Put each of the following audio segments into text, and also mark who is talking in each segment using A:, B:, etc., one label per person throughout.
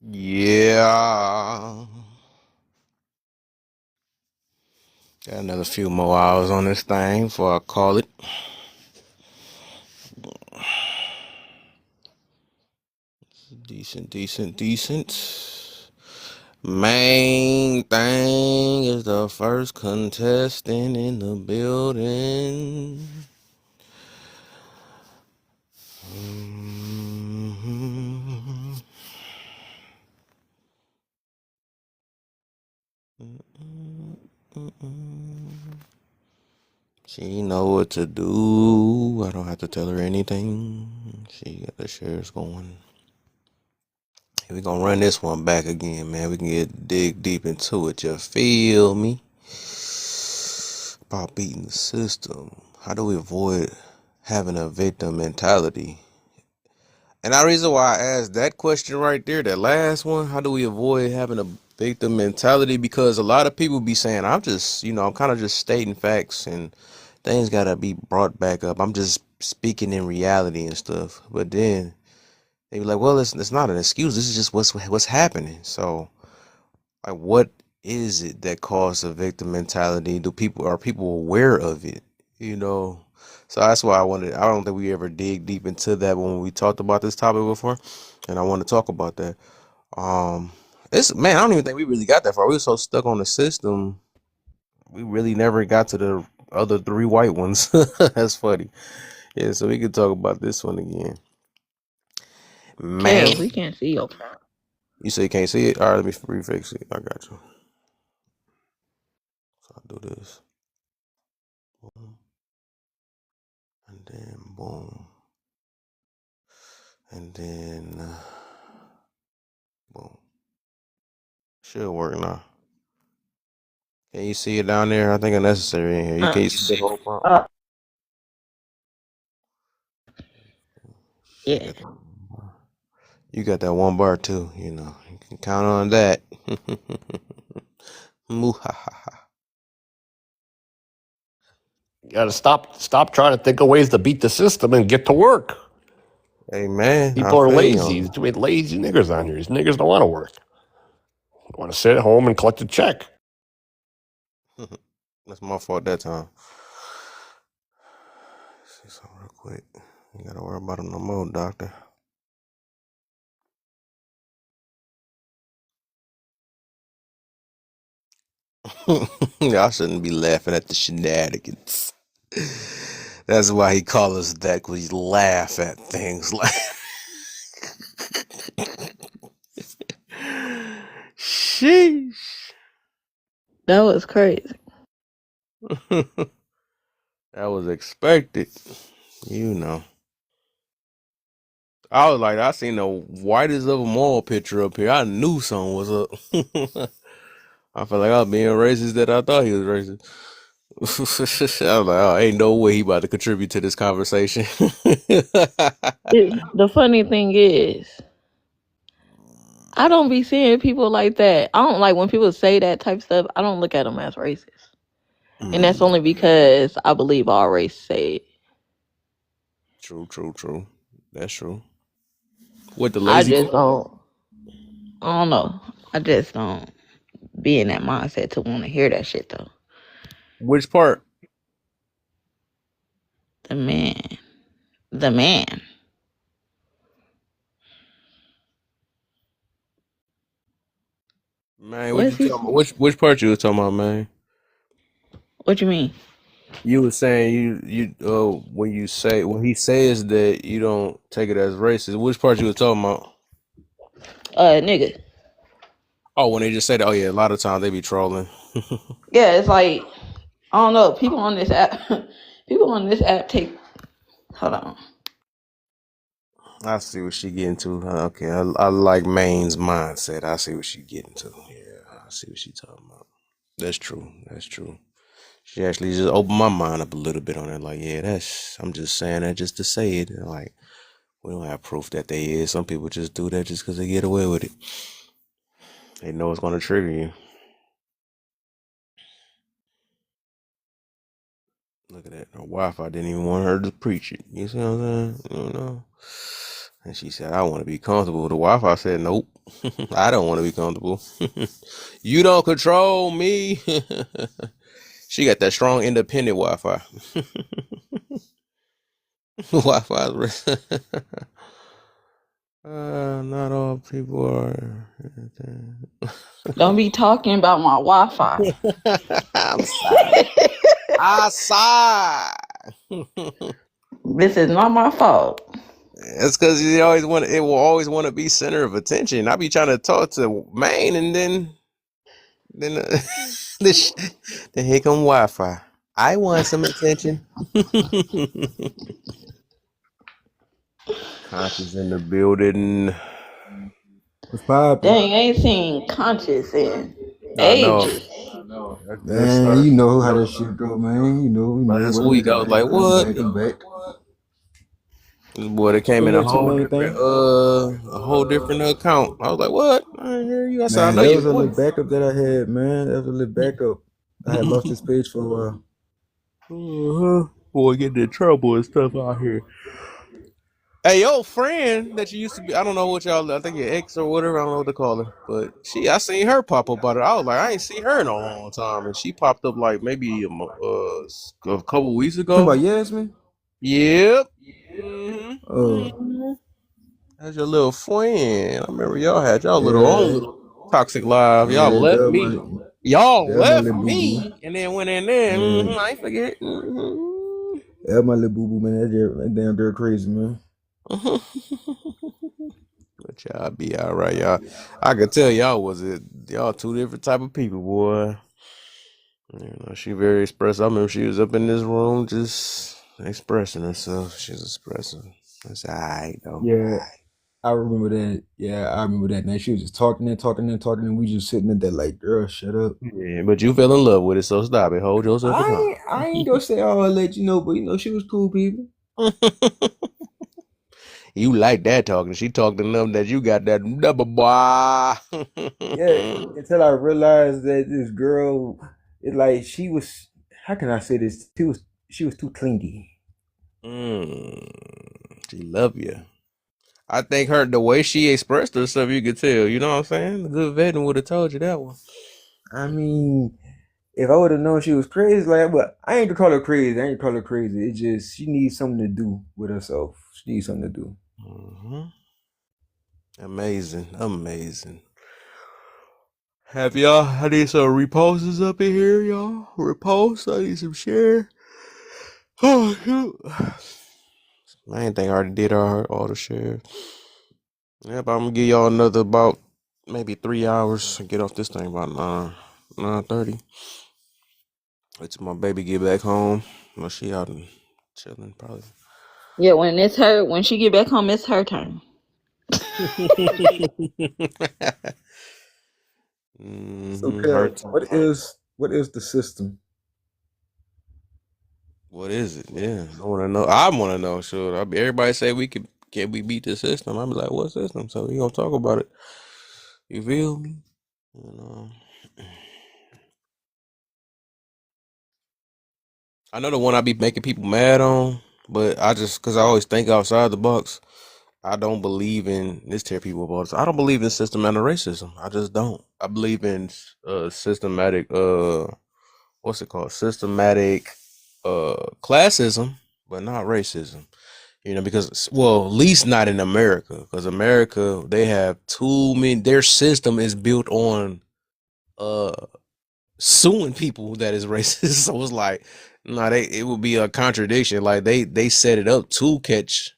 A: Yeah. Got another few more hours on this thing before I call it. Decent, decent, decent. Main thing is the first contestant in the building. Mhm. She know what to do. I don't have to tell her anything. She got the shares going. We gonna run this one back again, man. We can dig deep into it. You feel me? About beating the system. How do we avoid having a victim mentality? And the reason why I asked that question right there, that last one, how do we avoid having a victim mentality? Because a lot of people be saying, I'm just, I'm kind of just stating facts and things gotta be brought back up. I'm just speaking in reality and stuff. But then they be like, well, it's not an excuse. This is just what's happening. So, like, what is it that caused a victim mentality? Are people aware of it? You know. So that's why I wanted. I don't think we ever dig deep into that when we talked about this topic before, and I want to talk about that. Um, it's man, I don't even think we really got that far. We were so stuck on the system, we really never got to the other three white ones. That's funny. Yeah, so we could talk about this one again. Man,
B: Kev, we can't see your phone.
A: you say you can't see it? All right, let me refix it. I got you. So I'll do this. Boom, and then boom. And then boom. Should work now. Can you see it down there? I think it's necessary in here. You
B: Uh,
A: can't see the whole prompt.
B: uh,
A: You
B: yeah.
A: got that, you got that one bar too, You can count on that. Muhahaha.
C: You gotta stop trying to think of ways to beat the system and get to work.
A: Hey man, I
C: People are
A: feel you
C: lazy.
A: on
C: There's too many lazy niggers on here. These niggers don't want to work. They want to sit at home and collect a check.
A: that. That's my fault that time. See something real quick. You gotta worry about him no more, doctor. Y'all shouldn't be laughing at the shenanigans. That's why he call us that, cause he laugh at things like sheesh.
B: That was crazy.
A: That was expected, you know. I was like, I seen the whitest of them all picture up here. I knew something was up. I felt like I was being racist that I thought he was racist. I was like, oh, ain't no way he about to contribute to this conversation.
B: The funny thing is, I don't be seeing people like that. I don't like when people say that type stuff. I don't look at them as racist, and that's
A: Mm,
B: only because I believe all race say it.
A: true, true, true. That's true. What the
B: I
A: lazy
B: just
A: part?
B: don't. I don't know. I just don't be in that mindset to want to hear that shit though.
A: Which part?
B: The man, the man.
A: Man, what
B: What's
A: you
B: he?
A: talking about? Which part you was talking about, man?
B: What you mean?
A: You were saying when he says that you don't take it as racist. Which part you was talking about?
B: Nigga.
A: Oh, when they just say that. Oh yeah, a lot of times they be trolling.
B: Yeah, it's like I don't know. People on this app, people on this app take. Hold on.
A: I see what she getting to. Okay, I like Maine's mindset. I see what she getting to. Yeah, I see what she talking about. That's true. That's true. She actually just opened my mind up a little bit on it. Like, yeah, that's. I'm just saying that just to say it. Like, we don't have proof that they is. Some people just do that just because they get away with it. They know it's gonna trigger you. Look at that. Her Wi-Fi didn't even want her to preach it. You see what I'm saying? You know. And she said, I want to be comfortable. The Wi-Fi said, nope, I don't want to be comfortable. You don't control me. She got that strong independent Wi-Fi. Wi-Fi. Not all people are.
B: Don't be talking about my Wi-Fi.
A: I'm sorry. I sigh.
B: This is not my fault.
A: It's because you always want. It will always want to be center of attention. I be trying to talk to Maine, and then this, then here come Wi-Fi. I want some attention. Conscious in the building.
D: What's poppin'?
B: Dang, I ain't seen Conscious in
A: I know.
B: ages.
D: Man, you know how that shit go, man. You know,
A: Last
D: whatever
A: week I was like,
D: I'm
A: what?
D: back, I'm back.
A: This boy that came
D: What
A: in a
D: makes your
A: whole
D: main
A: different,
D: thing?
A: a whole different account. I was like, what? I didn't hear you. I said, I
D: Man,
A: know
D: that
A: your
D: was a little
A: voice.
D: backup that I had, man. That was a little backup. I had lost this page for a while.
A: Boy, getting in trouble and stuff out here. Hey, your friend that you used to be, I don't know what y'all, I think your ex or whatever, I don't know what to call her. But I seen her pop up about it. I was like, I ain't seen her in a long time. And she popped up like maybe a couple weeks
D: Talking
A: ago.
D: about Yasmin?
A: Yep.
D: Oh,
A: That's your little friend. I remember y'all had y'all little own
D: yeah,
A: little toxic live. Y'all
D: yeah,
A: left me. Y'all
D: that was my
A: left
D: little boo boo.
A: me and then went in there.
D: Yeah,
A: I ain't forget.
D: that was my little boo boo, man. That damn girl crazy, man.
A: But y'all be all right, y'all. I could tell y'all two different type of people, boy. You know, she very expressive. I remember she was up in this room just expressing herself. She's expressive. That's alright though.
D: Yeah, I remember that. Yeah, I remember that. Man, she was just talking and we just sitting there like, girl, shut up.
A: Yeah, but you fell in love with it, so stop it. Hold yourself
D: I ain't gonna say I'll let you know, but she was cool people.
A: accountable. You like that talking. She talked enough that you got that double boy.
D: Yeah, until I realized that this girl, it's like she was. How can I say this? She was too clingy.
A: She love you. I think the way she expressed herself, you could tell. You know what I'm saying? The good vetting would have told you that one.
D: I mean, if I would have known she was crazy, like, but I ain't to call her crazy. I ain't to call her crazy. It's just she needs something to do with herself. She needs something to do.
A: Amazing, amazing. Have y'all? I need some reposts up in here, y'all. Reposts. I need some share. Oh shoot! I ain't think I already did all the shares. Yeah, but I'm gonna give y'all another about maybe 3 hours to get off this thing about 9:30. Wait till my baby get back home. Well, she out and chilling probably.
B: Yeah, when she get back home, it's her turn.
D: So,
A: Her
D: Kev,
A: turn.
D: what is the system?
A: What is it? Yeah, I want to know. I want to know. Sure, everybody say can we beat the system? I'm like, what system? So we gonna talk about it. You feel me? You know. I know the one I be making people mad on, but cause I always think outside the box. I don't believe in this. Tear people apart. I don't believe in systematic racism. I just don't. I believe in systematic. What's it called? Systematic classism, but not racism. You know, because at least not in America, because America they have too many. Their system is built on uh suing people that is racist. So it's like, no, it would be a contradiction. Like they set it up to catch.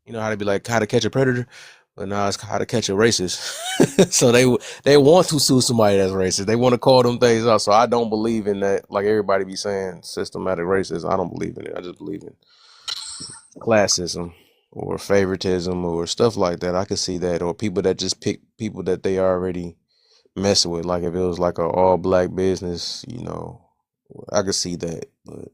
A: You know how to be like how to catch a predator, but now it's how to catch a racist. So they want to sue somebody that's racist. They want to call them things out. So I don't believe in that. Like everybody be saying systematic racism. I don't believe in it. I just believe in classism or favoritism or stuff like that. I could see that, or people that just pick people that they already messing with. Like if it was like a all black business, you know, I could see that. But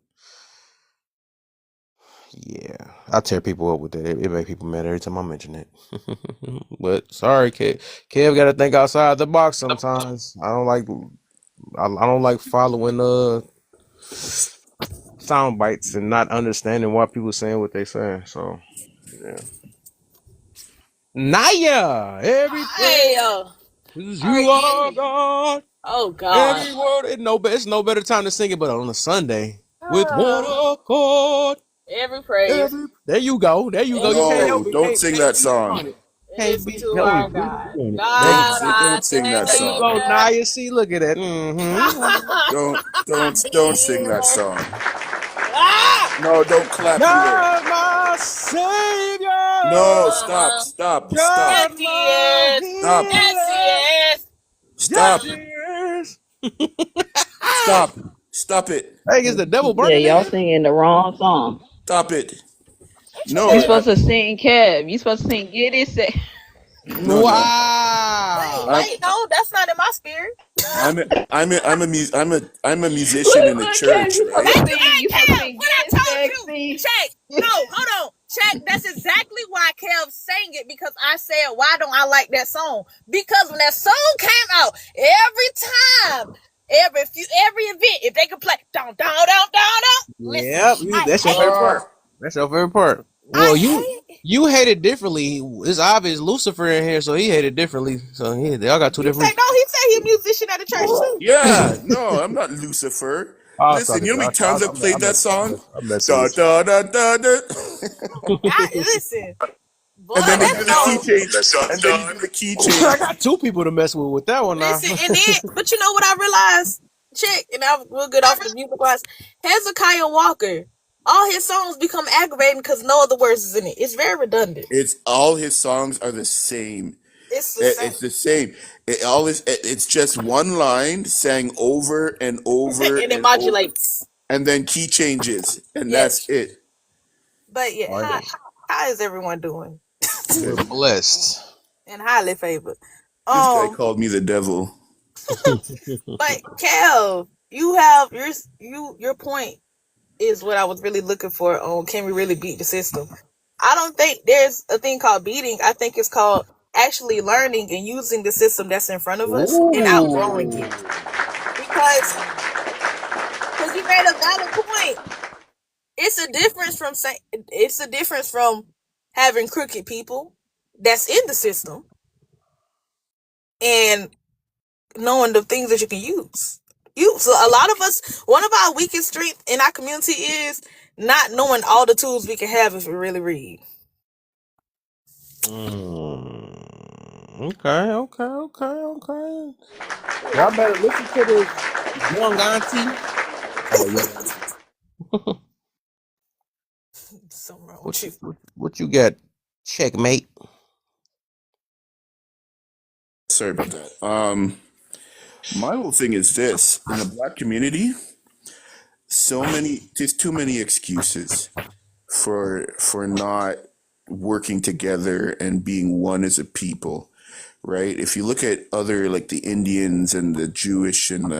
A: yeah, I tear people up with that. It make people mad every time I mention it. But sorry, Kev got to think outside the box sometimes. I don't like following sound bites and not understanding why people saying what they saying. So yeah. Naya, every
B: Hey,
A: praise is
B: are
A: you are
B: you?
A: God.
B: Oh God.
A: Every word, it's no better time to sing it, but on a Sunday with one
B: Ah,
A: accord.
B: every praise,
A: There you go. There you go. You
B: every
A: can't
B: praise
A: help
E: No,
A: it.
E: don't sing
A: Can't
E: that
A: be
E: song.
A: on it. Can't
B: is
A: be
B: to
A: help
B: our
A: it. Can't
B: God.
A: be on it. There you
E: Don't
B: God,
A: go.
B: I
E: don't sing that
A: There you
E: song.
A: go,
B: thank
A: Naya. See, look at that. Mm-hmm.
E: Don't sing that
B: you.
E: song.
B: Ah!
E: No, don't clap either.
A: God, my Savior.
E: No,
B: Uh-huh.
E: stop,
B: Yes,
A: God,
B: he
A: my
B: is.
E: stop,
B: Yes, he
A: healer.
B: is.
A: Yes,
E: stop,
A: he is.
E: stop it,
A: Hey, is the devil
B: Yeah,
A: burning in
B: y'all
A: here?
B: singing the wrong song.
E: stop it.
B: What you
E: No,
B: You supposed to sing, Kev. You supposed to sing Get It Set.
E: no.
B: Wait,
A: Wow.
E: I'm
B: no, that's not in my spirit.
E: I'm a, I'm a musician
B: Look,
E: in the
B: look, Kev,
E: church,
B: you supposed
E: right?
B: to
F: Thank you.
B: sing.
F: Hey,
B: You supposed to
F: Kev,
B: sing
F: what
B: Get
F: I
B: It
F: told you.
B: Sexy.
F: Check. No, hold on. Check. That's exactly why Kev sang it because I said, why don't I like that song? Because when that song came out, every time, every event, if they could play down, down, down, down, down. Listen,
A: Yep,
F: I
A: that's your
F: hate
A: favorite
F: it.
A: part. That's your favorite part.
F: I
A: Well,
F: hate it.
A: you hate it differently. It's obvious Lucifer in here, so he hated differently. So they all got two
F: He said,
A: different.
F: no, he said he a musician at the church too.
E: Yeah, no, I'm not Lucifer.
A: I was
E: Listen,
A: talking
E: you know
A: to.
E: how many times I've played that song?
A: I'm messing
E: Da
A: with you.
E: da da da da.
F: Listen, boy,
E: And then they
F: that
E: do the key
F: song.
E: change. And then you do the key
A: I
E: change.
A: got two people to mess with that one now.
F: Listen, and then, but you know what I realized? Check, and we'll get off the music class. Hezekiah Walker, all his songs become aggravating because no other words is in it. It's very redundant.
E: It's all his songs are the same.
F: It's the same.
E: It's the same. It's just one line sang over and over
F: And it
E: and over,
F: modulates.
E: and then key changes, and that's
F: Yes.
E: it.
F: But yeah,
A: Oh, yeah.
F: how is everyone doing?
A: We're
E: Good.
A: blessed.
F: And highly favored.
E: This guy
F: Um,
E: called me the devil.
F: but Kel, you have your point is what I was really looking for on can we really beat the system? I don't think there's a thing called beating. I think it's called actually learning and using the system that's in front of us and outgrowing it.
A: Ooh.
F: Because you made a valid point. It's a difference from having crooked people that's in the system and knowing the things that you can use. So a lot of us, one of our weakest strengths in our community is not knowing all the tools we can have if we really read.
A: Okay. Y'all better listen to this young auntie.
F: Something wrong with you.
A: What you got? Checkmate.
E: Sorry about that. My whole thing is this: in the black community, there's too many excuses for not working together and being one as a people, right? If you look at other like the Indians and the Jewish and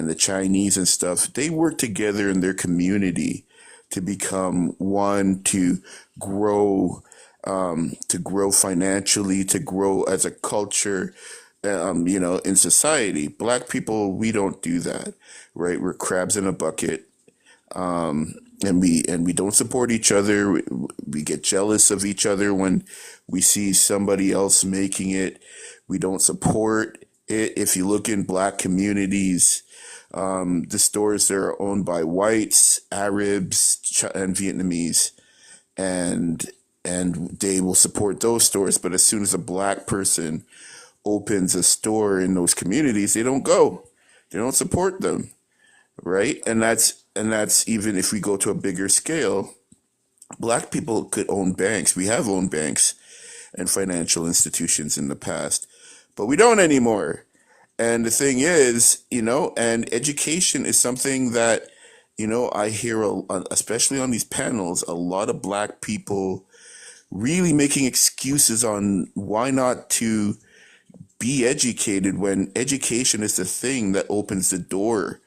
E: the Chinese and stuff, they work together in their community to become one, to grow financially, to grow as a culture, in society. Black people, we don't do that, right? We're crabs in a bucket, and we don't support each other. We get jealous of each other when we see somebody else making it. We don't support it. If you look in black communities, the stores that are owned by whites, Arabs, and Vietnamese, and they will support those stores. But as soon as a black person opens a store in those communities, they don't go. They don't support them, right? And that's even if we go to a bigger scale. Black people could own banks. We have owned banks and financial institutions in the past, but we don't anymore. And the thing is, and education is something that, I hear, especially on these panels, a lot of black people really making excuses on why not to be educated when education is the thing that opens the door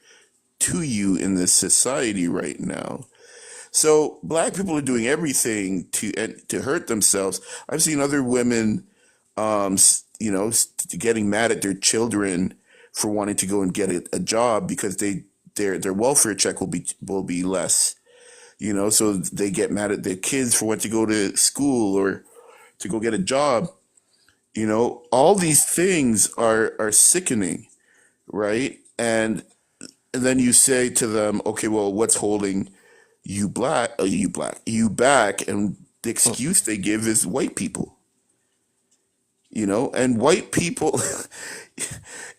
E: to you in this society right now. So black people are doing everything to hurt themselves. I've seen other women, getting mad at their children for wanting to go and get a job because their welfare check will be less. So they get mad at their kids for wanting to go to school or to go get a job. All these things are sickening, right? And then you say to them, okay, well, what's holding you back? And the excuse they give is white people. And white people,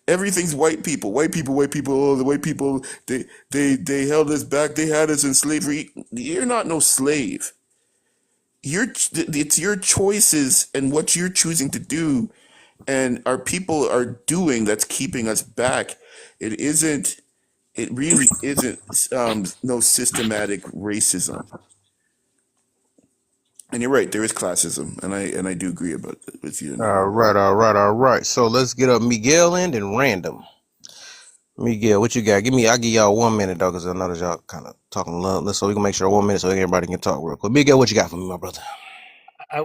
E: everything's white people, white people, white people. Oh, the white people, they held us back. They had us in slavery. You're not no slave. It's your choices and what you're choosing to do, and our people are doing that's keeping us back. It isn't. It really isn't. No systematic racism. And you're right. There is classism, and I do agree with you in that
A: All
E: regard.
A: right, all right, all right. So let's get up Miguel in and random. Miguel, what you got? I'll give y'all 1 minute though, because I know that y'all kind of talking a lot. So we can make sure 1 minute so everybody can talk real quick. Miguel, what you got for me, my brother?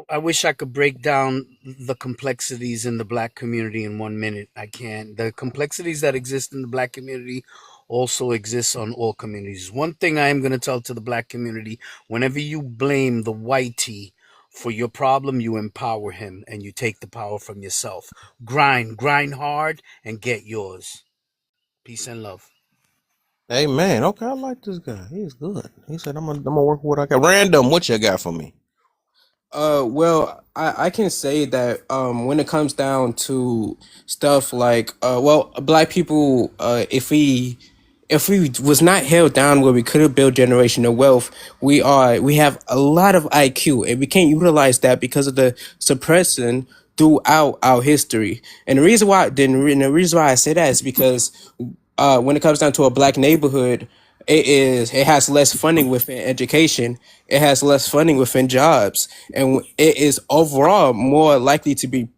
G: I wish I could break down the complexities in the black community in 1 minute. I can't. The complexities that exist in the black community also exist on all communities. One thing I am going to tell to the black community: whenever you blame the whitey for your problem, you empower him and you take the power from yourself. Grind hard and get yours. Peace and love.
A: Hey man, okay, I like this guy. He's good. He said I'm gonna work with what I got. Random, what you got for me?
H: Well, I can say that when it comes down to stuff like black people, if we was not held down where we could have built generational wealth, we have a lot of IQ and we can't utilize that because of the suppression throughout our history. And the reason why I say that is because when it comes down to a black neighborhood, it has less funding within education, it has less funding within jobs, and it is overall more likely to be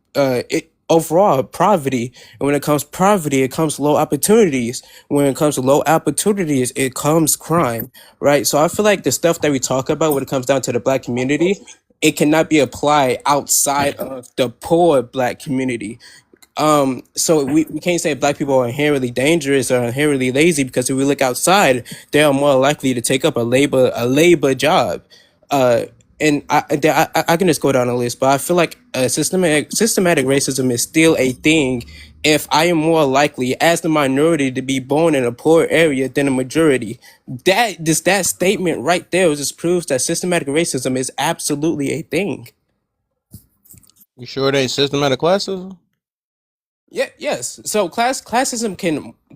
H: overall poverty. And when it comes poverty, it comes low opportunities. When it comes to low opportunities, it comes crime, right? So I feel like the stuff that we talk about when it comes down to the black community, it cannot be applied outside of the poor black community. So we can't say black people are inherently dangerous or inherently lazy, because if we look outside, they are more likely to take up a labor job. uh and I can just go down the list, but I feel like systematic racism is still a thing if I am more likely as the minority to be born in a poor area than a majority. That statement right there just proves that systematic racism is absolutely a thing.
A: You sure it ain't systematic classism?
H: Yeah, yes. So classism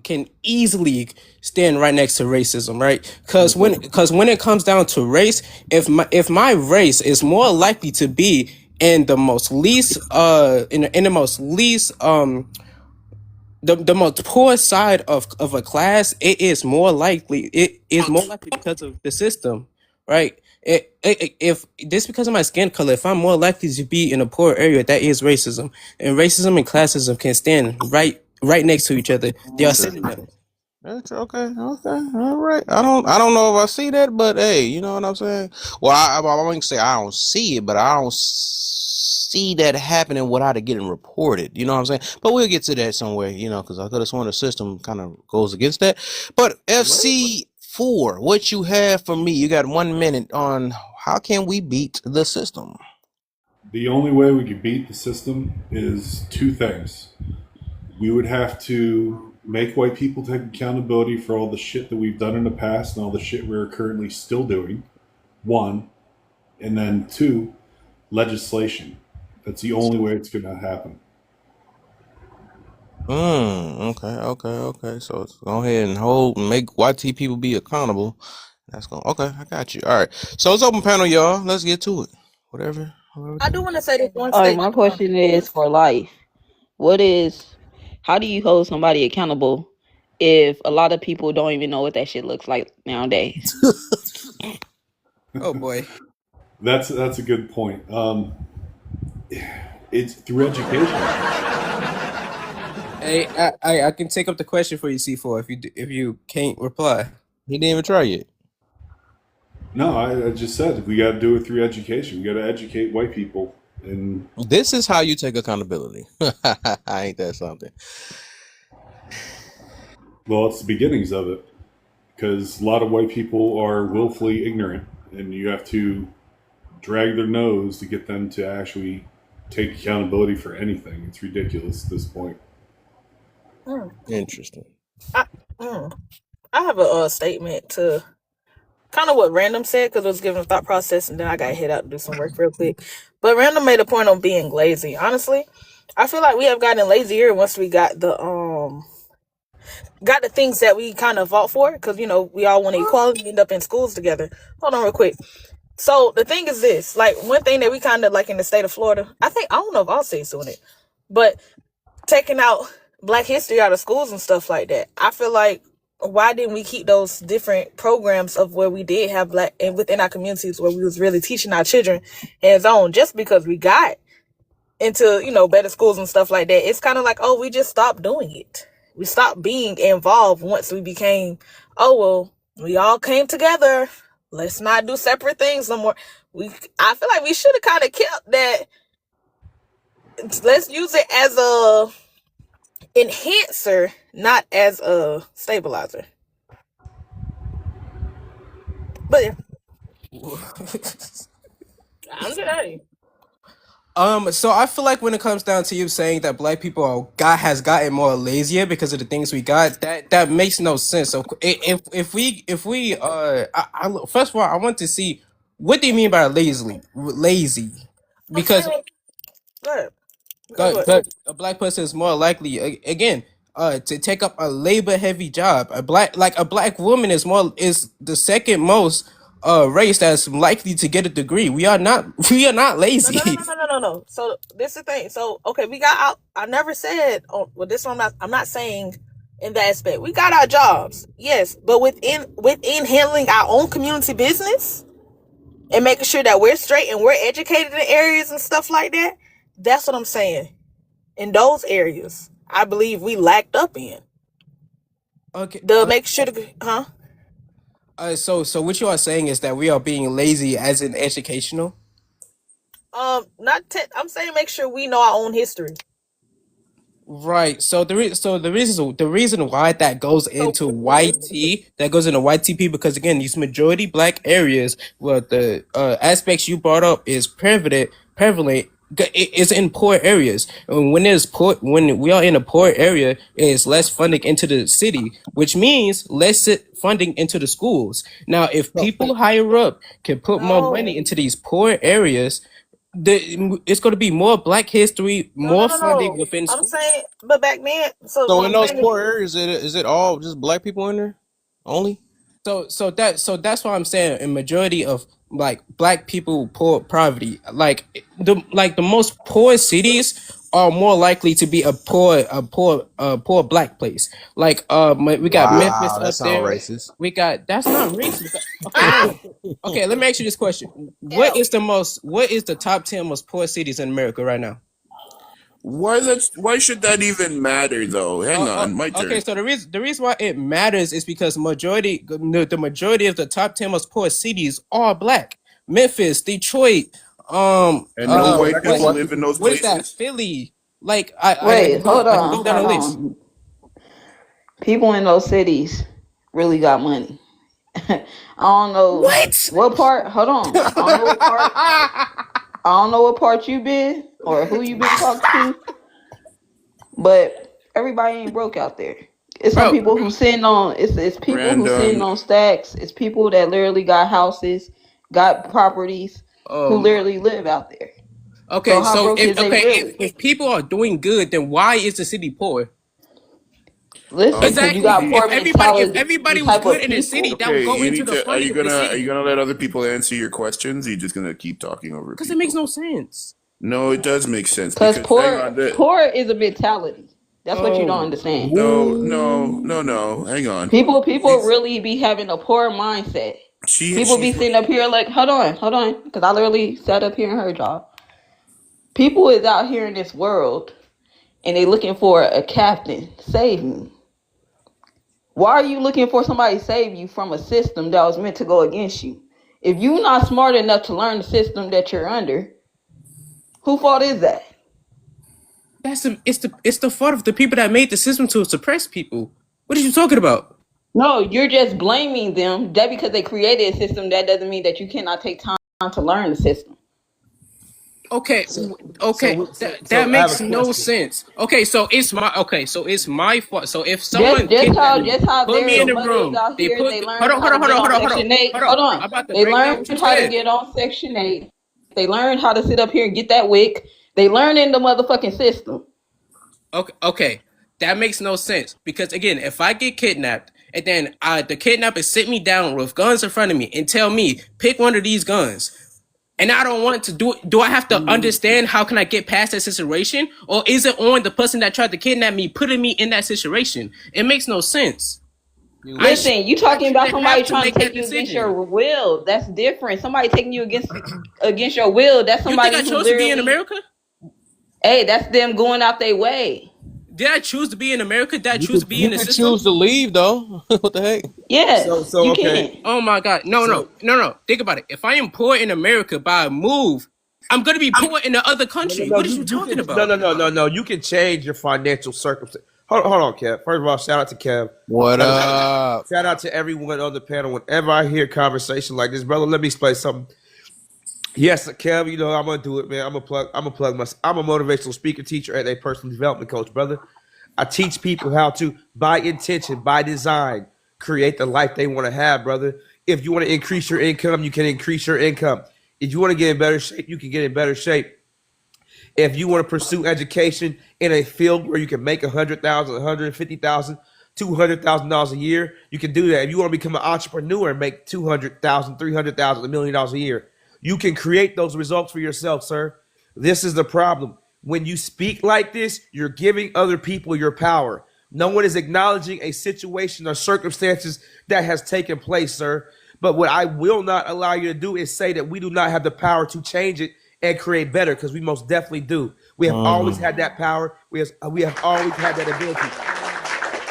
H: can easily stand right next to racism, right? Because when it comes down to race, if my race is more likely to be in the most least in the most least the most poor side of a class, it is more likely because of the system, right? If this because of my skin color, if I'm more likely to be in a poor area, that is racism. And racism and classism can stand right next to each other. They are synonyms.
A: That's okay. Okay. All right. I don't know if I see that, but hey, you know what I'm saying? Well, I wouldn't say I don't see it, but I don't see that happening without it getting reported. You know what I'm saying? But we'll get to that somewhere, because I could have sworn the system kind of goes against that. But FC4, what you have for me? You got 1 minute on how can we beat the system?
I: The only way we could beat the system is two things. We would have to make white people take accountability for all the shit that we've done in the past and all the shit we're currently still doing. One. And then two, legislation. That's the only way it's going to happen.
A: Okay. So go ahead and make YT people be accountable. Okay, I got you. All right. So it's open panel, y'all. Let's get to it. Whatever.
F: I do want to say this one
B: All right, my
F: statement.
B: question is for life. How do you hold somebody accountable if a lot of people don't even know what that shit looks like nowadays?
H: Oh boy.
I: That's a good point. It's through education.
H: Hey, I can take up the question for you, C4, if you can't reply.
A: He didn't even try yet.
I: No, I just said we got to do it through education. We got to educate white people. And
A: This is how you take accountability. Ain't that something?
I: well, it's the beginnings of it, because a lot of white people are willfully ignorant, and you have to drag their nose to get them to actually take accountability for anything. It's ridiculous at this point.
F: Mm.
A: Interesting.
F: I, mm. I have a statement to kind of what Random said because it was giving a thought process, and then I got hit out to do some work real quick. But Random made a point on being lazy. Honestly, I feel like we have gotten lazier once we got the things that we kind of fought for, because we all want equality, end up in schools together. Hold on real quick. So the thing is this, like, one thing that we kind of like in the state of Florida, I don't know if all states doing it, but taking out Black history out of schools and stuff like that. I feel like, why didn't we keep those different programs of where we did have Black, and within our communities where we was really teaching our children hands on? Just because we got into better schools and stuff like that, it's kind of like, oh, we just stopped doing it. We stopped being involved once we became, oh well, we all came together, let's not do separate things no more. I feel like we should have kind of kept that. Let's use it as a enhancer, not as a stabilizer. But yeah, I'm saying.
H: So I feel like when it comes down to you saying that Black people has gotten more lazier because of the things we got, that makes no sense. So if we first of all, I want to see, what do you mean by lazy? Because
F: Good. Good.
H: but a Black person is more likely, again, to take up a labor heavy job. A Black woman is the second most race that's likely to get a degree. We are not lazy.
F: No. So this is the thing. So okay, we got out. I never said. Oh, well, this one I'm not saying in that aspect. We got our jobs, yes, but within handling our own community business and making sure that we're straight and we're educated in areas and stuff like that. That's what I'm saying. In those areas, I believe we lacked up in.
H: Okay.
F: Make sure to,
H: So what you are saying is that we are being lazy as in educational?
F: I'm saying make sure we know our own history.
H: Right. So the reason why that goes into YTP, because again, these majority Black areas where the aspects you brought up is prevalent is in poor areas. And when we are in a poor area, it's less funding into the city, which means less funding into the schools. Now, if people higher up can put more money into these poor areas, it's going to be more Black history, more funding within
F: I'm
H: schools.
F: saying, but back then,
A: So in those poor areas, is it all just Black people in there only?
H: So that's why I'm saying a majority of like Black people poverty, like the most poor cities are more likely to be a poor Black place. Like we got Memphis
A: Wow, that
H: up
A: sound
H: there.
A: racist.
H: We got, that's not racist. Okay, let me ask you this question: what is the top 10 most poor cities in America right now?
E: Why should that even matter though? Hang on, my turn.
H: Okay, so the reason why it matters is because the majority of the top 10 most poor cities are Black. Memphis, Detroit,
E: And no white people live in those
H: what is
E: places.
H: that? Philly. Like
B: Wait, hold
H: I can
B: on,
H: go down
B: hold
H: the list.
B: on. People in those cities really got money. I don't know what part. Hold on. I don't know what part. I don't know what part you been or who you been talking to, but everybody ain't broke out there. It's some
H: Bro,
B: people who sitting on. It's people who sitting
E: Random.
B: on stacks. It's people that literally got houses, got properties, who literally live out there.
H: okay,
B: how
H: so
B: broke is they really?
H: if people are doing good, then why is the city poor?
B: Listen, because you got
H: Exactly.
B: poor
H: If
B: mentality
H: everybody was
B: type
H: good
B: of
H: in the
B: people.
H: city, that would
E: Okay,
H: go
E: you
H: into
E: need
H: the
E: to. Are
H: funding
E: you
H: of the
E: gonna
H: city.
E: let other people answer your questions? Or are you just gonna keep talking over
H: Because
E: people?
H: it makes no sense.
E: No, it does make sense
B: Because
E: because hang on.
B: poor is a mentality. That's what you don't understand.
E: No. Hang on.
B: People really be having a poor mindset. People be sitting up here like, hold on, because I literally sat up here and heard y'all. People is out here in this world, and they looking for a captain, save me. Why are you looking for somebody to save you from a system that was meant to go against you? If you're not smart enough to learn the system that you're under, whose fault is that?
H: It's the fault of the people that made the system to suppress people. What are you talking about?
B: No, you're just blaming them. That because they created a system, that doesn't mean that you cannot take time to learn the system.
H: Okay, okay, that
J: I have
H: makes
J: a
H: no
J: question.
H: sense. Okay, so it's my fault. So if someone
B: Just
H: kidnapped
B: how
H: me,
B: just how
H: put me in
B: there's
H: the
B: mothers
H: room,
B: out
H: they
B: here,
H: put
B: they
H: hold
B: learn
H: on, hold
B: how
H: on,
B: to
H: hold
B: get
H: on, hold
B: on
H: on, hold on,
B: Section 8.
H: hold on.
B: Hold on.
H: I'm about to
B: They
H: break down
B: learn
H: what you
B: how to
H: said.
B: get on Section 8. They learn how to sit up here and get that wick. They learn in the motherfucking system.
H: Okay, that makes no sense because again, if I get kidnapped and then the kidnapper sit me down with guns in front of me and tell me pick one of these guns, and I don't want to do it, do I have to understand how can I get past that situation, or is it on the person that tried to kidnap me putting me in that situation? It makes no sense.
B: Listen, you
H: I
B: talking about
H: shouldn't
B: somebody
H: have to
B: trying to
H: make
B: take
H: that
B: you against your
H: decision.
B: will. That's different. Somebody taking you against your will. That's
H: You think I
B: somebody who
H: chose to be in
B: literally,
H: America?
B: hey, that's them going out their way.
H: Did I choose to be in America? Did I
A: You
H: choose to
A: could
H: be in
A: you
H: the
A: could
H: system?
A: choose to leave though. What the heck?
B: Yes,
J: So
B: you
J: okay.
B: can.
H: Oh my God. No, no,
J: So
H: no, no. Think about it. If I am poor in America by a move, I'm going to be poor in the other country.
J: no,
H: What are you
J: you
H: talking
J: can
H: about?
J: no. You can change your financial circumstance. Hold on, Kev. First of all, shout out to Kev.
A: What up?
J: Shout out to everyone on the panel. Whenever I hear conversation like this, brother, let me explain something. Yes, Kev, you know I'm gonna do it, man. I'm gonna plug my. I'm a motivational speaker, teacher, and a personal development coach, brother. I teach people how to, by intention, by design, create the life they want to have, brother. If you want to increase your income, you can increase your income. If you want to get in better shape, you can get in better shape. If you want to pursue education in a field where you can make $100,000, $150,000, $200,000 a year, you can do that. If you want to become an entrepreneur and make $200,000, $300,000, $1 million a year, you can create those results for yourself, sir. This is the problem. When you speak like this, you're giving other people your power. No one is acknowledging a situation or circumstances that has taken place, sir. But what I will not allow you to do is say that we do not have the power to change it and create better, because we most definitely do. We have always had that power. We have always had that ability,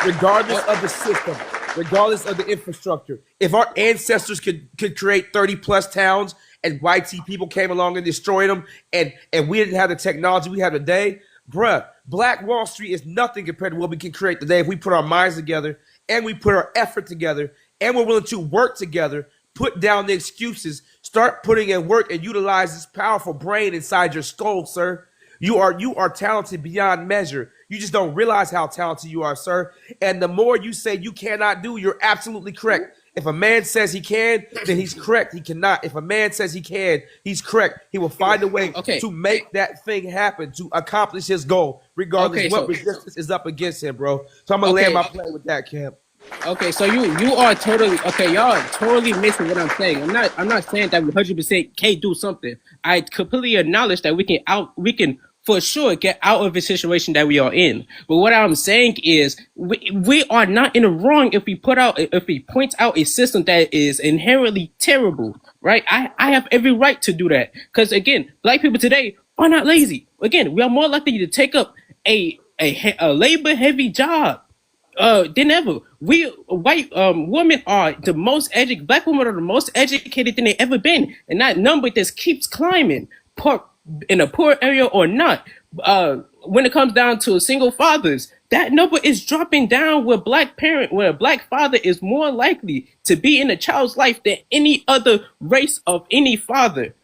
J: regardless of the system, regardless of the infrastructure. If our ancestors could create 30 plus towns and white people came along and destroyed them, and we didn't have the technology we have today, bruh, Black Wall Street is nothing compared to what we can create today if we put our minds together and we put our effort together and we're willing to work together, put down the excuses, start putting in work, and utilize this powerful brain inside your skull, sir. You are talented beyond measure. You just don't realize how talented you are, sir. And the more you say you cannot do, you're absolutely correct. If a man says he can, then he's correct. He cannot. If a man says he can, he's correct. He will find a way
H: Okay.
J: to make that thing happen, to accomplish his goal, regardless
H: Okay,
J: what
H: so
J: resistance is up against him, bro. So I'm gonna land my plane with that, Camp.
H: okay, so you are totally okay. Y'all are totally missing what I'm saying. I'm not saying that we 100% can't do something. I completely acknowledge that we can for sure get out of the situation that we are in. But what I'm saying is we are not in the wrong if we point out a system that is inherently terrible, right? I have every right to do that because again, black people today are not lazy. Again, we are more likely to take up a labor heavy job than ever. We white women are the most educated. Black women are the most educated than they ever been, and that number just keeps climbing. Poor in a poor area or not. When it comes down to single fathers, that number is dropping down. Where a black father is more likely to be in a child's life than any other race of any father.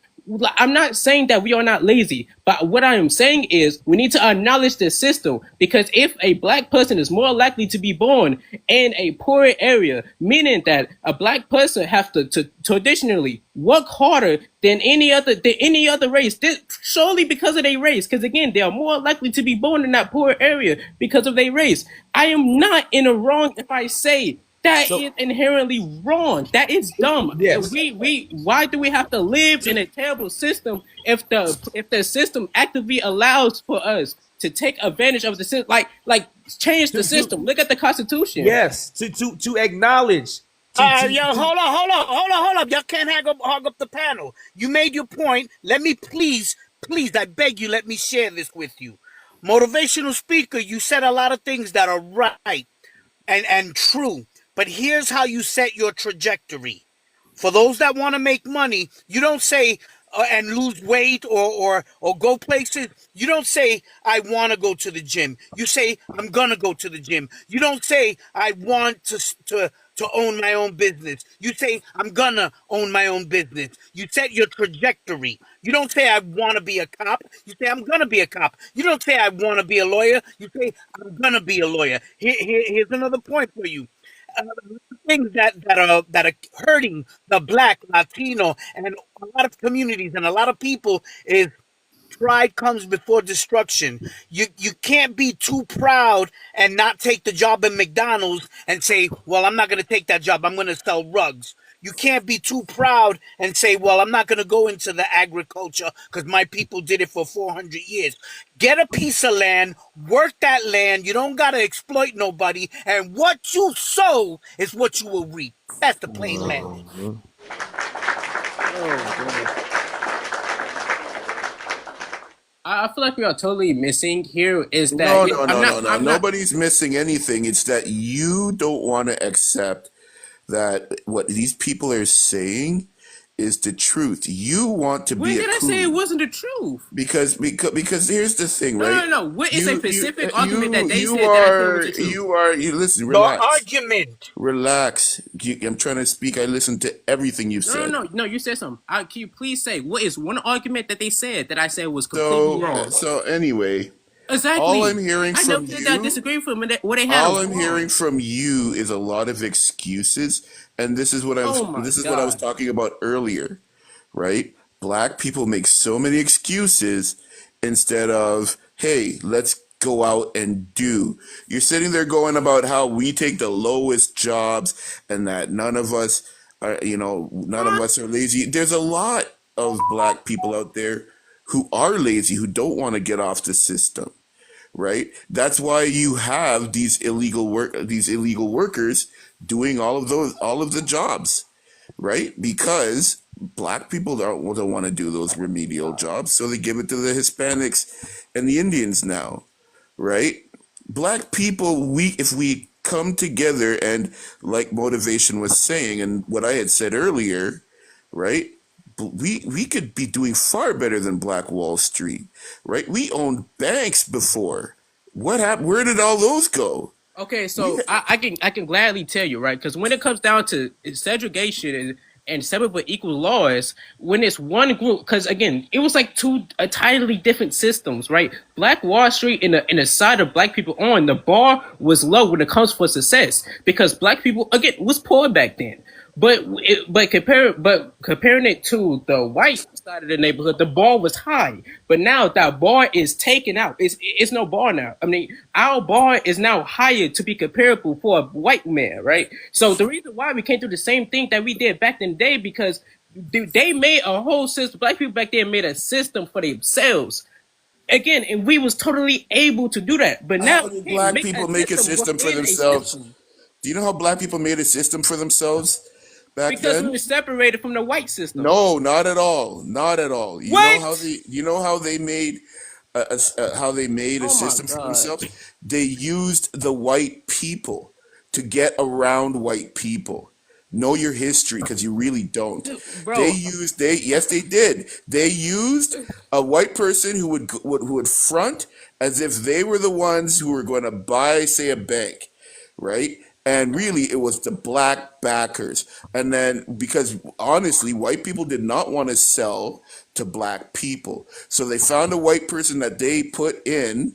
H: I'm not saying that we are not lazy, but what I am saying is we need to acknowledge the system because if a black person is more likely to be born in a poor area, meaning that a black person has to traditionally work harder than any other race, this, solely because of their race. Because again, they are more likely to be born in that poor area because of their race. I am not in the wrong if I say that
J: So
H: is inherently wrong. That is dumb.
J: yes.
H: We why do we have to live in a terrible system if the system actively allows for us to take advantage of the system, like change the
J: To
H: system. Look at the Constitution.
J: yes, to acknowledge,
G: Yo, hold on. Y'all can't hog up the panel. You made your point. Let me please, I beg you, let me share this with you. Motivational speaker, you said a lot of things that are right and true. But here's how you set your trajectory. For those that want to make money, you don't say and lose weight or go places. You don't say I want to go to the gym. You say I'm gonna go to the gym. You don't say I want to to own my own business. You say, I'm gonna own my own business. You set your trajectory. You don't say, I want to be a cop. You say, I'm gonna be a cop. You don't say, I want to be a lawyer. You say, I'm gonna be a lawyer. Here's another point for you. Things that are hurting the Black, Latino, and a lot of communities and a lot of people is pride comes before destruction. You can't be too proud and not take the job at McDonald's and say, well, I'm not going to take that job. I'm going to sell rugs. You can't be too proud and say, well, I'm not going to go into the agriculture because my people did it for 400 years. Get a piece of land, work that land. You don't got to exploit nobody. And what you sow is what you will reap. That's the plain language.
A: Mhm.
H: I feel like we are totally missing here is that
E: No,
H: yeah,
E: no,
H: I'm
E: no,
H: not.
E: no, no.
H: I'm not.
E: Nobody's missing anything. It's that you don't want to accept that what these people are saying is the truth. You want to
H: When
E: be a
H: did I say it
E: coon
H: wasn't the truth?
E: because here's the thing,
H: No,
E: right?
H: no, no. What is a specific argument that they
E: You
H: said that I said was the truth?
E: you listen,
G: Your
E: relax.
G: argument.
E: Relax. I'm trying to speak. I listened to everything you
H: No, no,
E: said.
H: no, no. You said something. Can you please say what is one argument that they said that I said was completely
E: So
H: wrong?
E: so anyway, all I'm
H: Exactly.
E: hearing
H: I never
E: from
H: said that I
E: you
H: disagree with them. What they had
E: all
H: was
E: I'm
H: wrong.
E: hearing from you is a lot of excuses, and
H: Oh my
E: this is what I was
H: god.
E: talking about earlier, right? Black people make so many excuses instead of, hey, let's go out and do. You're sitting there going about how we take the lowest jobs and that none of us none of us are lazy. There's a lot of black people out there who are lazy, who don't want to get off the system, right? That's why you have these illegal workers doing all of the jobs, right? Because black people don't want to do those remedial jobs, so they give it to the Hispanics and the Indians now, right? Black people, if we come together and, like Motivation was saying, and what I had said earlier, right? We could be doing far better than Black Wall Street, right? We owned banks before. What happened? Where did all those go?
H: Okay,
E: We
H: so I can gladly tell you, right? Because when it comes down to segregation and separate but equal laws, when it's one group, because again, it was like two entirely different systems, right? Black Wall Street and the side of black people on the bar was low when it comes for success because black people again was poor back then. But comparing it to the white side of the neighborhood, the bar was high. But now that bar is taken out. It's no bar now. I mean, our bar is now higher to be comparable for a white man, right? So the reason why we can't do the same thing that we did back in the day because they made a whole system. Black people back then made a system for themselves. Again, and we was totally able to do that. But now
E: How did
H: we can't
E: black
H: make
E: people
H: a
E: make a
H: system
E: system for
H: within a
E: themselves?
H: system
E: Do you know how black people made a system for themselves back
H: because we
E: then?
H: were separated from the white system.
E: No, not at all. Not at all.
H: What?
E: You know how they made how they made a
H: Oh my
E: system for
H: god.
E: themselves? They used the white people to get around white people. Know your history because you really don't.
H: Bro,
E: Yes, they did. They used a white person who would front as if they were the ones who were going to buy, say, a bank, right? And really, it was the black backers. And then, because honestly, white people did not want to sell to black people. So they found a white person that they put in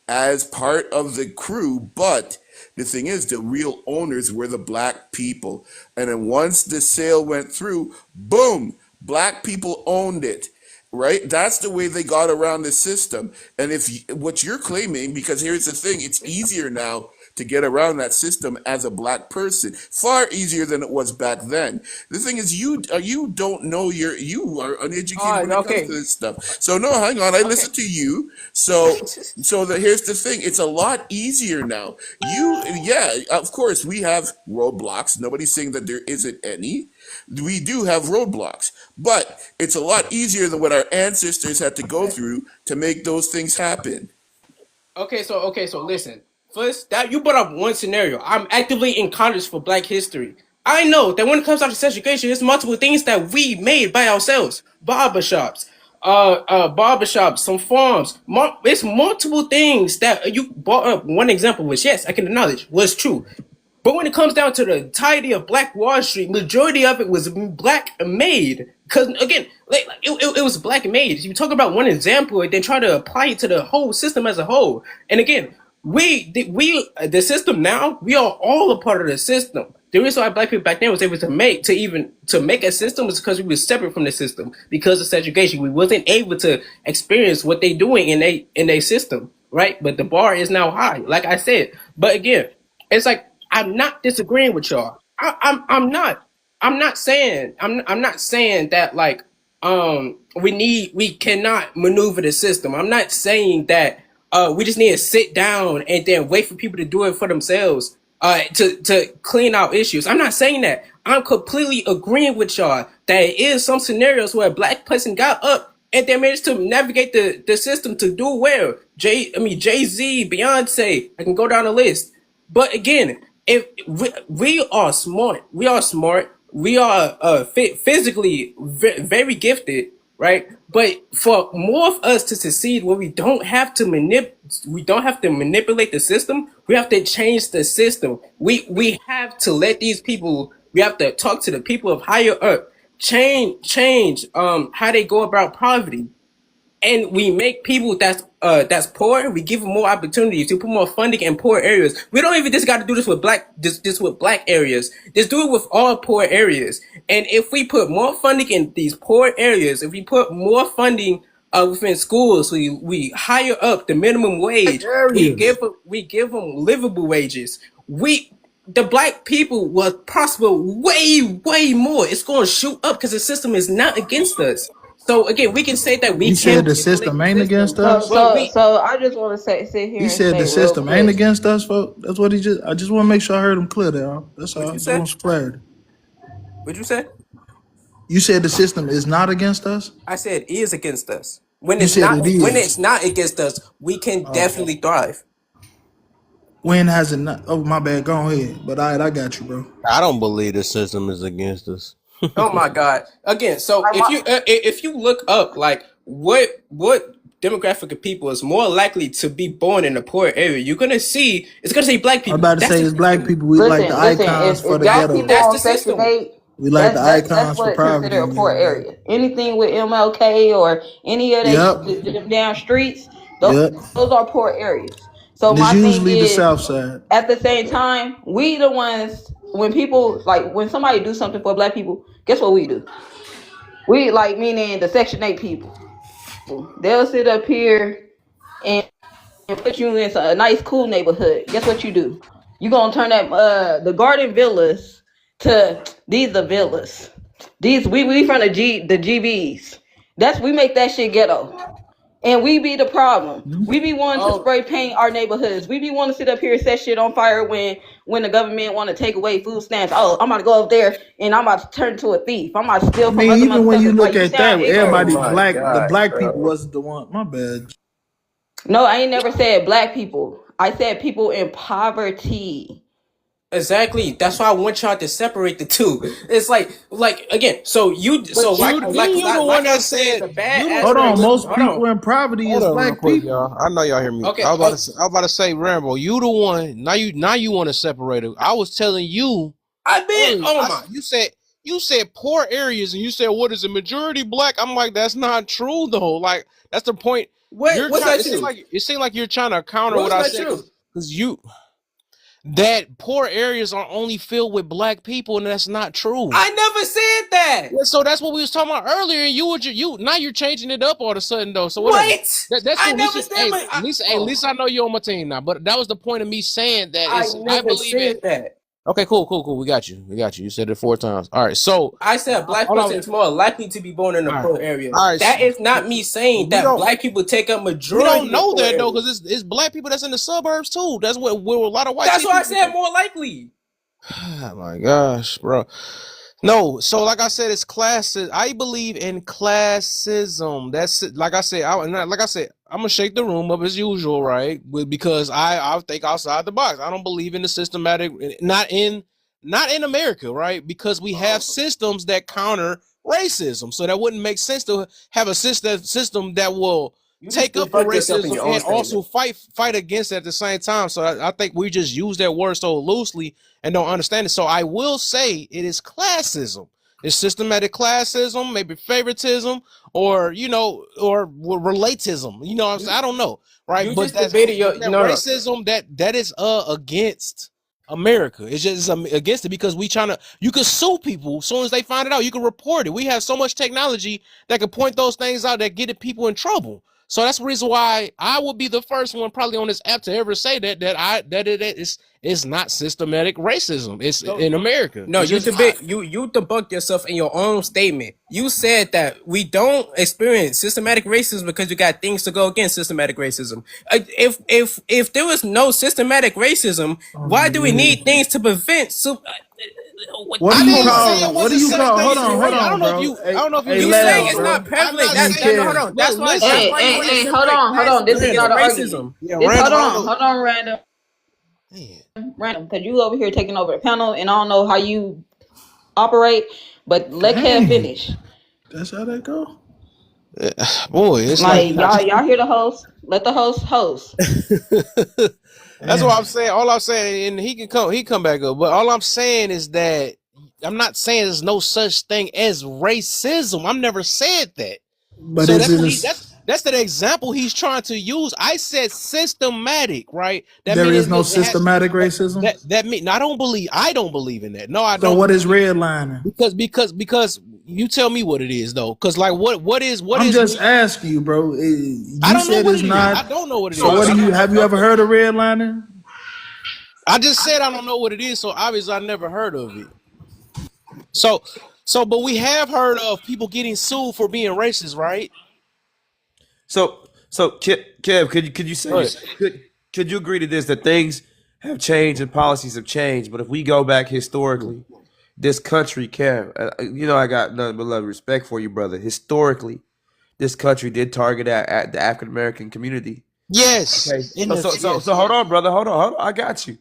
E: as part of the crew. But the thing is, the real owners were the black people. And then once the sale went through, boom, black people owned it. Right? That's the way they got around the system. And what you're claiming, because here's the thing, it's easier now to get around that system as a black person, far easier than it was back then. The thing is, you don't know you are uneducated when it comes
H: okay.
E: to this stuff. So no, hang on, I
H: Okay.
E: listen to you. Here's the thing, it's a lot easier now. Yeah, of course we have roadblocks. Nobody's saying that there isn't any. We do have roadblocks, but it's a lot easier than what our ancestors had to go through to make those things happen.
H: So listen. First, that you brought up one scenario. I'm actively in Congress for Black History. I know that when it comes down to segregation, there's multiple things that we made by ourselves. Barbershops, some farms. It's multiple things that you brought up. One example, which yes, I can acknowledge was true. But when it comes down to the entirety of Black Wall Street, majority of it was black made. Because again, it was black made. You talk about one example and then try to apply it to the whole system as a whole. And again, the system now, we are all a part of the system. The reason why Black people back then was able to make a system was because we were separate from the system because of segregation. We wasn't able to experience what they doing in a system, right? But the bar is now high, like I said. But again, it's like I'm not disagreeing with y'all. I'm not saying that like we cannot maneuver the system. I'm not saying that we just need to sit down and then wait for people to do it for themselves to clean out issues. I'm not saying that. I'm completely agreeing with y'all that it is some scenarios where a Black person got up and they managed to navigate the system to do well. Jay-Z, Beyonce, I can go down the list. But again, if we are smart, we are physically very gifted, right? But for more of us to succeed, where we don't have to manipulate the system, we have to change the system. We have to let these people. We have to talk to the people of higher up, change how they go about poverty. And we make people that's poor. We give them more opportunities. We put more funding in poor areas. We don't even just got to do this with black areas. Just do it with all poor areas. And if we put more funding in these poor areas, if we put more funding within schools, we hire up the minimum wage. We give them livable wages. The Black people will prosper way more. It's going to shoot up because the system is not against us. So again, we can say that we
K: You said the system ain't against us.
B: So I just want to sit here.
K: He
B: and
K: said
B: say
K: the system
B: real
K: ain't
B: quick.
K: against us, folks. That's what he just. I just want to make sure I heard him clear there. That's all.
H: What
K: I
H: you
K: just
H: said?
K: want some clarity.
H: What'd you say?
K: You said the system is not against us.
H: I said it is against us. When
K: You
H: it's
K: said
H: not,
K: it is.
H: when it's not against us, we can definitely thrive.
K: When has it not? Oh, my bad. Go ahead. But all right, I got you, bro.
A: I don't believe the system is against us.
H: Oh my God! Again, so if you look up like what demographic of people is more likely to be born in a poor area, you're gonna see it's gonna say Black people.
K: I'm about to say it's Black people. We like the icons for the
B: Black
K: ghetto.
B: people on Section 8,
K: We like the
B: that's
K: icons for
B: what
K: poverty.
B: considered a poor area. Anything with MLK or any of them down streets, those are poor areas. So
K: And
B: my
K: it's
B: thing
K: usually the
B: is,
K: South Side.
B: at the same time, we the ones, when people, like, when somebody do something for Black people, guess what we do? We, like, meaning the Section 8 people. They'll sit up here and put you in a nice, cool neighborhood. Guess what you do? You gonna turn that the garden villas to these the villas. These we from the GBs. We make that shit ghetto. And we be the problem. We be wanting to spray paint our neighborhoods. We be wanting to sit up here and set shit on fire when the government want to take away food stamps. Oh, I'm about to go up there and I'm about to turn into a thief. I'm about to steal from other
K: even when you
B: motherfuckers.
K: look
B: Like,
K: at that, everybody
H: Oh my
K: Black,
H: God,
K: the Black
H: bro.
K: people wasn't the one. My bad.
B: No, I ain't never said Black people. I said people in poverty.
H: Exactly. That's why I want y'all to separate the two. It's like again. So you the one that said the bad.
K: Hold on, most
H: Hold
K: people
H: on.
K: in poverty
A: Hold
K: is
A: on real
K: Black
A: quick,
K: people.
A: y'all. I know y'all hear me.
H: Okay.
A: I was about to say, Rambo, you the one. Now you want to separate it. I was telling you. You said poor areas, and you said what is a majority Black? I'm like, that's not true though. Like that's the point.
H: What's that true?
A: It seems like you're trying to counter
H: What's
A: what I
H: that
A: said
H: true?
A: because that poor areas are only filled with Black people, and that's not true.
H: I never said that.
A: Yeah, so that's what we was talking about earlier, and you now you're changing it up all of a sudden though. So whatever.
H: What?
A: That's
H: I
A: cool.
H: never said
A: At least I know you're on my team now. But that was the point of me saying that.
H: I believe it. That.
A: Okay, cool. We got you. You said it 4 times. All right, so
H: I said a Black person is more likely to be born in a poor area.
A: All right,
H: that is not me saying that Black people take up majority.
A: We don't know that though, because it's Black people that's in the suburbs too. That's where a lot of white.
H: That's why I said more likely.
A: Oh my gosh, bro. No, so like I said, it's classes. I believe in classism. That's like I said. I'm gonna shake the room up as usual, right? Because I think outside the box. I don't believe in the systematic. Not in America, right? Because we have systems that counter racism. So that wouldn't make sense to have a system that will take up the racism and also fight against it at the same time. So I think we just use that word so loosely and don't understand it. So I will say it is classism. It's systematic classism, maybe favoritism, or or relatism. You know what I'm saying? I don't know, right?
H: You
A: But
H: just
A: that's
H: debated your
A: racism that is against America. It's just against it because you can sue people as soon as they find it out. You can report it. We have so much technology that can point those things out that get people in trouble. So that's the reason why I will be the first one probably on this app to ever say that it is not systematic racism. It's in America.
H: No,
A: It's
H: you
A: just
H: you debunked yourself in your own statement. You said that we don't experience systematic racism because you got things to go against systematic racism. If there was no systematic racism, why do we need things to prevent?
K: What
A: I
K: do you
A: didn't say
K: call?
A: it
K: What do
A: wasn't
K: you call? Hold
A: systematic.
K: on,
A: I don't know if
K: bro.
A: you. I don't know if
K: Hey,
A: you.
H: You
K: Lad,
H: saying it's
K: bro.
H: not prevalent?
A: I'm not
H: That's
A: saying.
H: hold on. That's why.
A: Listen.
H: That's why you want to
B: Hey,
H: separate
B: hold on. This is
H: classism
B: not
H: and
B: an argument.
H: racism.
A: Yeah,
B: This,
A: random.
B: hold on, random, because you over here taking over the panel, and I don't know how you operate, but let Kev
K: Dang.
B: finish.
K: That's how that go.
A: Boy, it's
B: Like
A: like
B: y'all hear the host. Let the host.
A: That's what I'm saying. All I'm saying, and he come back up. But all I'm saying is that I'm not saying there's no such thing as racism. I've never said that.
K: But
A: So
K: is it
A: that's the example he's trying to use. I said systematic, right?
K: there is no systematic racism?
A: That mean I don't believe in that. No, I
K: So
A: don't.
K: what is redlining?
A: Because you tell me what it is though. Because like what is
K: I'm just asking you, bro. You
A: I don't know
K: said
A: what
K: it's
A: it is.
K: not.
A: I don't know what it is.
K: So what do you have you ever heard of redlining?
A: I just said I don't know what it is, so obviously I never heard of it. So but we have heard of people getting sued for being racist, right?
J: So Kev, could you say could you agree to this that things have changed and policies have changed, but if we go back historically, this country, Kev, I got nothing but love and respect for you, brother. Historically, this country did target at the African American community.
A: Yes.
J: Okay. So hold on, brother. Hold on. I got you.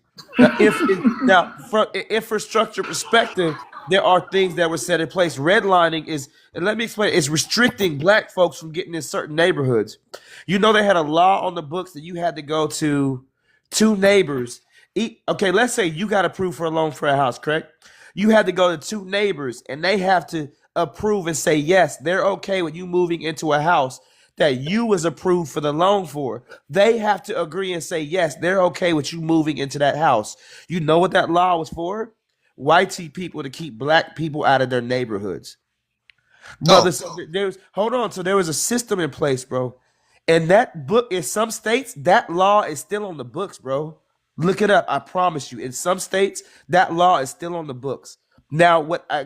J: Now, from an infrastructure perspective, there are things that were set in place. Redlining is, and let me explain, it's restricting black folks from getting in certain neighborhoods. You know, they had a law on the books that you had to go to two neighbors. Okay, let's say you got approved for a loan for a house, correct? You had to go to two neighbors, and they have to approve and say, yes, they're okay with you moving into a house that you was approved for the loan for. They have to agree and say, yes, they're okay with you moving into that house. You know what that law was for? White people to keep black people out of their neighborhoods. Brother, so there was a system in place, bro. And that book, in some states, that law is still on the books, bro. Look it up. I promise you. In some states, that law is still on the books. Now,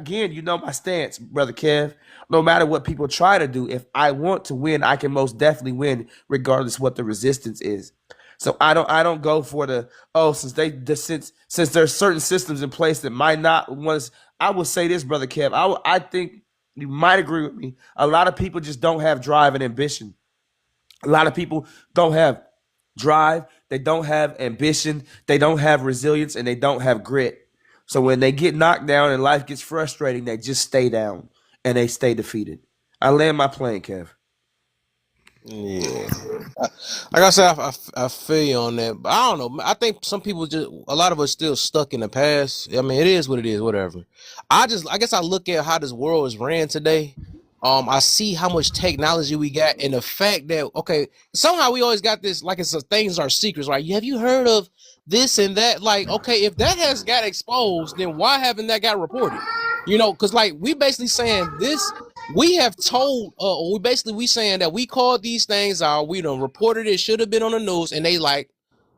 J: you know my stance, Brother Kev. No matter what people try to do, if I want to win, I can most definitely win, regardless what the resistance is. So I don't go for since there's certain systems in place that might not want us. I will say this, Brother Kev. I think you might agree with me. A lot of people just don't have drive and ambition. A lot of people don't have drive. They don't have ambition. They don't have resilience, and they don't have grit. So when they get knocked down and life gets frustrating, they just stay down and they stay defeated. I land my plane, Kev.
A: Yeah, like I said, I feel you on that, but I don't know. I think some people a lot of us still stuck in the past. I mean, it is what it is, whatever. I guess I look at how this world is ran today. I see how much technology we got, and the fact that somehow we always got this like things are secrets, right? Have you heard of this and that? Like, okay, if that has got exposed, then why haven't that got reported? Because like we basically saying this. We have told, we saying that we called these things out. We done reported it, should have been on the news, and they like,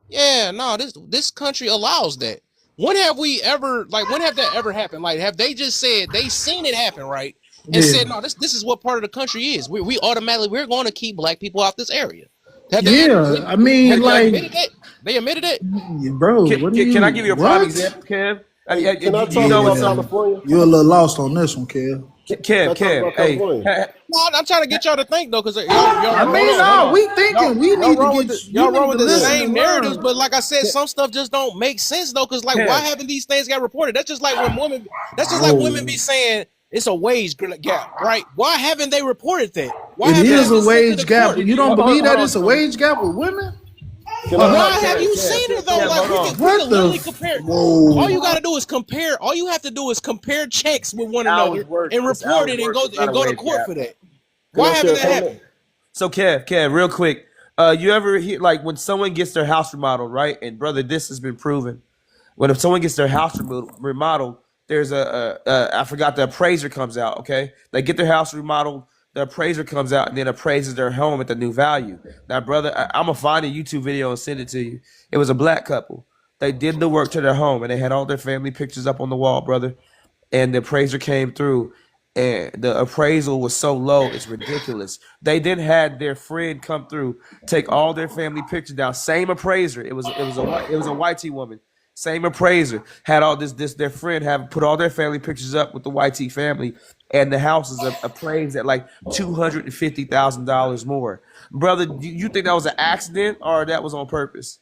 A: yeah, no, this country allows that. When have that ever happened? Like, have they just said they seen it happen, right? And said, no, this is what part of the country is. We're going to keep black people out this area. Have they admitted it? They admitted it,
K: bro.
J: Can I give you a prime example, Kev?
L: Can I talk about California?
K: You're a little lost on this one, Kev.
J: Kev, hey.
A: No, I'm trying to get y'all to think though, because
K: we thinking we need to get
A: y'all wrong with the same narratives, but like I said, some stuff just don't make sense though, because like why haven't these things got reported? That's just like when women. That's just like women be saying,
M: It's a wage gap, right? Why haven't they reported that? Why
K: It
M: haven't
K: is
M: they
K: a
M: been sent to
K: wage
M: the
K: gap.
M: court?
K: You don't believe that it's a wage gap with women?
M: But why have you seen it though? Like we can literally compare.
K: Whoa.
M: All you gotta do is compare. All you have to do is compare checks with one another and report it and go to court for that. Why haven't that happened?
J: So Kev, real quick, you ever hear like when someone gets their house remodeled, right? And brother, this has been proven. When if someone gets their house remodeled, there's I forgot, the appraiser comes out. Okay, they get their house remodeled. The appraiser comes out and then appraises their home at the new value. Now, brother, I'm gonna find a YouTube video and send it to you. It was a black couple. They did the work to their home and they had all their family pictures up on the wall, brother. And the appraiser came through, and the appraisal was so low, it's ridiculous. They then had their friend come through, take all their family pictures down. Same appraiser. It was a YT woman. Same appraiser had all this. Their friend have put all their family pictures up with the YT family, and the house is appraised at like $250,000 more. Brother, you think that was an accident or that was on purpose?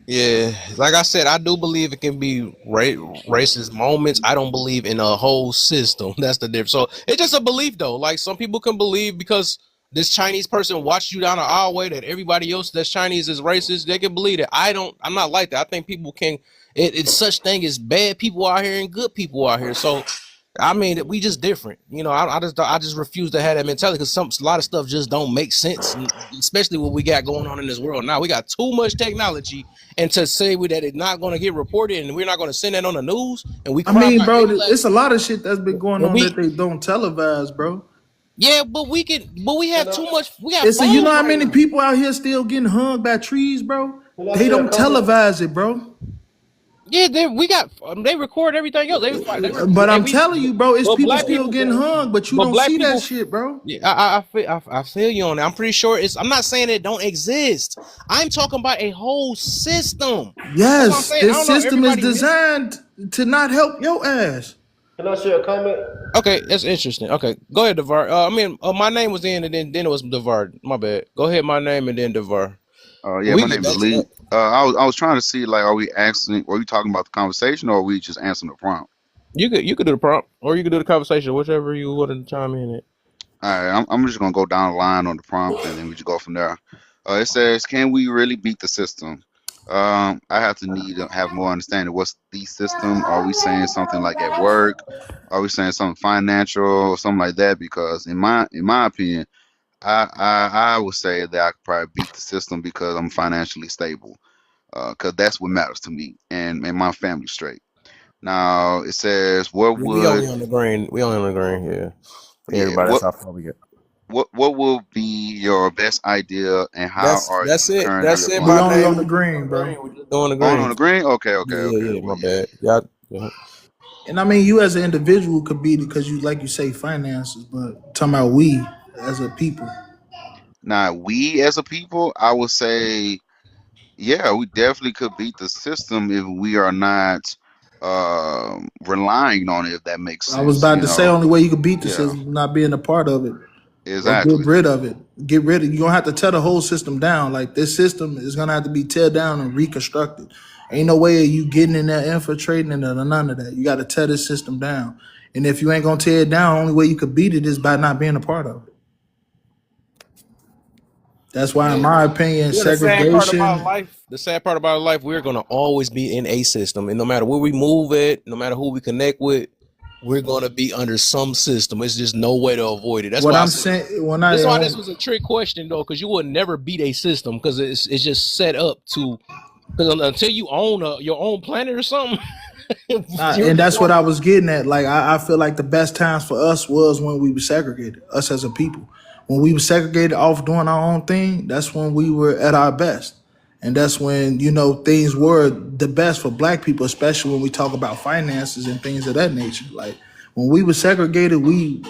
A: Yeah, like I said, I do believe it can be racist moments. I don't believe in a whole system. That's the difference. So it's just a belief, though. Like some people can believe because this Chinese person watched you down the hallway that everybody else that's Chinese is racist. They can believe it. I'm not like that. I think people can. It's such thing as bad people out here and good people out here. So I mean, we just different. You know, I just refuse to have that mentality because a lot of stuff just don't make sense, especially what we got going on in this world now. We got too much technology, and to say that it's not going to get reported and we're not going to send that on the news, and we.
K: I mean, bro, it's a lot of shit that's been going on that they don't televise, bro.
A: Yeah, but we have too much. We got.
K: You know how many people out here still getting hung by trees, bro? They don't televise it, bro.
A: Yeah, they record everything else.
K: But I'm telling you, bro, it's people still getting hung, but you don't see that shit, bro.
A: Yeah, I feel you on that. I'm pretty sure I'm not saying it don't exist. I'm talking about a whole system.
K: Yes, this system is designed to not help your ass.
L: Can I share a comment?
A: Okay, that's interesting. Okay, go ahead, Devar. My name was in, and then it was Devar. My bad. Go ahead, my name, and then Devar.
N: Yeah, my name is Lee. I was trying to see, like, are we talking about the conversation, or are we just answering the prompt?
A: You could do the prompt, or you could do the conversation, whichever you want to chime in at.
N: All right, I'm just gonna go down the line on the prompt, and then we just go from there. It says, "Can we really beat the system?" I have to have more understanding. What's the system? Are we saying something like at work? Are we saying something financial or something like that? Because in my opinion, I would say that I could probably beat the system because I'm financially stable. Because that's what matters to me and my family straight. Now it says, "What would
A: we only on the green? We only on the green here. Everybody, that's how far we get.
N: What will be your best idea and how are
A: that's
N: you
A: it?
N: currently
A: That's it.
K: We're only on the green, bro.
A: On the green.
N: On the green? Okay.
A: Yeah, my bad. Yeah.
K: And I mean, you as an individual could beat it because you, like you say, finances. But talking about we as a people.
N: Now, we as a people, I would say, yeah, we definitely could beat the system if we are not relying on it, if that makes sense.
K: I was about to say, only way you could beat the system is not being a part of it.
N: Exactly.
K: Or get rid of it. You're gonna have to tear the whole system down. Like this system is gonna have to be tear down and reconstructed. Ain't no way of you getting in there, infiltrating it, or none of that. You got to tear this system down. And if you ain't gonna tear it down, only way you could beat it is by not being a part of it. That's why, in my opinion, segregation.
A: The sad part about life, we're gonna always be in a system, and no matter where we move at, no matter who we connect with, we're gonna be under some system. It's just no way to avoid it. That's
K: what
A: why
K: I'm saying.
A: That's why this was a trick question, though, because you would never beat a system because it's just set up to. Because until you own your own planet or something.
K: And that's what I was getting at. Like I feel like the best times for us was when we were segregated, us as a people. When we were segregated off doing our own thing, that's when we were at our best. And that's when, things were the best for black people, especially when we talk about finances and things of that nature. Like when we were segregated, we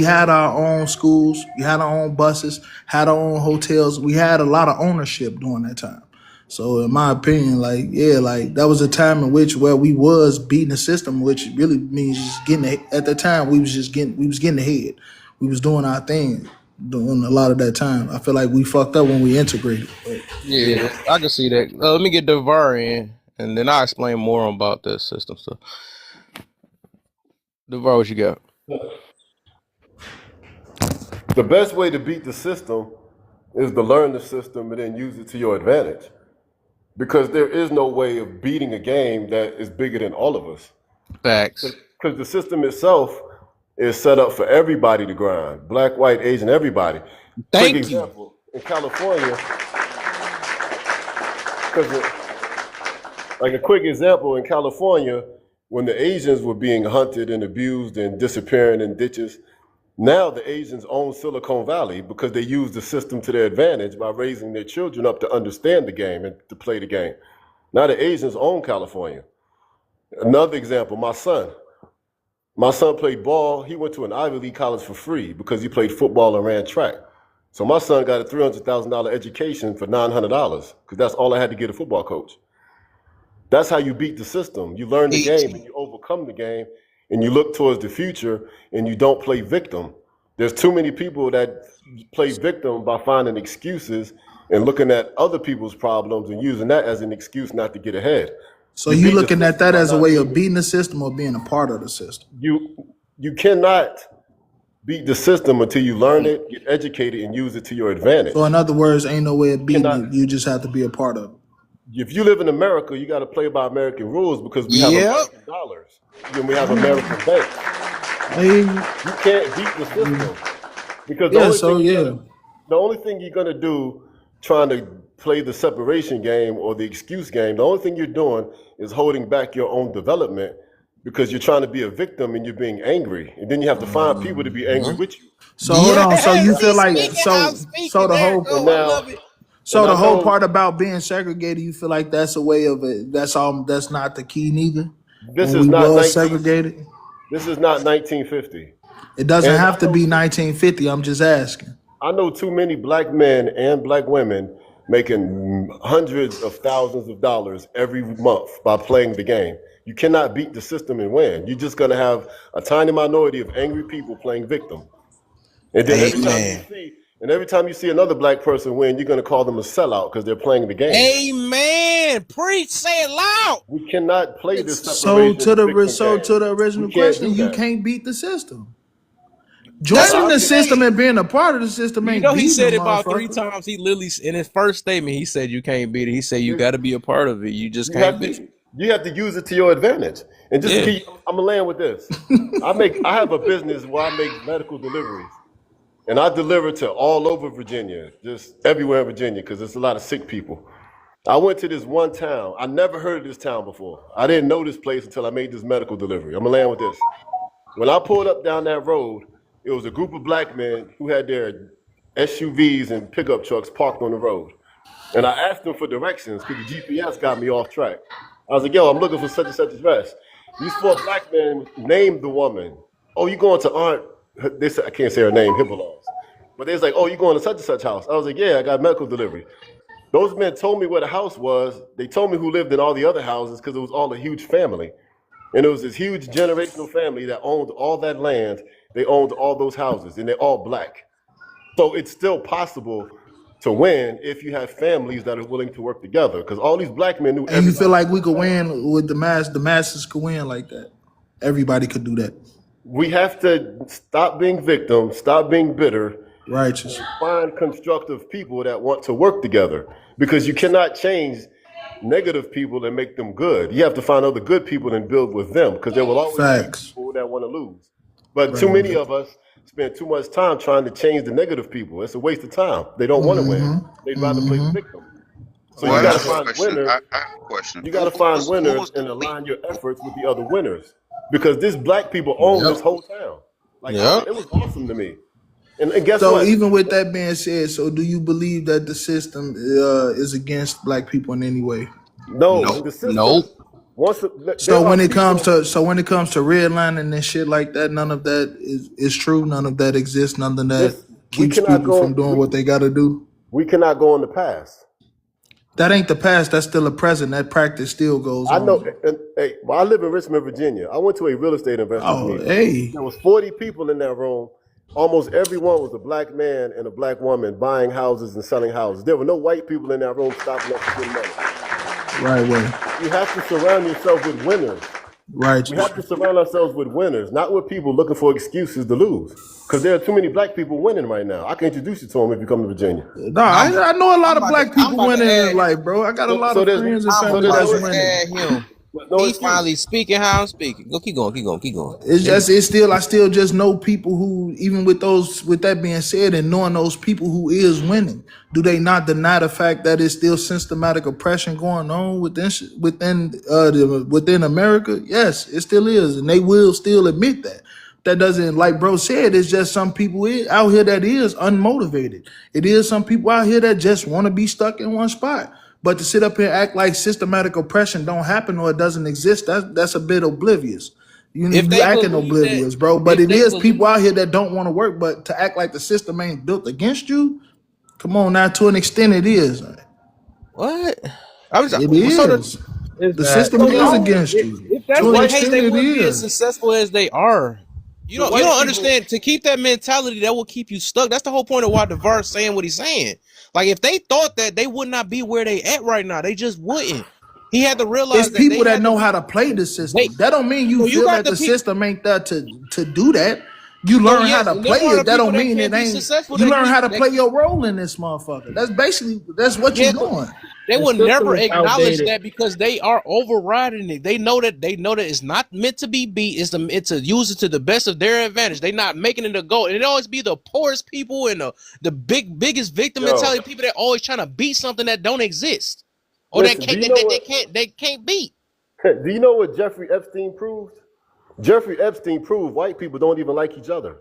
K: had our own schools, we had our own buses, had our own hotels. We had a lot of ownership during that time. So in my opinion, that was a time in which where we was beating the system, which really means just getting at that time we was getting ahead. We was doing our thing during a lot of that time. I feel like we fucked up when we integrated.
A: Yeah, I can see that. Let me get Devar in, and then I'll explain more about the system stuff. Duval, what you got?
L: The best way to beat the system is to learn the system and then use it to your advantage. Because there is no way of beating a game that is bigger than all of us.
A: Facts.
L: Because the system itself is set up for everybody to grind. Black, white, Asian, everybody.
M: Thank
L: Quick example, in California, like a quick example, in California, when the Asians were being hunted and abused and disappearing in ditches, now the Asians own Silicon Valley because they use the system to their advantage by raising their children up to understand the game and to play the game. Now the Asians own California. Another example, my son. My son played ball. He went to an Ivy League college for free because he played football and ran track. So my son got a $300,000 education for $900 because that's all I had to get a football coach. That's how you beat the system. You learn the game and you overcome the game and you look towards the future and you don't play victim. There's too many people that play victim by finding excuses and looking at other people's problems and using that as an excuse not to get ahead.
K: So you looking at that as a way of beating the system or being a part of the system?
L: You cannot beat the system until you learn it, get educated, and use it to your advantage.
K: So in other words, ain't no way of beating it. You just have to be a part of it.
L: If you live in America, you got to play by American rules because we have American dollars and we have American banks. You can't beat the system because the only thing you're gonna do trying to play the separation game or the excuse game, the only thing you're doing is holding back your own development because you're trying to be a victim and you're being angry, and then you have to find people to be angry with you.
K: So hold on. So you feel like the whole part about being segregated, you feel like that's a way of it. That's not the key neither.
L: This is not segregated. This is not 1950.
K: It doesn't have to be 1950. I'm just asking.
L: I know too many black men and black women making hundreds of thousands of dollars every month by playing the game. You cannot beat the system and win. You're just going to have a tiny minority of angry people playing victim. And then every time you see another black person win, you're going to call them a sellout because they're playing the game.
M: Amen. Preach, say it loud.
L: We cannot play this
K: separation. To the original question, you can't beat the system. Joining the system and being a part of the system ain't.
A: He said it about 3 times. He literally, in his first statement, he said you can't beat it. He said you got to be a part of it. You just can't beat it.
L: You have to use it to your advantage. And I'm gonna land with this. I have a business where I make medical deliveries. And I deliver to all over Virginia, just everywhere in Virginia, because there's a lot of sick people. I went to this one town. I never heard of this town before. I didn't know this place until I made this medical delivery. I'm gonna land with this. When I pulled up down that road, it was a group of black men who had their SUVs and pickup trucks parked on the road. And I asked them for directions because the GPS got me off track. I was like, yo, I'm looking for such and such address. These 4 black men named the woman. Oh, you going to Aunt, I can't say her name, Hippolyte. But they was like, oh, you going to such and such house? I was like, yeah, I got medical delivery. Those men told me where the house was. They told me who lived in all the other houses because it was all a huge family. And it was this huge generational family that owned all that land. They owned all those houses, and they're all black. So it's still possible to win if you have families that are willing to work together. Because all these black men knew everybody.
K: And you feel like we could win with the masses could win like that. Everybody could do that.
L: We have to stop being victims, stop being bitter.
K: Righteous.
L: Find constructive people that want to work together. Because you cannot change negative people and make them good. You have to find other good people and build with them. Because there will always be people that want to lose. But too many of us spend too much time trying to change the negative people. It's a waste of time. They don't want to win. They'd rather play the victim. So you got to find winners. You got to find winners and align your efforts with the other winners. Because this black people own this whole town. Like it was awesome to me. And guess what?
K: So even with that being said, so do you believe that the system is against black people in any way?
L: No. The system,
K: So when it comes to redlining and shit like that, none of that is true. None of that exists. None of that keeps people from doing what they got to do.
L: We cannot go in the past.
K: That ain't the past. That's still a present. That practice still goes on.
L: I know. I live in Richmond, Virginia. I went to a real estate investment meeting. There was 40 people in that room. Almost everyone was a black man and a black woman buying houses and selling houses. There were no white people in that room stopping up to get money.
K: Right way.
L: You have to surround yourself with winners.
K: Right.
L: We have to surround ourselves with winners, not with people looking for excuses to lose. Because there are too many black people winning right now. I can introduce you to them if you come to Virginia.
K: No, I know a lot of black
A: I'm
K: people
A: about to
K: winning in
A: add.
K: life, bro. I got a lot
L: So
K: of
L: there's
K: friends and
A: I'm
K: family
A: about
K: that's
A: to
K: winning.
A: add him.
L: no
A: He
L: excuse.
A: finally speaking how I'm speaking. Go, keep going.
K: I still just know people who, even with that being said, and knowing those people who is winning, do they not deny the fact that it's still systematic oppression going on within America? Yes, it still is, and they will still admit that. That doesn't, like bro said, it's just some people out here that is unmotivated. It is some people out here that just want to be stuck in one spot. But to sit up here and act like systematic oppression don't happen or it doesn't exist, that's a bit oblivious.
A: If
K: You
A: they
K: acting
A: believe
K: oblivious,
A: that,
K: bro. But
A: if
K: it
A: they
K: is
A: believe,
K: people out here that don't want to work, but to act like the system ain't built against you, come on now, to an extent it is.
A: what? I was
K: It
A: so
K: is. The system
A: so
K: is
A: no.
K: against you.
A: If that's
K: To an
A: the case,
K: extent
A: they
K: it
A: wouldn't be as
K: is.
A: successful as they are. You
L: The
A: don't
L: white people,
A: understand. To keep that mentality, that will keep you stuck. That's the whole point of why DeVar saying what he's saying. Like if they thought that, they would not be where they at right now. They just wouldn't. He had to
K: It's
A: realize that
K: people
A: they
K: that
A: had to
K: know
A: be.
K: how to play the system.
A: Wait,
K: That don't mean
A: so
K: you
A: you
K: feel
A: got
K: that
A: the
K: the
A: people.
K: system ain't there to do that. You
A: So
K: learn how
A: yes,
K: to
A: and
K: play
A: them are the
K: it. That
A: people
K: don't
A: that
K: mean
A: can't
K: it
A: be
K: ain't.
A: successful.
K: You
A: That
K: learn
A: need
K: how to
A: that.
K: play your role in this motherfucker. That's what
A: Yeah,
K: you're
A: but
K: doing.
A: they
M: The
A: will
M: system
A: never
M: is
A: acknowledge
M: outdated.
A: that because they are overriding it. They know that it's not meant to be beat. It's to use it to the best of their advantage. They're not making it a goal. And it always be the poorest people and the biggest victim
L: yo,
A: mentality people that always trying to beat something that don't exist. Or that
L: listen,
A: can't they can't beat.
L: do you know what Jeffrey Epstein proved? Jeffrey Epstein proved white people don't even like each other.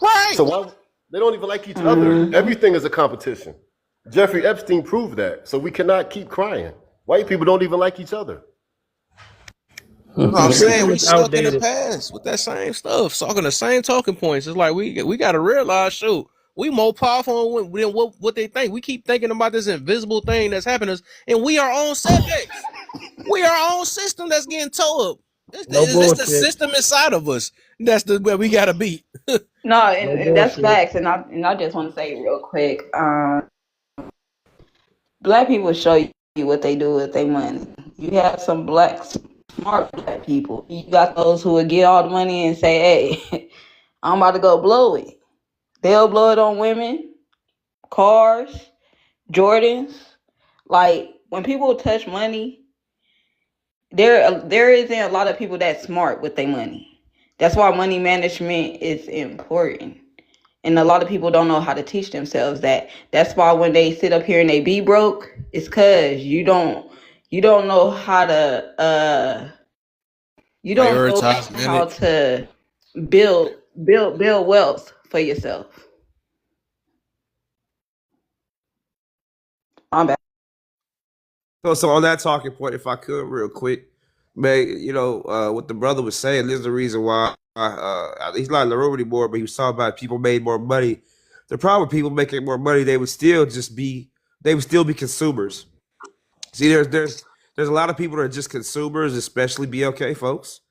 A: Right.
L: So why they don't even like each other?
B: Mhm.
L: Everything is a competition. Jeffrey Epstein proved that. So we cannot keep crying. White people don't even like each other.
A: No,
M: The
A: I'm saying
M: system
A: we
M: is
A: stuck in the
M: outdated.
A: past with that same stuff, talking the same talking points. It's like we got to realize, shoot, we more powerful than what they think. We keep thinking about this invisible thing that's happening to us, and we are on setbacks. We are our own system that's getting tore up.
M: No
A: It's the
M: bullshit.
A: system inside of us. That's the where we gotta beat.
B: No,
M: No
B: and that's
M: bullshit.
B: facts. And I just want to say real quick, black people show you what they do with their money. You have some smart black people. You got those who will get all the money and say, "Hey, I'm about to go blow it." They'll blow it on women, cars, Jordans. Like when people touch money, there isn't a lot of people that smart with their money. That's why money management is important. And a lot of people don't know how to teach themselves that. That's why when they sit up here and they be broke, it's cause you don't know how to you don't know
A: Prioritize
B: how
A: minute.
B: to build wealth for yourself. I'm back.
J: So on that talking point, if I could, real quick, man, what the brother was saying. There's the reason why he's not in the room anymore, but he was talking about people made more money. The problem with people making more money, they would still be consumers. See, there's a lot of people that are just consumers, especially BLK folks.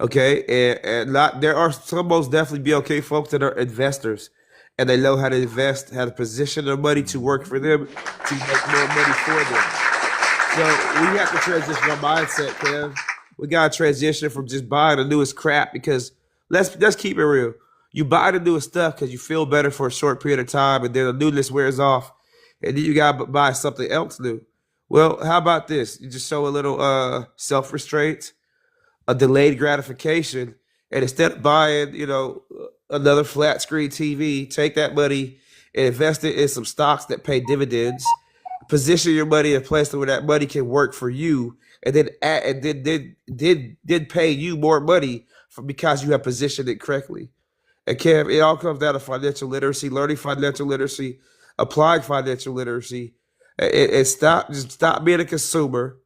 J: Okay, and not there are some most definitely BLK folks that are investors, and they know how to invest, how to position their money to work for them, to make more money for them. So we have to transition our mindset, Kev. We gotta transition from just buying the newest crap because let's keep it real. You buy the newest stuff because you feel better for a short period of time, and then the newness wears off, and then you gotta buy something else new. Well, how about this? You just show a little self-restraint, a delayed gratification, and instead of buying, another flat screen TV, take that money and invest it in some stocks that pay dividends. Position your money in a place where that money can work for you, and then pay you more money because you have positioned it correctly. And Kev, it all comes down to financial literacy, learning financial literacy, applying financial literacy, and stop being a consumer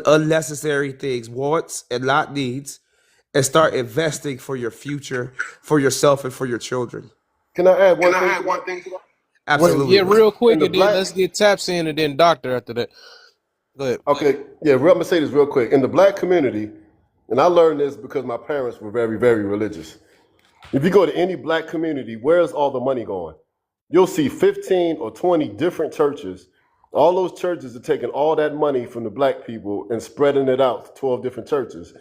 J: unnecessary things, wants and not needs, and start investing for your future, for yourself, and for your children.
L: Can I add one thing to that?
J: Absolutely.
A: Yeah, real quick,
L: In the
A: and then
L: black,
A: let's get Taps in, and then Doctor after that. Go ahead.
L: okay, yeah, I'm gonna say this real quick. In the black community, and I learned this because my parents were very, very religious. If you go to any black community, where's all the money going? You'll see 15 or 20 different churches All those churches are taking all that money from the black people and spreading it out to 12 different churches.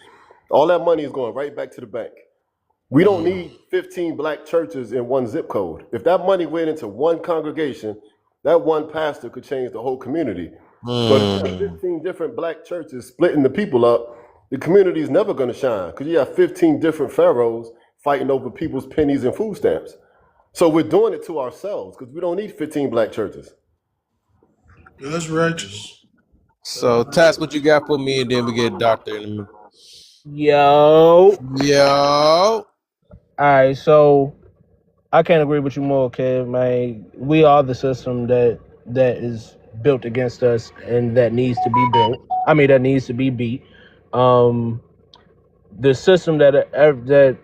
L: All that money is going right back to the bank. We don't need 15 black churches in one zip code. If that money went into one congregation, that one pastor could change the whole community. But if you have 15 different black churches splitting the people up, the community is never going to shine because you have 15 different pharaohs fighting over people's pennies and food stamps. So we're doing it to ourselves because we don't need 15 black churches.
K: That's righteous.
A: So, Task, what you got for me, and then we get Doctor in a minute.
M: Yo.
A: Yo.
M: Alright, so I can't agree with you more, Kev, man. We are the system that is built against us and that needs to be built. I mean, that needs to be beat. The system that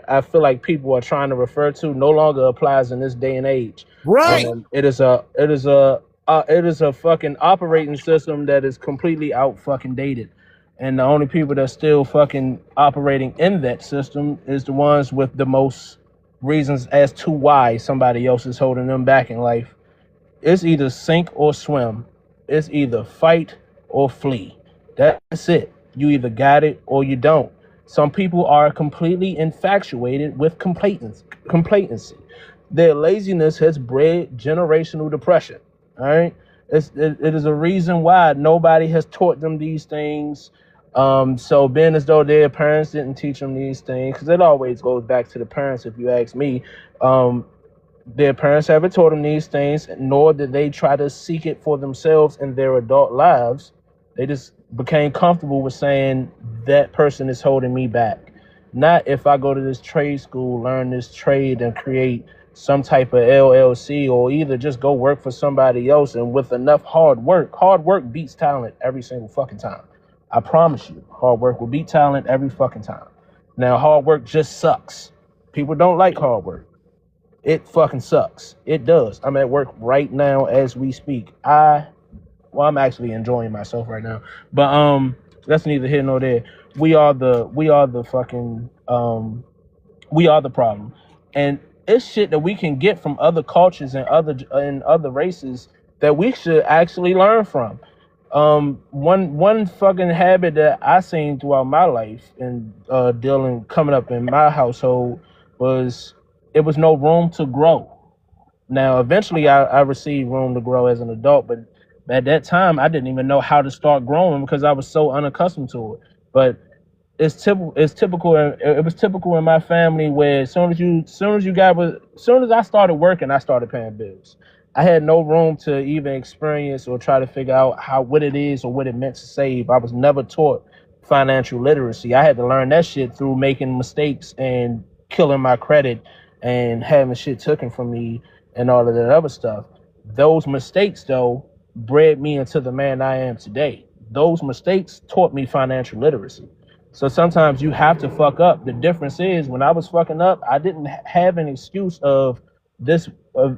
M: I feel like people are trying to refer to no longer applies in this day and age. Right. It is a fucking operating system that is completely out fucking dated. And the only people that's still fucking operating in that system is the ones with the most reasons as to why somebody else is holding them back in life. It's either sink or swim. It's either fight or flee. That's it. You either got it or you don't. Some people are completely infatuated with complacency. Their laziness has bred generational depression. All right. It is a reason why nobody has taught them these things. So being as though their parents didn't teach them these things, because it always goes back to the parents, if you ask me. Their parents haven't taught them these things, nor did they try to seek it for themselves in their adult lives. They just became comfortable with saying that person is holding me back. Not if I go to this trade school, learn this trade, and create some type of LLC, or either just go work for somebody else. And with enough hard work beats talent every single fucking time. I promise you, hard work will beat talent every fucking time. Now, hard work just sucks. People don't like hard work. It fucking sucks. It does. I'm at work right now as we speak. I'm actually enjoying myself right now. But that's neither here nor there. We are the problem. And it's shit that we can get from other cultures and other races that we should actually learn from. One fucking habit that I seen throughout my life and coming up in my household was it was no room to grow. Now, eventually I received room to grow as an adult, but at that time I didn't even know how to start growing because I was so unaccustomed to it. But it was typical in my family where as soon as I started working, I started paying bills. I had no room to even experience or try to figure out what it is or what it meant to save. I was never taught financial literacy. I had to learn that shit through making mistakes and killing my credit and having shit taken from me and all of that other stuff. Those mistakes, though, bred me into the man I am today. Those mistakes taught me financial literacy. So sometimes you have to fuck up. The difference is when I was fucking up, I didn't have an excuse of this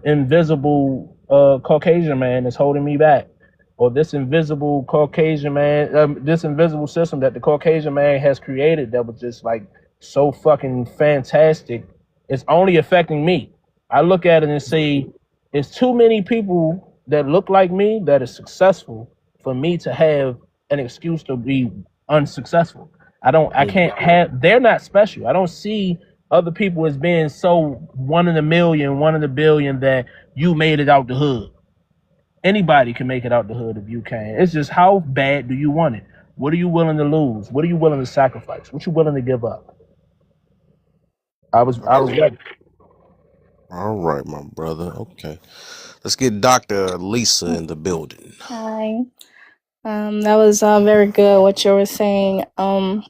M: invisible Caucasian man is holding me back, or this invisible Caucasian man, this invisible system that the Caucasian man has created that was just like so fucking fantastic. It's only affecting me. I look at it and say, it's too many people that look like me that is successful for me to have an excuse to be unsuccessful. They're not special. I don't see other people as being so one in a million, one in a billion that you made it out the hood. Anybody can make it out the hood if you can. It's just how bad do you want it? What are you willing to lose? What are you willing to sacrifice? What you willing to give up? I was ready.
A: All right, my brother. Okay. Let's get Dr. Lisa in the building.
O: Hi. That was very good what you were saying. I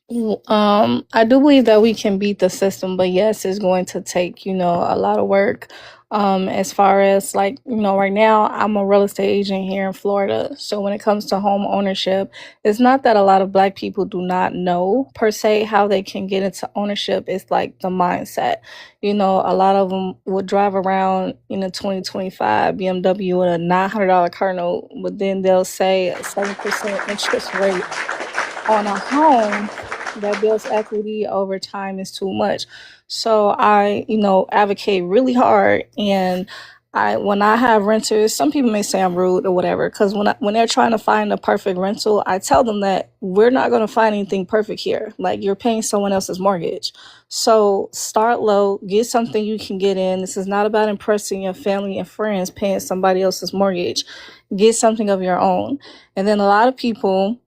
O: do believe that we can beat the system, but yes, it's going to take, a lot of work. As far as right now I'm a real estate agent here in Florida. So when it comes to home ownership, it's not that a lot of Black people do not know per se how they can get into ownership. It's like the mindset. A lot of them would drive around in a 2025 BMW with a $900 car note, but then they'll say a 7% interest rate on a home that builds equity over time is too much. So I, advocate really hard, and When I have renters, some people may say I'm rude or whatever, because when they're trying to find a perfect rental, I tell them that we're not going to find anything perfect here. Like, you're paying someone else's mortgage. So start low, get something you can get in. This is not about impressing your family and friends, paying somebody else's mortgage. Get something of your own. And then a lot of people,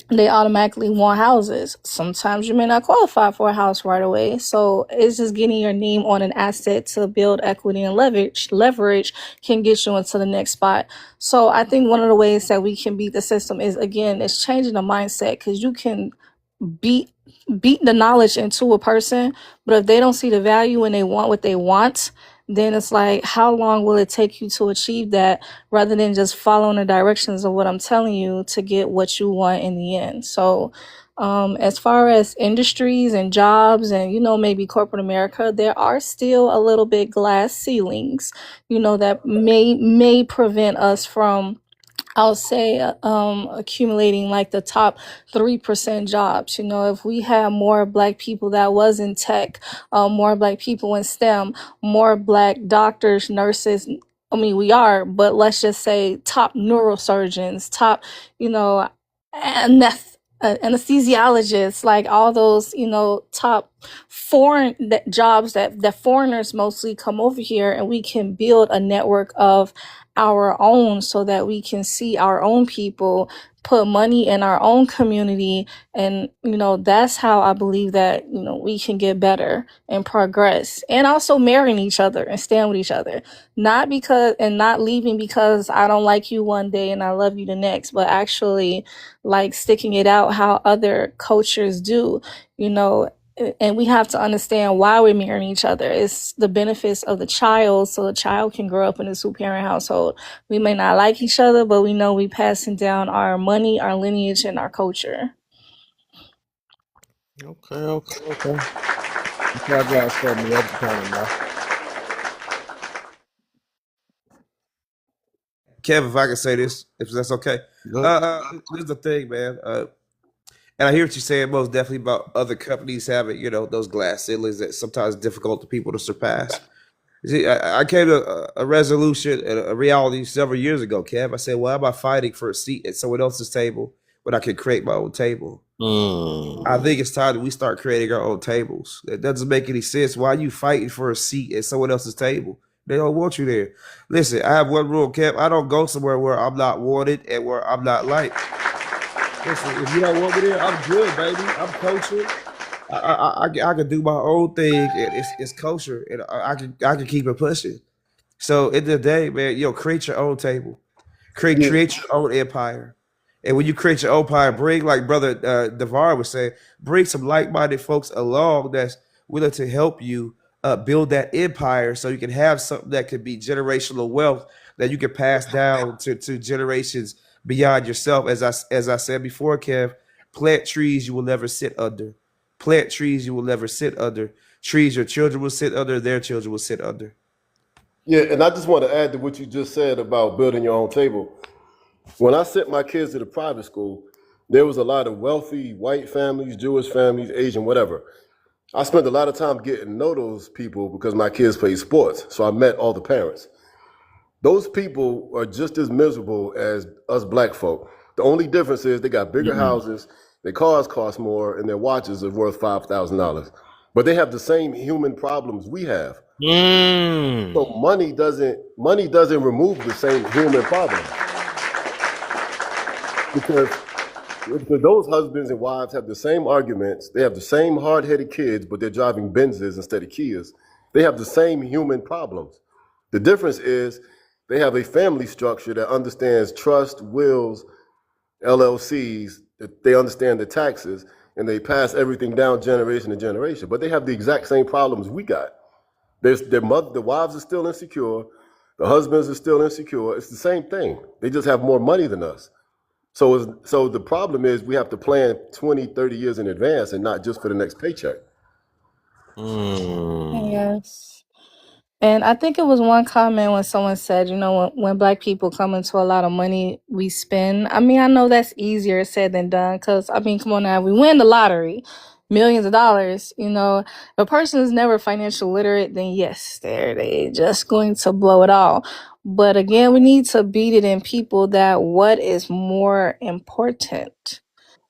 O: they automatically want houses. Sometimes you may not qualify for a house right away. So it's just getting your name on an asset to build equity and leverage can get you into the next spot. So I think one of the ways that we can beat the system is, again, it's changing the mindset, because you can beat the knowledge into a person, but if they don't see the value and they want what they want, then it's like, how long will it take you to achieve that, rather than just following the directions of what I'm telling you to get what you want in the end. So as far as industries and jobs and, maybe corporate America, there are still a little bit glass ceilings, that may prevent us from, I'll say, accumulating like the top 3% jobs. If we have more Black people that was in tech, more Black people in STEM, more Black doctors, nurses. I mean, we are, but let's just say top neurosurgeons, top, anesthesiologists, like all those, top foreign jobs that foreigners mostly come over here, and we can build a network of our own, so that we can see our own people, put money in our own community. And that's how I believe that we can get better and progress, and also marrying each other and staying with each other, not leaving because I don't like you one day and I love you the next, but actually like sticking it out how other cultures do. And we have to understand why we're marrying each other. It's the benefits of the child, so the child can grow up in a two-parent household. We may not like each other, but we know we passing down our money, our lineage, and our culture.
J: Okay. I got something else to tell you now. Kev, if I can say this, if that's okay. This is the thing, man. And I hear what you're saying, most definitely, about other companies having, those glass ceilings that sometimes difficult for people to surpass. See, I came to a resolution and a reality several years ago, Kev. I said, why am I fighting for a seat at someone else's table when I can create my own table? I think it's time that we start creating our own tables. It doesn't make any sense. Why are you fighting for a seat at someone else's table? They don't want you there. Listen, I have one rule, Kev. I don't go somewhere where I'm not wanted and where I'm not liked. Listen, if you don't want me there, I'm good, baby. I'm kosher. I can do my own thing, and it's kosher, and I can keep it pushing. So at the end of the day, man, create your own table, create your own empire, and when you create your own empire, bring, like Brother Devar was saying, bring some like-minded folks along that's willing to help you build that empire, so you can have something that could be generational wealth that you can pass down to generations beyond yourself. As I said before, Kev, plant trees you will never sit under. Plant trees you will never sit under. Trees your children will sit under, their children will sit under.
L: Yeah, and I just want to add to what you just said about building your own table. When I sent my kids to the private school, there was a lot of wealthy white families, Jewish families, Asian, whatever. I spent a lot of time getting to know those people because my kids played sports, so I met all the parents. Those people are just as miserable as us Black folk. The only difference is they got bigger houses, their cars cost more, and their watches are worth $5,000. But they have the same human problems we have. So money doesn't remove the same human problem. Because those husbands and wives have the same arguments, they have the same hard-headed kids, but they're driving Benzes instead of Kias. They have the same human problems. The difference is they have a family structure that understands trust, wills, LLCs, that they understand the taxes, and they pass everything down generation to generation. But they have the exact same problems we got. The wives are still insecure, the husbands are still insecure. It's the same thing. They just have more money than us. So the problem is we have to plan 20, 30 years in advance and not just for the next paycheck.
O: Yes. And I think it was one comment when someone said, when Black people come into a lot of money, we spend. I mean, I know that's easier said than done, because, come on now, we win the lottery. millions of dollars. You know, if a person is never financial literate, then yes, they just going to blow it all. But again, we need to beat it in people that what is more important.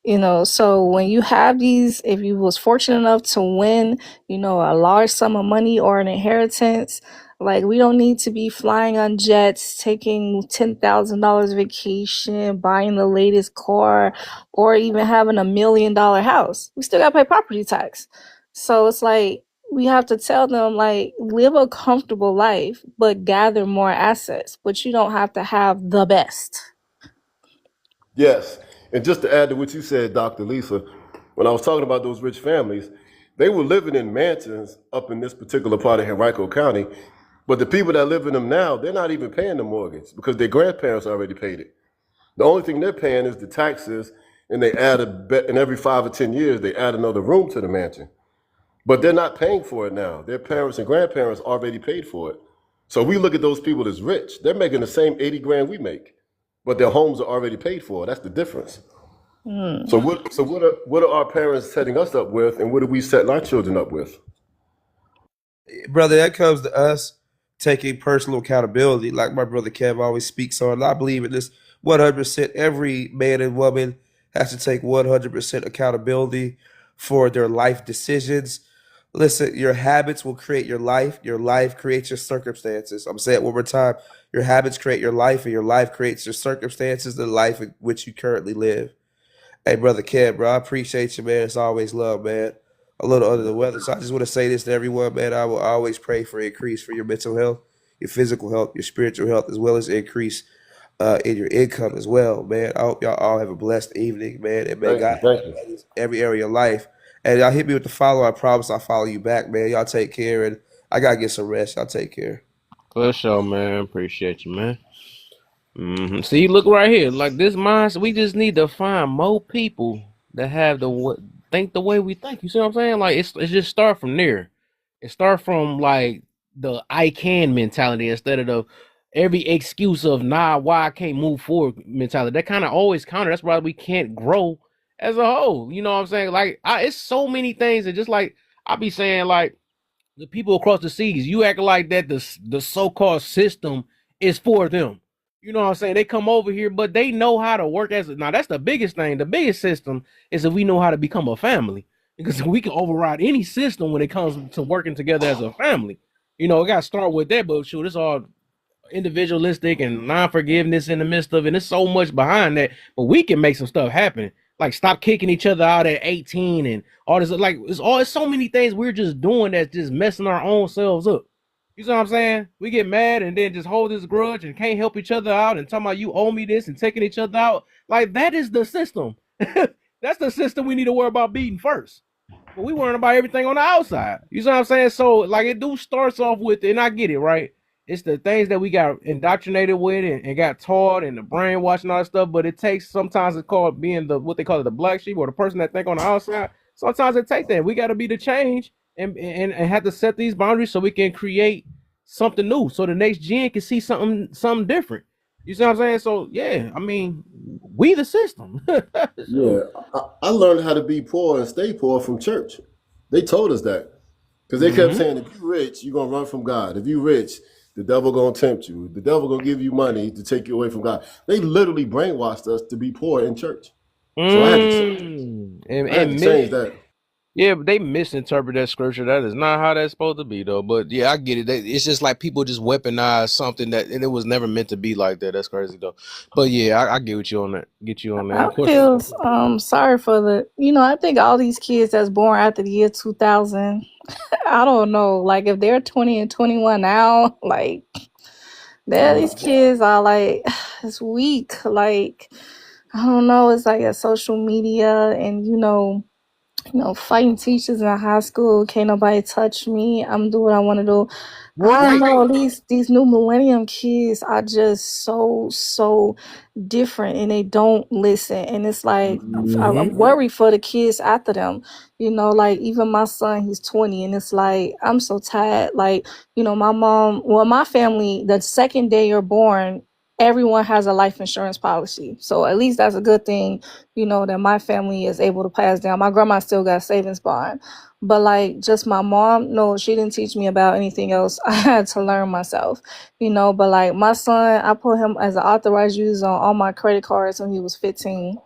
O: You know, so when you have these, if you was fortunate enough to win, you know, a large sum of money or an inheritance, like we don't need to be flying on jets, taking $10,000 vacation, buying the latest car, or even having $1 million house. We still gotta pay property tax. So it's like we have to tell them, like, live a comfortable life, but gather more assets. But you don't have to have the best.
L: Yes. And just to add to what you said, Dr. Lisa, when I was talking about those rich families, they were living in mansions up in this particular part of Henrico County. But the people that live in them now, they're not even paying the mortgage because their grandparents already paid it. The only thing they're paying is the taxes, and they add and every 5 or 10 years, they add another room to the mansion. But they're not paying for it now. Their parents and grandparents already paid for it. So we look at those people as rich. They're making the same 80 grand we make, but their homes are already paid for. That's the difference. So what are our parents setting us up with, and what are we setting our children up with?
J: Brother, that comes to us taking personal accountability, like my brother Kev always speaks on. I believe in this 100%. Every man and woman has to take 100% accountability for their life decisions. Listen, your habits will create your life. Your life creates your circumstances. I'm saying it one more time. Your habits create your life, and your life creates your circumstances, the life in which you currently live. Hey, brother Kev, bro, I appreciate you, man. It's always love, man. A little under the weather. So I just want to say this to everyone, man. I will always pray for increase for your mental health, your physical health, your spiritual health, as well as increase in your income as well, man. I hope y'all all have a blessed evening, man. And may God
L: Thank you.
J: every area of life. And y'all hit me with the follow. I promise I'll follow you back, man. Y'all take care, and I gotta get some rest. Y'all take care.
A: For sure, man. Appreciate you, man. See, look right here. Like this mindset, we just need to find more people that have think the way we think. You see what I'm saying? Like it's just start from there. It start from like the I can mentality instead of the every excuse of why I can't move forward mentality. That kind of always counter. That's why we can't grow as a whole. You know what I'm saying? Like it's so many things, and just like I be saying, like the people across the seas, you act like that the so-called system is for them. You know what I'm saying? They come over here, but they know how to work now that's the biggest thing. The biggest system is if we know how to become a family, because we can override any system when it comes to working together as a family. You know, we got to start with that, but shoot, it's all individualistic and non-forgiveness in the midst of it. And there's so much behind that, but we can make some stuff happen. Like stop kicking each other out at 18 and all this. Like it's so many things we're just doing that's just messing our own selves up. You see what I'm saying? We get mad and then just hold this grudge and can't help each other out and talking about you owe me this and taking each other out. Like that is the system. That's the system we need to worry about beating first. But we worrying about everything on the outside. You see what I'm saying? So like it starts off with, and I get it, right? It's the things that we got indoctrinated with and got taught and the brainwashing and all that stuff. But it takes sometimes it's called being what they call it, the black sheep or the person that think on the outside. Sometimes it takes that. We got to be the change and have to set these boundaries so we can create something new. So the next gen can see something different. You see what I'm saying? So yeah, I mean, we the system.
L: Yeah, I learned how to be poor and stay poor from church. They told us that because they kept saying, if you rich, you're gonna run from God. If you rich, the devil gonna tempt you. The devil gonna give you money to take you away from God. They literally brainwashed us to be poor in church. So I had to change that.
A: Yeah, but they misinterpret that scripture. That is not how that's supposed to be, though. But yeah, I get it. It's just like people just weaponize something that and it was never meant to be like that. That's crazy, though. But yeah, I get with you on that. Get you on that.
O: I feel sorry for I think all these kids that's born after the year 2000, I don't know, like if they're 20 and 21 now, like these kids are like, it's weak. Like, I don't know, it's like a social media and, fighting teachers in high school. Can't nobody touch me. I'm doing what I want to do. I don't know. These new millennium kids are just so different, and they don't listen. And it's like I'm worried for the kids after them. Like even my son, he's 20, and it's like I'm so tired. Like my mom, my family, the second day you're born, everyone has a life insurance policy. So at least that's a good thing, you know, that my family is able to pass down. My grandma still got savings bond. But like just my mom, no, she didn't teach me about anything else. I had to learn myself, you know. But like my son, I put him as an authorized user on all my credit cards when he was 15.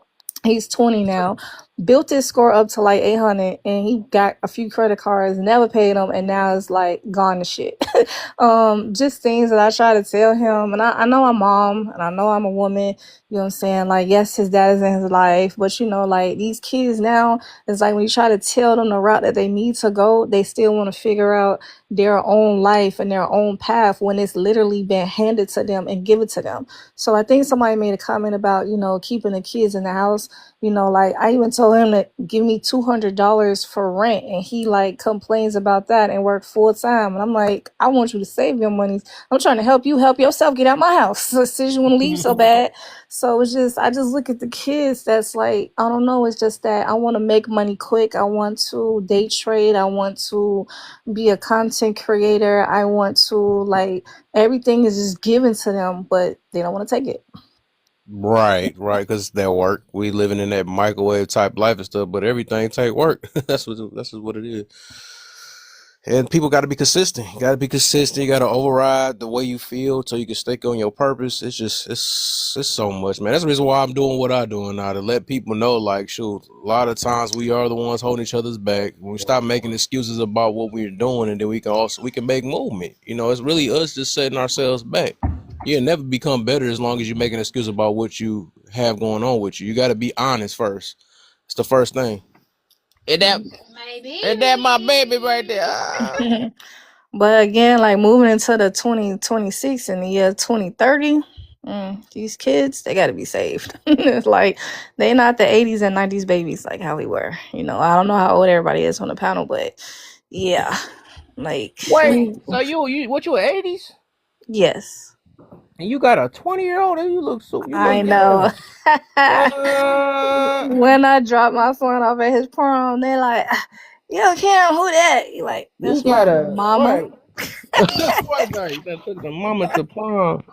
O: He's 20 now. Built his score up to like 800, and he got a few credit cards, never paid them, and now it's like gone to shit. Just things that I try to tell him. And I know I'm a mom and I know I'm a woman, you know what I'm saying? Like, yes, his dad is in his life, but you know, like these kids now, it's like when you try to tell them the route that they need to go, they still want to figure out their own life and their own path when it's literally been handed to them and given to them. So I think somebody made a comment about, you know, keeping the kids in the house. You know, like I even told him to give me $200 for rent, and he like complains about that and work full time. And I'm like, I want you to save your money. I'm trying to help you help yourself get out my house. So since you want to leave so bad. So it's just, I just look at the kids that's like, I don't know, it's just that I want to make money quick. I want to day trade. I want to be a content creator. I want to like, everything is just given to them, but they don't want to take it.
A: Right, because that work. We living in that microwave type life and stuff, but everything take work. That's what it is. And people got to be consistent. You got to be consistent. You got to override the way you feel so you can stick on your purpose. It's just, it's so much, man. That's the reason why I'm doing what I'm doing now, to let people know, like, shoot, a lot of times we are the ones holding each other's back. When we stop making excuses about what we're doing, and then we can make movement. You know, it's really us just setting ourselves back. You'll never become better as long as you make an excuse about what you have going on with you. You got to be honest first. It's the first thing. And that my baby right there. Ah.
O: But again, like moving into the 2026 and the year 2030, these kids, they got to be saved. It's like they not the 80s and 90s babies like how we were. You know, I don't know how old everybody is on the panel, but yeah, like.
H: Wait, so you what, you 80s?
O: Yes.
H: And you got a 20-year-old, and you look so.
O: I know. When I dropped my son off at his prom, they like, yo, Cam, who that? You like, that's my mama.
H: What night? You took the mama to prom.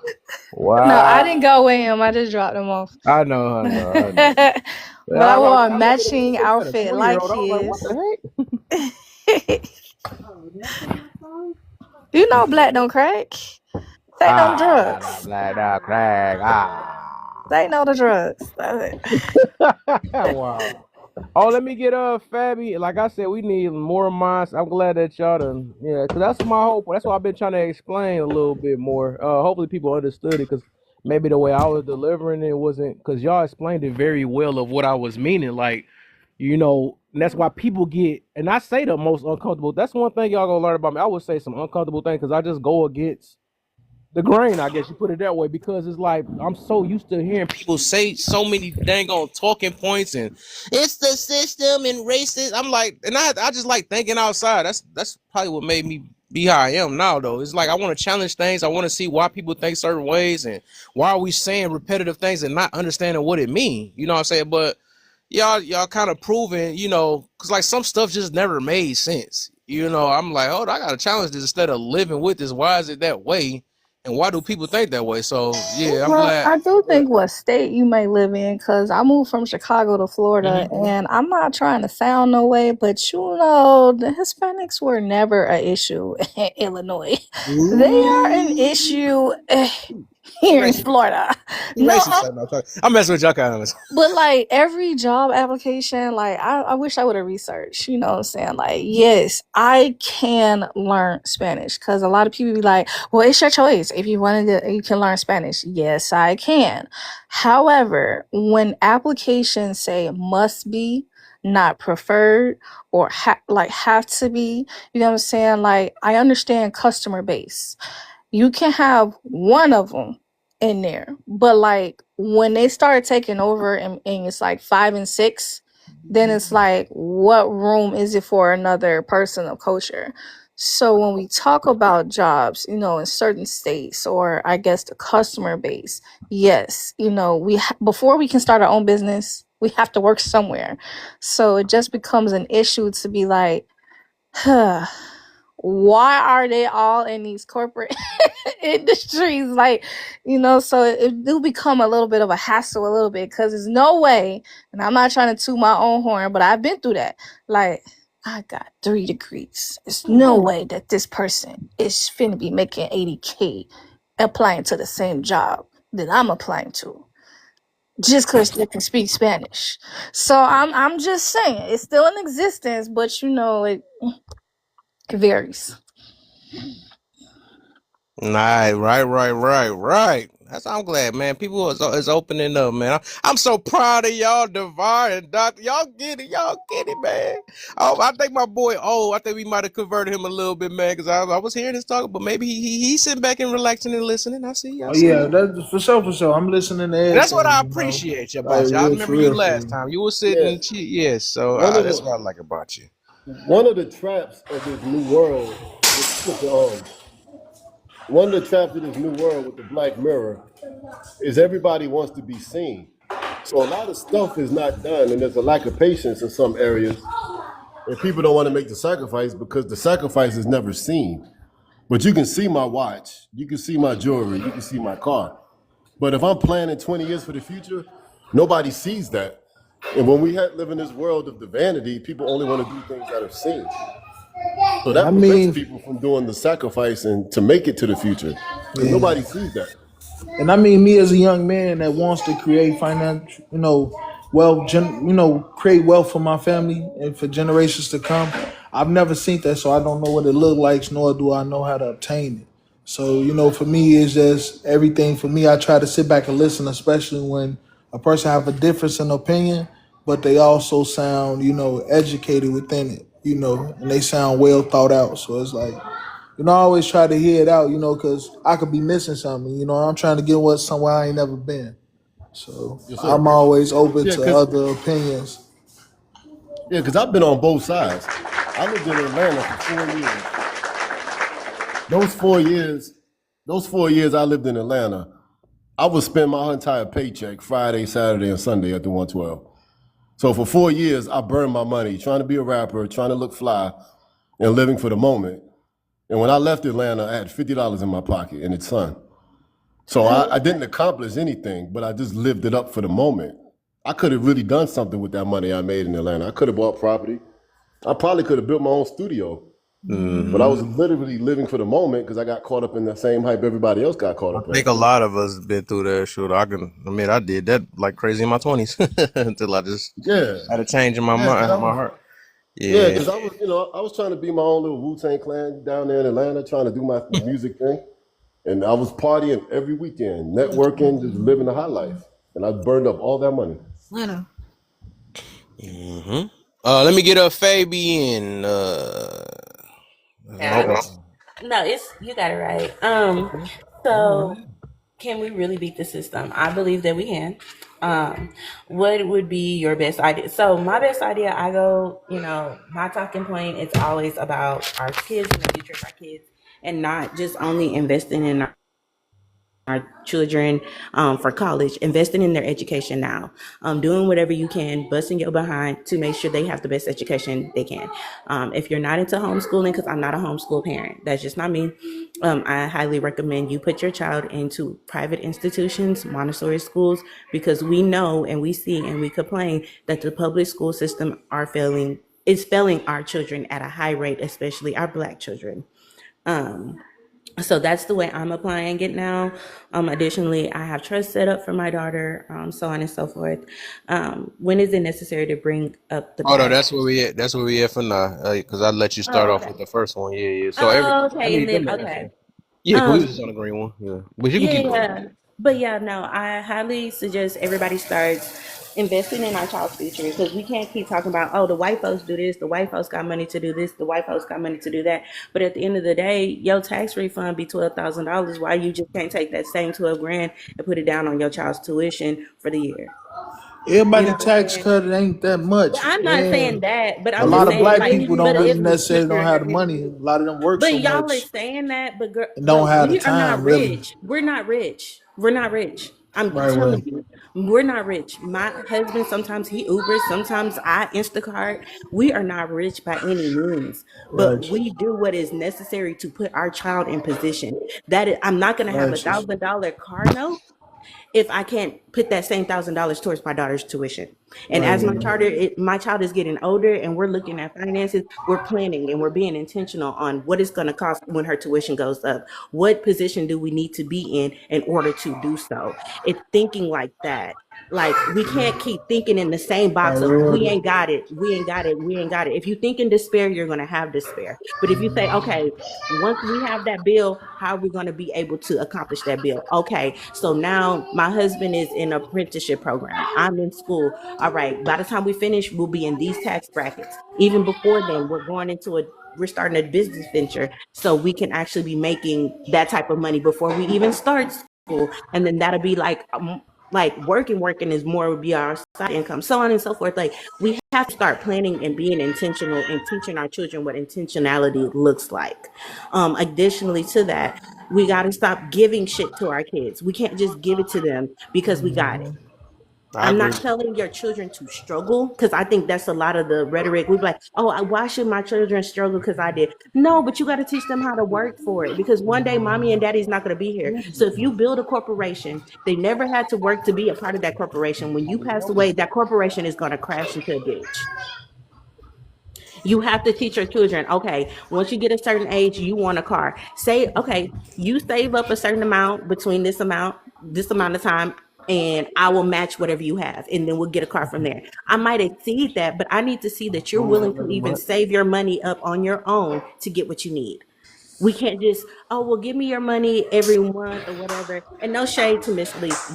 H: Wow.
O: No, I didn't go with him. I just dropped him off.
H: I know.
O: But I wore a matching outfit like his. You know, black don't crack. They know drugs.
H: Black don't crack.
O: They know the drugs.
H: Wow. Oh, let me get Fabi. Like I said, we need more minds. I'm glad that y'all done, because that's my hope. That's why I've been trying to explain a little bit more. Hopefully people understood it, because maybe the way I was delivering it wasn't, because y'all explained it very well of what I was meaning. Like, and that's why people get, and I say the most uncomfortable. That's one thing y'all gonna learn about me. I would say some uncomfortable things because I just go against the grain, I guess you put it that way, because it's like I'm so used to hearing people say so many dang on talking points and it's the system and racist. I'm like, and I just like thinking outside. That's probably what made me be how I am now, though. It's like I want to challenge things. I want to see why people think certain ways and why are we saying repetitive things and not understanding what it means. You know what I'm saying? But y'all kind of proving, because like some stuff just never made sense. I'm like, oh, I gotta challenge this instead of living with this. Why is it that way? And why do people think that way? So, yeah, I'm glad.
O: I do think what state you may live in, because I moved from Chicago to Florida, and I'm not trying to sound no way, but the Hispanics were never an issue in Illinois. They are an issue here in Florida.
A: No, I'm messing with y'all kind of.
O: But like every job application, like I wish I would have researched, you know what I'm saying? Like, yes, I can learn Spanish, because a lot of people be like, well, it's your choice. If you wanted to, you can learn Spanish. Yes, I can. However, when applications say must be, not preferred, or have to be, you know what I'm saying? Like, I understand customer base. You can have one of them in there, but like when they start taking over and it's like 5 and 6, then it's like, what room is it for another person of culture? So when we talk about jobs, in certain states, or I guess the customer base, yes, before we can start our own business, we have to work somewhere. So it just becomes an issue to be like, why are they all in these corporate industries? Like, so it do become a little bit of a hassle a little bit, because there's no way, and I'm not trying to toot my own horn, but I've been through that. Like, I got 3 degrees. There's no way that this person is finna be making 80K applying to the same job that I'm applying to just because they can speak Spanish. So I'm just saying it's still in existence, but it varies.
A: Right. I'm glad, man. People is opening up, man. I'm so proud of y'all, Devar and Doctor. Y'all get it, man. Oh, I think my boy, I think we might have converted him a little bit, man, because I was hearing his talk, but maybe he's sitting back and relaxing and listening. I see.
K: Yeah, that's for sure. I'm listening to everything.
A: That's what I appreciate about you. I remember you last time. You were sitting and yes, so that's what I like about you.
L: One of the traps of this new world with the Black Mirror is everybody wants to be seen. So a lot of stuff is not done, and there's a lack of patience in some areas, and people don't want to make the sacrifice because the sacrifice is never seen. But you can see my watch, you can see my jewelry, you can see my car. But if I'm planning 20 years for the future, nobody sees that. And when we live in this world of the vanity, people only want to do things that are seen. So that prevents people from doing the sacrifice and to make it to the future. Because nobody sees that.
K: And I mean, me as a young man that wants to create financial, wealth, create wealth for my family and for generations to come. I've never seen that, so I don't know what it looks like, nor do I know how to obtain it. So, for me, it's just everything. For me, I try to sit back and listen, especially when a person have a difference in opinion, but they also sound, educated within it, and they sound well thought out. So it's like, I always try to hear it out, because I could be missing something. I'm trying to get somewhere I ain't never been. So I'm always open to other opinions.
L: Yeah, because I've been on both sides. I lived in Atlanta for 4 years. Those 4 years I lived in Atlanta, I would spend my entire paycheck Friday, Saturday, and Sunday at the 112. So for 4 years, I burned my money trying to be a rapper, trying to look fly, and living for the moment. And when I left Atlanta, I had $50 in my pocket, and it's sun. So I didn't accomplish anything, but I just lived it up for the moment. I could have really done something with that money I made in Atlanta. I could have bought property. I probably could have built my own studio. Mm-hmm. But I was literally living for the moment because I got caught up in the same hype everybody else got caught up in.
A: I think a lot of us been through that shit. I did that like crazy in my 20s until I just had a change in my mind, my heart.
L: Yeah, because I was trying to be my own little Wu-Tang Clan down there in Atlanta, trying to do my music thing. And I was partying every weekend, networking, just living the high life. And I burned up all that money.
F: Atlanta.
A: Mm-hmm. Let me get a Fabian.
P: No, you got it right. So can we really beat the system? I believe that we can. What would be your best idea? So my best idea, my talking point, it's always about our kids and the future of our kids, and not just only investing in our children for college, investing in their education now, doing whatever you can, busting your behind to make sure they have the best education they can. If you're not into homeschooling, because I'm not a homeschool parent, that's just not me, I highly recommend you put your child into private institutions, Montessori schools, because we know and we see and we complain that the public school system is failing our children at a high rate, especially our Black children. So that's the way I'm applying it now. Additionally, I have trust set up for my daughter, so on and so forth. When is it necessary to bring up the?
A: Oh no, that's where we at. That's where we at for now. Because I let you start off with the first one. Yeah. So
P: okay.
A: Yeah, we was just on the green one. Yeah, but you can keep going.
P: But I highly suggest everybody starts investing in our child's future, because we can't keep talking about, the white folks do this, the white folks got money to do this, the white folks got money to do that. But at the end of the day, your tax refund be $12,000. Why you just can't take that same $12,000 and put it down on your child's tuition for the year?
K: Everybody tax cut, it ain't that much.
P: Well, I'm not saying that, but
K: a lot of Black people don't necessarily don't have the money. A lot of them work so much.
P: But y'all are saying that, but
K: don't have the time.
P: We're not rich. We're not rich. I'm telling you, We're not rich. My husband, sometimes he Ubers, sometimes I Instacart. We are not rich by any means, but
K: Righteous.
P: we do what is necessary to put our child in position. That is, I'm not going to have
K: Righteous.
P: $1,000 car note if I can't put that same $1,000 towards my daughter's tuition. And
K: Right,
P: as
K: man.
P: my child is getting older and we're looking at finances, we're planning and we're being intentional on what it's going to cost when her tuition goes up. What position do we need to be in order to do so? It's thinking like that. Like, we can't keep thinking in the same box of we
K: Priority.
P: ain't got it, we ain't got it, we ain't got it. If you think in despair, you're going to have despair. But if you say, okay, once we have that bill, how are we going to be able to accomplish that bill? Okay, so now my husband is in an apprenticeship program. I'm in school. All right, by the time we finish, we'll be in these tax brackets. Even before then, we're starting a business venture so we can actually be making that type of money before we even start school. And then that'll be like working is more would be our side income, so on and so forth. Like, we have to start planning and being intentional and teaching our children what intentionality looks like. Additionally to that, we got to stop giving shit to our kids. We can't just give it to them because we got it.
A: I
P: I'm
A: agree.
P: not telling your children to struggle, because I think that's a lot of the rhetoric. We be like, oh, why should my children struggle because I did? No, but you got to teach them how to work for it, because one day mommy and daddy's not going to be here. So if you build a corporation, they never had to work to be a part of that corporation. When you pass away, that corporation is going to crash into a ditch. You have to teach your children, okay, once you get a certain age, you want a car. Say, okay, you save up a certain amount between this amount of time, and I will match whatever you have, and then we'll get a car from there. I might exceed that, but I need to see that you're willing to even save your money up on your own to get what you need. We can't just, oh, well, give me your money every month or whatever. And no shade to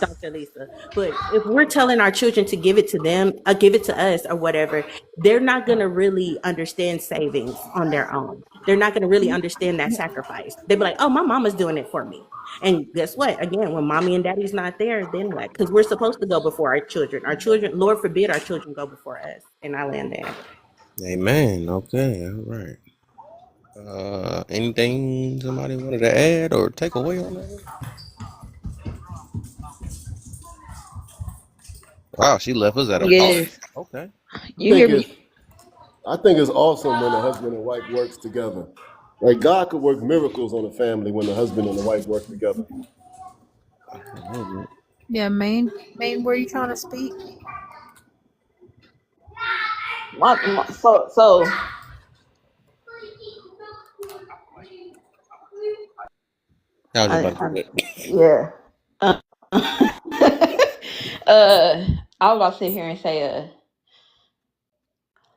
P: Dr. Lisa, but if we're telling our children to give it to them, give it to us or whatever, they're not going to really understand savings on their own. They're not going to really understand that sacrifice. They'll be like, oh, my mama's doing it for me. And guess what? Again, when mommy and daddy's not there, then what? Because we're supposed to go before our children. Our children, Lord forbid, our children go before us. And I land there.
A: Amen. Okay. All right. Anything somebody wanted to add or take away on that? Wow, she left us at a pause.
B: Yes.
A: Okay.
B: You hear me?
L: I think it's awesome when the husband and wife works together. Like, God could work miracles on a family when the husband and the wife work together.
Q: Yeah, main, were you trying to speak?
B: So
A: I was about to do it.
B: yeah. I was about to sit here and say,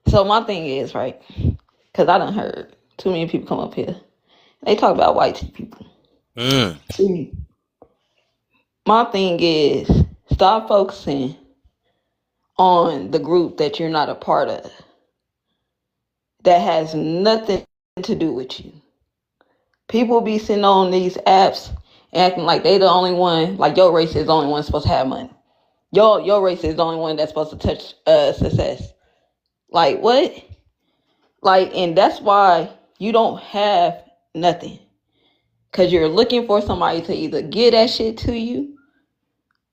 B: so my thing is, right, because I done heard too many people come up here. They talk about white people. See, my thing is, stop focusing on the group that you're not a part of. That has nothing to do with you. People be sitting on these apps acting like they the only one, like your race is the only one supposed to have money. Your race is the only one that's supposed to touch success. Like, what? Like, and that's why you don't have nothing. Because you're looking for somebody to either give that shit to you,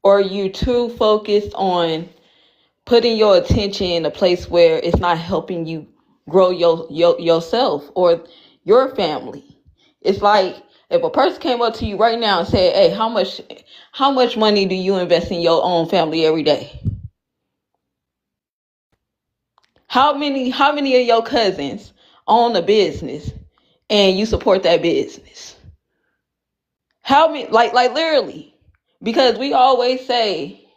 B: or you too focused on putting your attention in a place where it's not helping you grow yourself or your family. It's like if a person came up to you right now and said, hey, how much money do you invest in your own family every day? How many of your cousins own a business and you support that business? How many, like literally, because we always say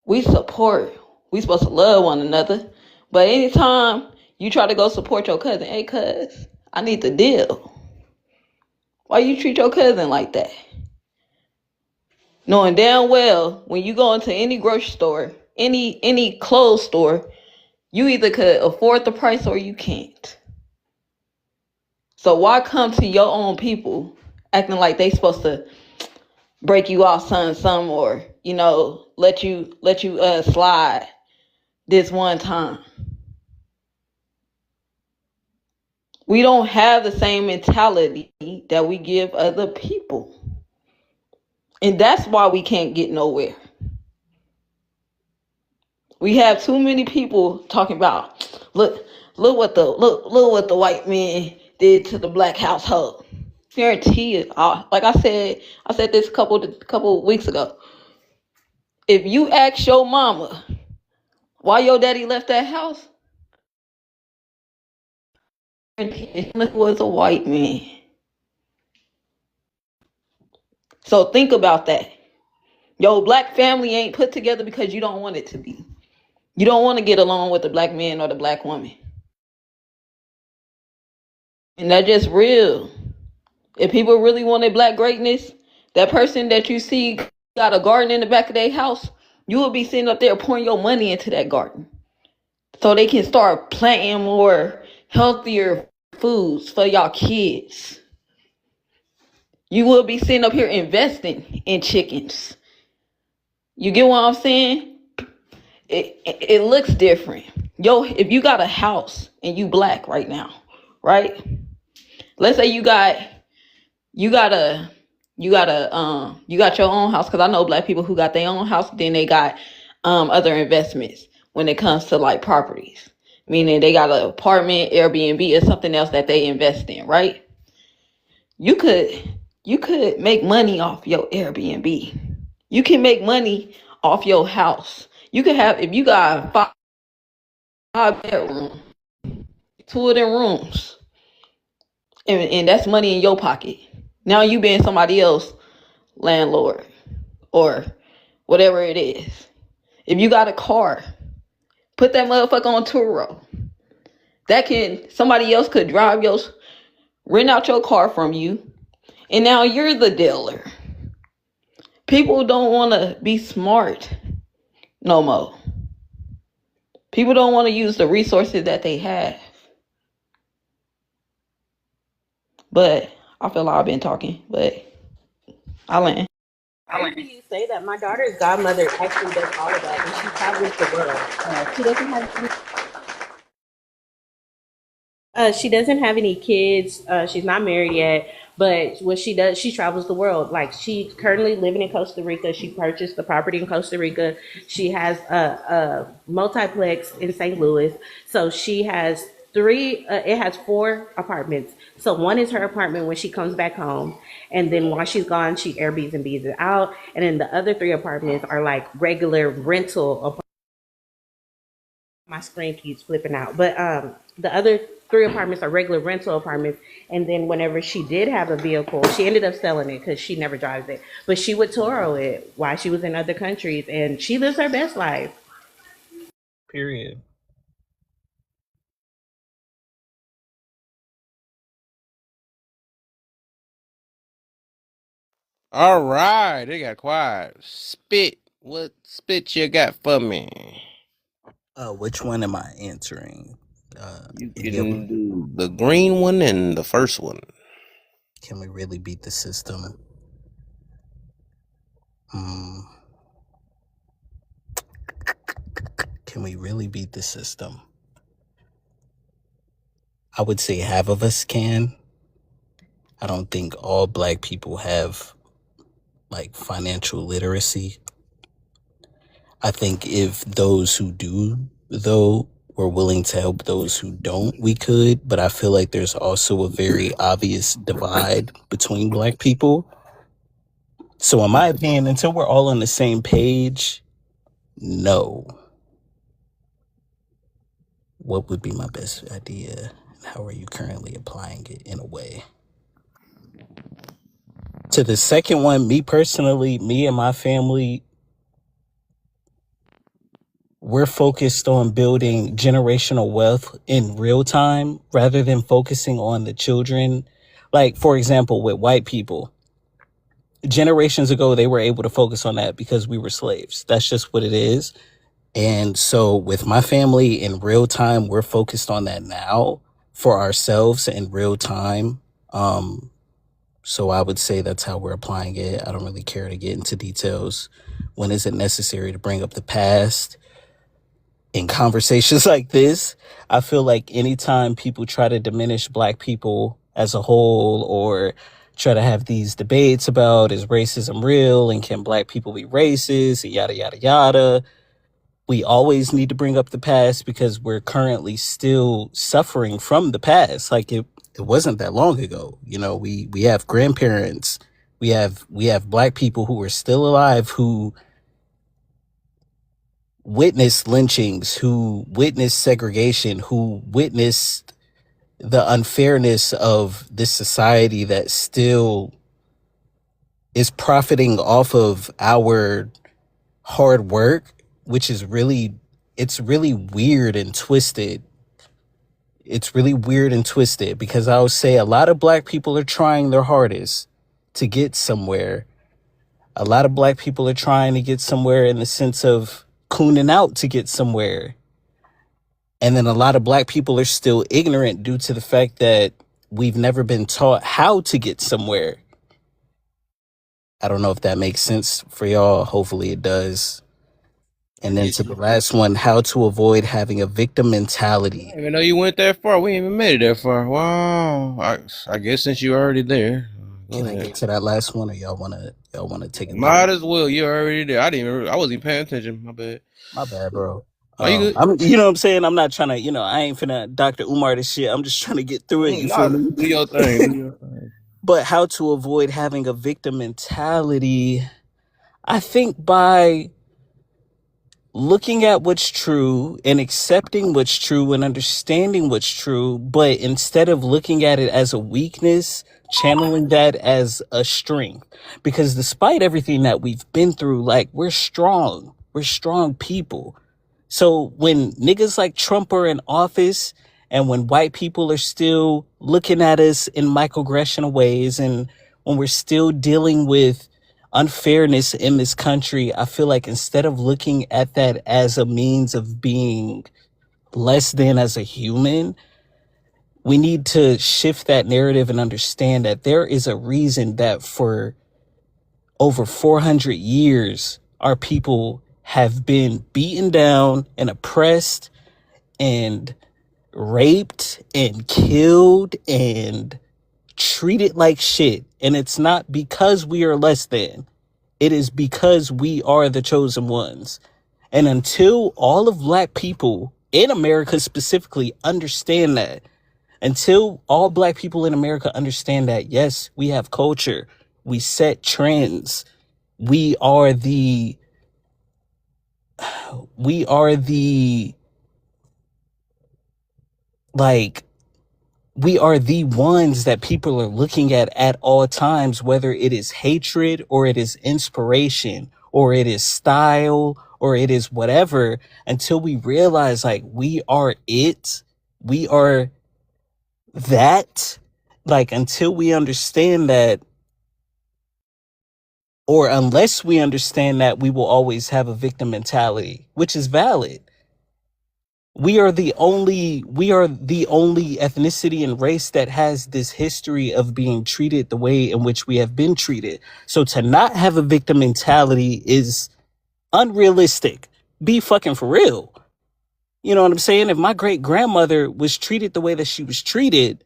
B: we supposed to love one another, but anytime you try to go support your cousin, hey cuz, I need the deal. Why you treat your cousin like that? Knowing damn well when you go into any grocery store, any clothes store, you either could afford the price or you can't. So why come to your own people acting like they supposed to break you off some or, let you slide this one time? We don't have the same mentality that we give other people. And that's why we can't get nowhere. We have too many people talking about look what the white man did to the black household. Guarantee it. Like I said this a couple weeks ago. If you ask your mama why your daddy left that house, it was a white man. So think about that. Your black family ain't put together because you don't want it to be. You don't want to get along with the black man or the black woman. And that's just real. If people really wanted black greatness, that person that you see got a garden in the back of their house, you will be sitting up there pouring your money into that garden. So they can start planting more healthier foods for y'all kids. You will be sitting up here investing in chickens. You get what I'm saying? It looks different. Yo, if you got a house and you black right now, right? Let's say you got your own house, because I know black people who got their own house, then they got other investments when it comes to like properties. Meaning they got an apartment, Airbnb, or something else that they invest in, right? You could make money off your Airbnb. You can make money off your house. You could have, if you got five bedrooms, 2 of them rooms, and that's money in your pocket. Now you being somebody else landlord or whatever it is. If you got a car, put that motherfucker on Turo. Somebody else could rent out your car from you, and now you're the dealer. People don't want to be smart no more. People don't want to use the resources that they have. But I feel like I've been talking, but I land.
P: I hear you say that. My daughter's godmother actually does all of that, and she travels the world. She doesn't have any kids. She's not married yet, but what she does, she travels the world. Like, she's currently living in Costa Rica. She purchased the property in Costa Rica. She has a multiplex in St. Louis. So she has it has 4 apartments. So one is her apartment when she comes back home, and then while she's gone, she Airbnbs it out. And then the other 3 apartments are like regular rental apartments. My screen keeps flipping out, but the other 3 apartments are regular rental apartments. And then whenever she did have a vehicle, she ended up selling it because she never drives it, but she would Turo it while she was in other countries, and she lives her best life.
R: Period.
A: All right, they got quiet. Spit. What spit you got for me?
R: Which one am I answering?
A: You can do the green one and the first one.
R: Can we really beat the system? Can we really beat the system? I would say half of us can. I don't think all black people have like financial literacy. I think if those who do, though, were willing to help those who don't, we could. But I feel like there's also a very obvious divide between black people. So in my opinion, until we're all on the same page, no. What would be my best idea? How are you currently applying it in a way? To the second one, me personally, me and my family, we're focused on building generational wealth in real time rather than focusing on the children. Like, for example, with white people, generations ago, they were able to focus on that because we were slaves. That's just what it is. And so with my family in real time, we're focused on that now for ourselves in real time. So I would say that's how we're applying it. I don't really care to get into details. When is it necessary to bring up the past? In conversations like this, I feel like anytime people try to diminish black people as a whole or try to have these debates about is racism real and can black people be racist and yada, yada, yada, We always need to bring up the past because we're currently still suffering from the past. Like it wasn't that long ago. You know, we have grandparents, we have black people who are still alive who witnessed lynchings, who witnessed segregation, who witnessed the unfairness of this society that still is profiting off of our hard work, which is really, it's really weird and twisted. It's really weird and twisted because I would say a lot of black people are trying their hardest to get somewhere. A lot of black people are trying to get somewhere in the sense of cooning out to get somewhere. And then a lot of black people are still ignorant due to the fact that we've never been taught how to get somewhere. I don't know if that makes sense for y'all. Hopefully it does. And then to the last one, how to avoid having a victim mentality.
A: I didn't even know you went that far. We ain't even made it that far. Wow. I guess since you're already there.
R: Can I get to that last one, or y'all wanna take it?
A: Might as well. You're already there. I wasn't even paying attention. My bad.
R: My bad, bro.
A: You
R: good? You know what I'm saying? I'm not trying to, I ain't finna Dr. Umar this shit. I'm just trying to get through it. You feel me?
A: Do your thing.
R: But how to avoid having a victim mentality? I think by looking at what's true and accepting what's true and understanding what's true, but instead of looking at it as a weakness, channeling that as a strength. Because despite everything that we've been through, like, we're strong people. So when niggas like Trump are in office and when white people are still looking at us in microaggressional ways, and when we're still dealing with unfairness in this country, I feel like instead of looking at that as a means of being less than as a human, we need to shift that narrative and understand that there is a reason that for over 400 years, our people have been beaten down and oppressed and raped and killed and treated like shit. And it's not because we are less than. It is because we are the chosen ones. And until all of black people in America specifically understand that, until all black people in America understand that, yes, we have culture, we set trends, we are the ones that people are looking at all times, whether it is hatred or it is inspiration or it is style or it is whatever, until we realize like we are it, we are that, like until we understand that, or unless we understand that, we will always have a victim mentality, which is valid. We are the only ethnicity and race that has this history of being treated the way in which we have been treated. So to not have a victim mentality is unrealistic. Be fucking for real. You know what I'm saying? If my great grandmother was treated the way that she was treated,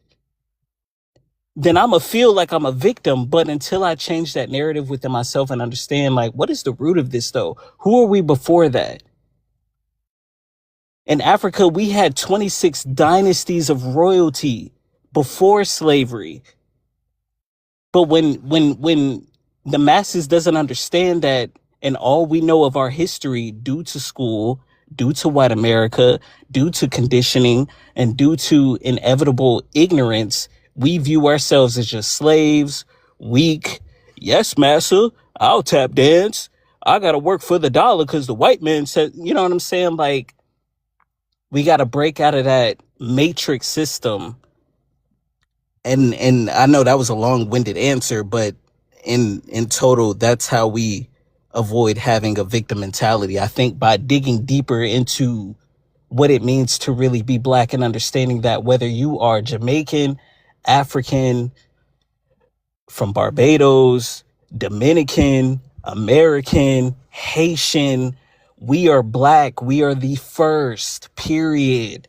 R: then I'ma feel like I'm a victim. But until I change that narrative within myself and understand, like, what is the root of this though? Who are we before that? In Africa, we had 26 dynasties of royalty before slavery. But when the masses doesn't understand that, and all we know of our history due to school, due to white America, due to conditioning, and due to inevitable ignorance, we view ourselves as just slaves, weak. Yes, massa, I'll tap dance. I gotta work for the dollar because the white man said, you know what I'm saying? Like, we got to break out of that matrix system. And I know that was a long-winded answer, but in total, that's how we avoid having a victim mentality. I think by digging deeper into what it means to really be black and understanding that whether you are Jamaican, African, from Barbados, Dominican, American, Haitian, we are black. We are the first, period.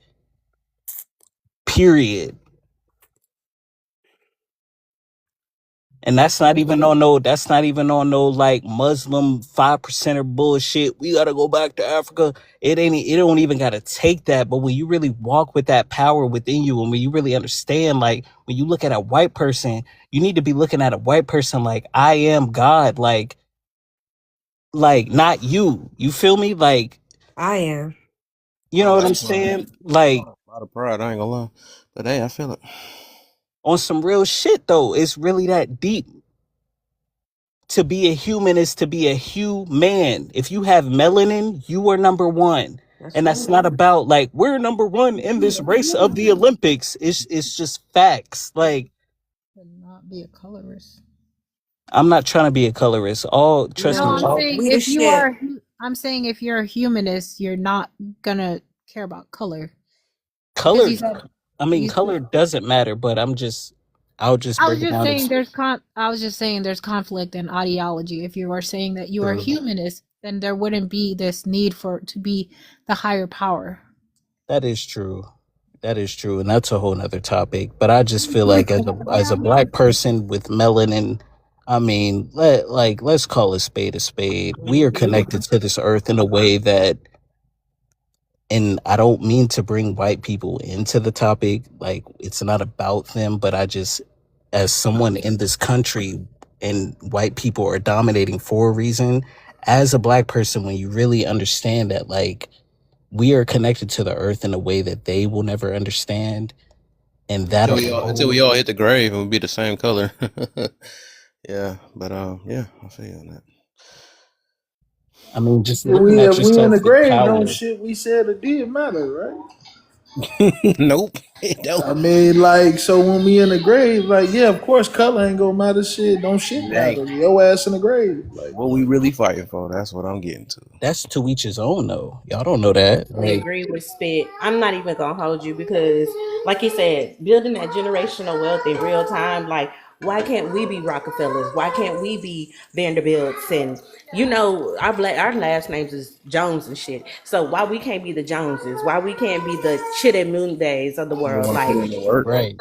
R: And that's not even on no like Muslim 5%er bullshit. We gotta go back to Africa. It don't even gotta take that. But when you really walk with that power within you, and when you really understand, like when you look at a white person, you need to be looking at a white person like I am God, like not you. You feel me? Like
S: I am.
R: you know what I'm saying? Like
A: A lot of pride, I ain't gonna lie. But hey, I feel it.
R: on some real shit though. It's really that deep. To be a human is to be a human. If you have melanin, you are number one. And that's not about like we're number one in this race of the Olympics. It's just facts. Like
Q: Not be a colorist.
R: I'm not trying to be a colorist. Trust me.
Q: I'm saying if you are, I'm saying if you're a humanist, you're not gonna care about color.
R: Color. Color doesn't matter. But I'll just break it down.
Q: I was just saying there's conflict in ideology. If you are saying that you are humanist, then there wouldn't be this need for it to be the higher power.
R: That is true. And that's a whole nother topic. But I just feel like as a black person with melanin, I mean, let's call a spade a spade. We are connected to this earth in a way that, and I don't mean to bring white people into the topic, like it's not about them, but I just, as someone in this country and white people are dominating for a reason, as a black person, when you really understand that, like, we are connected to the earth in a way that they will never understand. And that
A: until we all hit the grave and we'll be the same color. Yeah, but yeah, I feel you on that.
R: I mean, just
K: we in the grave, don't shit we said or did matter, right?
A: Nope, it don't.
K: I mean, like, so when we in the grave, like, yeah, of course, color ain't gonna matter. Shit, don't shit matter. Your ass in the grave. Like,
A: what we really fighting for? That's what I'm getting to.
R: That's to each his own, though. Y'all don't know that.
P: I agree with Spit. I'm not even gonna hold you because, like you said, building that generational wealth in real time, like, why can't we be Rockefellers? Why can't we be Vanderbilts? And you know, our last names is Jones and shit. So why we can't be the Joneses? Why we can't be the Chidimundes of the world?
R: Right.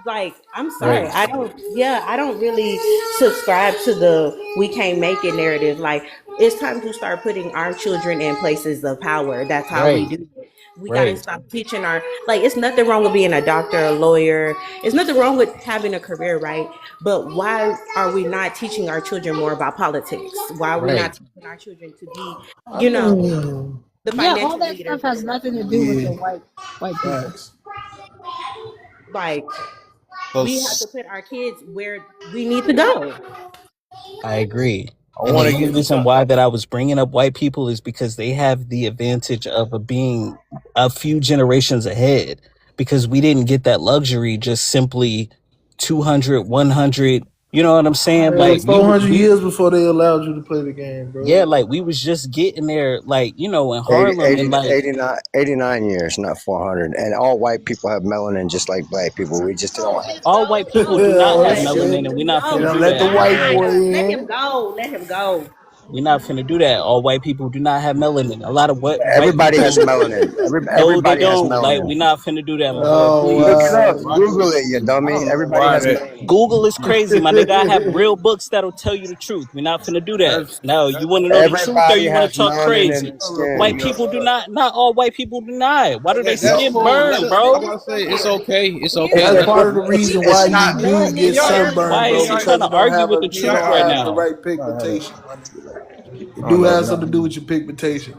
P: Like, I'm sorry, I don't really subscribe to the we can't make it narrative. Like, it's time to start putting our children in places of power. That's how we do it. We gotta stop teaching it's nothing wrong with being a doctor, a lawyer. It's nothing wrong with having a career, right? But why are we not teaching our children more about politics? Why are we not teaching our children to be, the financial
Q: all that
P: leaders?
Q: stuff has nothing to do with the white people.
P: Like, we have to put our kids where we need to go.
R: I agree. And the only reason why that I was bringing up white people is because they have the advantage of being a few generations ahead, because we didn't get that luxury just simply 200, 100. You know what I'm saying? Like
K: 400 years before they allowed you to play the game, bro.
R: Yeah, like we was just getting there, like, in Harlem.
T: 89 years, not 400. And all white people have melanin just like black people. We just don't have.
R: All white people do not have melanin, and we're not finna do
K: let
R: that.
K: the white boy in.
P: Let him go. Let him go.
R: We're not finna do that. All white people do not have melanin. A lot of
T: everybody has melanin. Everybody has melanin.
R: Like, we're not finna do that, my
T: boy. Look it up. Google it, you dummy. Everybody has melanin.
R: Google is crazy, my nigga. I have real books that'll tell you the truth. We're not finna do that. No, you want to know the truth, or you want to talk crazy? White people do not all white people deny. Why do they skin burn, bro?
A: I'm gonna say it's okay. It's okay.
K: That's part of the reason why you do get sunburned.
R: Why is he trying to argue with the truth right now?
K: The right pigmentation. It do have something to do with your pigmentation.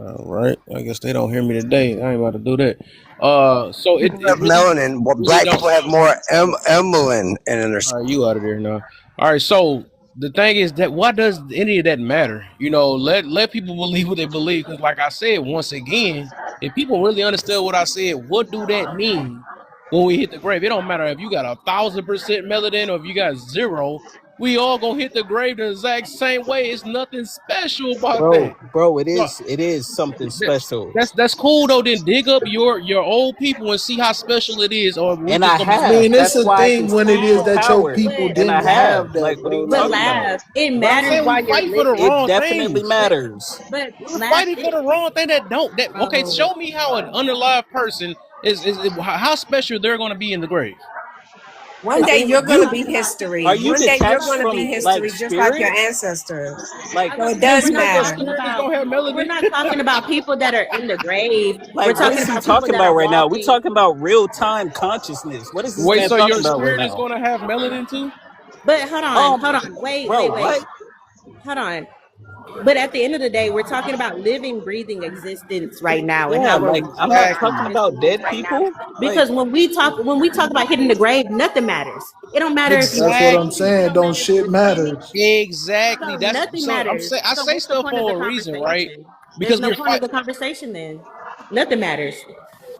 A: All right. I guess they don't hear me today. I ain't about to do that. So it
T: have melanin. Well, black people have more melanin in their skin.
A: All right, you out of there now. All right. So the thing is that why does any of that matter? Let people believe what they believe. Because like I said, once again, if people really understood what I said, what do that mean when we hit the grave? It don't matter if you got 1,000% melanin or if you got 0. We all gonna hit the grave the exact same way. It's nothing special about that.
R: Bro, it is something special.
A: That's cool though. Then dig up your old people and see how special it is. Or
K: and I have. I mean, it's a thing when it is that your people didn't have that.
R: Like, what are you
P: but
R: talking
P: laugh.
R: about?
P: It matters why you're
A: fight for the wrong
R: It definitely
A: things.
R: matters.
P: But
A: we're fighting for the wrong thing that don't. Okay, show me how an unalive person is how special they're gonna be in the grave.
S: One day
R: And
S: you're
P: We
S: gonna
R: you
S: be
P: talking about
S: history.
R: are
P: living,
R: you
S: One day you're
R: detached
S: gonna be
R: from
P: breathing
R: like
S: history, just like your
R: spirit?
S: ancestors.
R: Like
S: So it
M: Yeah,
S: does
M: you
P: we're
M: think your
P: not
S: matter.
P: talking
M: spirit is
P: about
M: gonna have
P: we're
M: melody?
P: not talking about people that are in the grave. We're
R: like what
P: talking
R: is he
P: about people
R: talking
P: that are
R: about right now? We're
P: walking.
R: talking about real time consciousness. What is this
M: Wait,
R: man
M: so
R: talking
M: your
R: about right
M: spirit is
R: now?
M: gonna have melanin too?
P: But hold
R: Um,
P: on,
R: bro, what?
P: hold on. But at the end of the day, we're talking about living, breathing existence right now, and
R: Yeah,
P: how
R: like I'm
P: we're
R: not
M: Exactly.
R: talking about
P: existing
R: dead
P: right now.
R: people. Like
P: Because when we talk about hitting the grave, nothing matters. It don't matter if you
K: That's what I'm
P: smoking.
M: Exactly.
P: It
K: saying.
P: don't
K: Don't
P: matter if
K: shit
P: you're swimming.
K: matters.
M: Exactly.
P: So
M: That's
P: nothing
M: so I'm
P: matters.
M: say I
P: So
M: say
P: what's the
M: stuff
P: point of the
M: for a reason, right?
P: conversation? There's
M: Because
P: no
M: we're
P: point of
M: fight.
P: the conversation then. Nothing matters.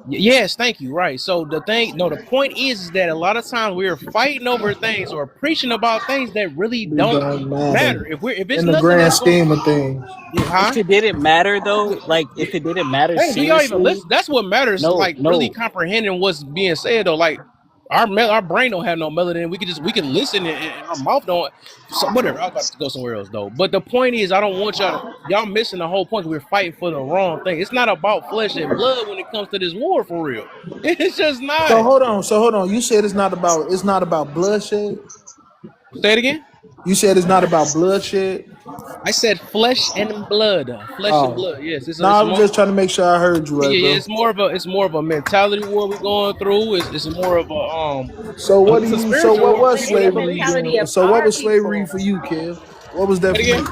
M: Yes, thank you. Right. So the thing, no, the point is that a lot of times we're fighting over things or preaching about things that really
K: It
M: don't
K: don't matter
M: matter. If it's
K: in the
M: nothing
K: grand
M: that's going,
K: scheme of things.
M: huh?
R: if it didn't matter though, like if it didn't matter
M: Hey, do y'all even
R: seriously,
M: listen? That's what matters.
R: no,
M: Like really
R: no.
M: comprehending what's being said, though. Like our brain don't have no melanin. We can listen and our mouth don't. So whatever. I was about to go somewhere else though. But the point is, I don't want y'all missing the whole point. 'Cause we're fighting for the wrong thing. It's not about flesh and blood when it comes to this war for real. It's just
K: So
M: not.
K: hold on. So hold on. You said it's not about bloodshed.
M: Say it again.
K: You said it's not about bloodshed.
M: I said flesh and blood. Flesh and
K: Oh,
M: blood. Yes,
K: no, I
M: it's
K: was
M: more.
K: just trying to make sure I heard you right,
M: Yeah,
K: bro.
M: it's more of a mentality war we're going through. It's more of
K: So what do
M: it's a
K: you? So
M: spiritual
K: what
M: war.
P: But
K: was
P: it's the
M: Whatever
K: slavery
M: we.
P: mentality
K: then?
P: of
K: So what
P: our
K: was slavery
P: people.
K: for you, Kev? What was that
M: Say
K: for
M: it again.
K: you?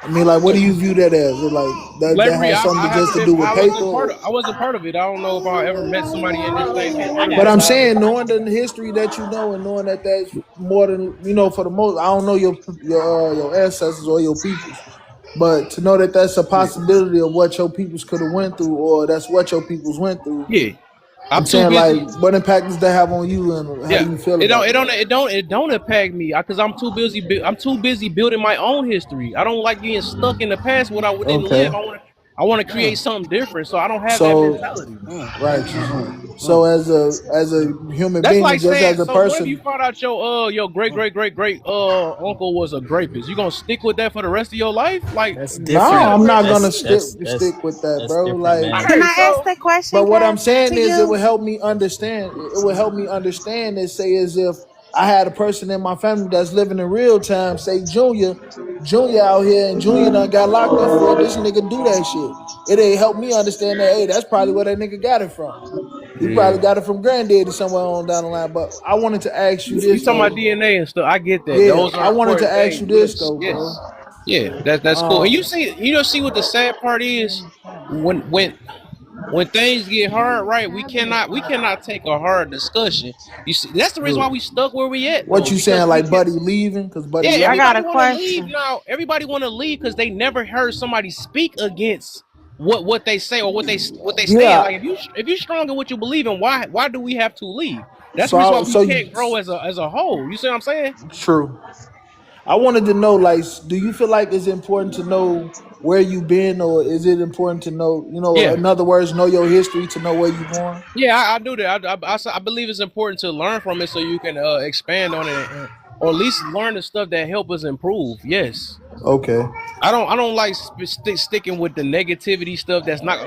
K: I mean, like, what do you view that as? Like that
M: Slavery.
K: has something
M: I
K: just
M: haven't
K: to
M: been.
K: do with paper?
M: I wasn't part of it. I don't know if I ever met somebody in this thing been part of
K: But
M: it.
K: I'm
M: So I
K: saying,
M: haven't.
K: knowing the history that you know, and knowing that that's more than for the most. I don't know your ancestors or your peoples, but to know that that's a
M: Yeah.
K: possibility of what your peoples could have went through, or that's what your peoples went through.
M: Yeah. I'm
K: I'm
M: too
K: saying, like,
M: busy.
K: what impact does that have on you, and how do
M: Yeah.
K: you feel
M: It don't.
K: about
M: It
K: that?
M: don't. It don't. It don't impact me because I'm too busy. I'm too busy building my own history. I don't like getting stuck in the past. What I didn't live.
K: Okay,
M: I want to create something different. So I don't have that
K: so
M: mentality.
K: righteous. So as a human
M: That's
K: being,
M: like
K: and just
M: saying,
K: as a
M: so what if you
K: person,
M: found out your great uncle was a rapist? You gonna stick with that for the rest of your life? Like,
R: That's
K: no,
R: different.
K: I'm not gonna
R: That's
K: stick
R: that's that's
K: stick with that,
R: that's
K: bro.
R: different,
K: Like,
R: man.
S: Can
M: okay,
S: I ask
M: so
S: that question,
K: but what I'm
S: Kev,
K: saying
S: to
K: is, it
S: you?
K: will help me understand. It will help me understand and say, as if I had a person in my family that's living in real time. Say, Junior out here, and Junior done got locked up for it. This nigga do that shit. It ain't help me understand that. Hey, that's probably where that nigga got it from. He probably
M: yeah,
K: got it from granddaddy somewhere on down the line. But I wanted to ask you
M: you
K: this
M: talking about
K: though.
M: DNA and stuff? I get that.
K: Yeah,
M: Those
K: I
M: are
K: wanted to
M: important
K: ask you
M: things.
K: this
M: Yes,
K: though, bro.
M: yes, yeah. That's cool. And
K: Um,
M: you know, see what the sad part is when things get hard, right? We cannot take a hard discussion. You see, that's the reason why we stuck where we at
K: what
M: though,
K: you
M: because
K: saying,
M: we
K: like
M: can.
K: Buddy leaving? Cause Buddy
M: Yeah,
S: I
K: left.
S: got
M: everybody
S: a
M: want to leave
S: question.
M: now. Everybody want to leave because they never heard somebody speak against what they say or what they stand.
K: Yeah.
M: Like if you strong in what you believe in, why do we have to leave? That's the reason why
K: So
M: we
K: so you,
M: can't grow as a whole. You see what I'm saying?
K: true. I wanted to know, like, do you feel like it's important to know where you've been, or is it important to know,
M: Yeah,
K: in other words, know your history to know where you're going?
M: yeah, I do that. I believe it's important to learn from it so you can expand on it or at least learn the stuff that help us improve. Yes.
K: Okay.
M: I don't like sticking with the negativity stuff. That's not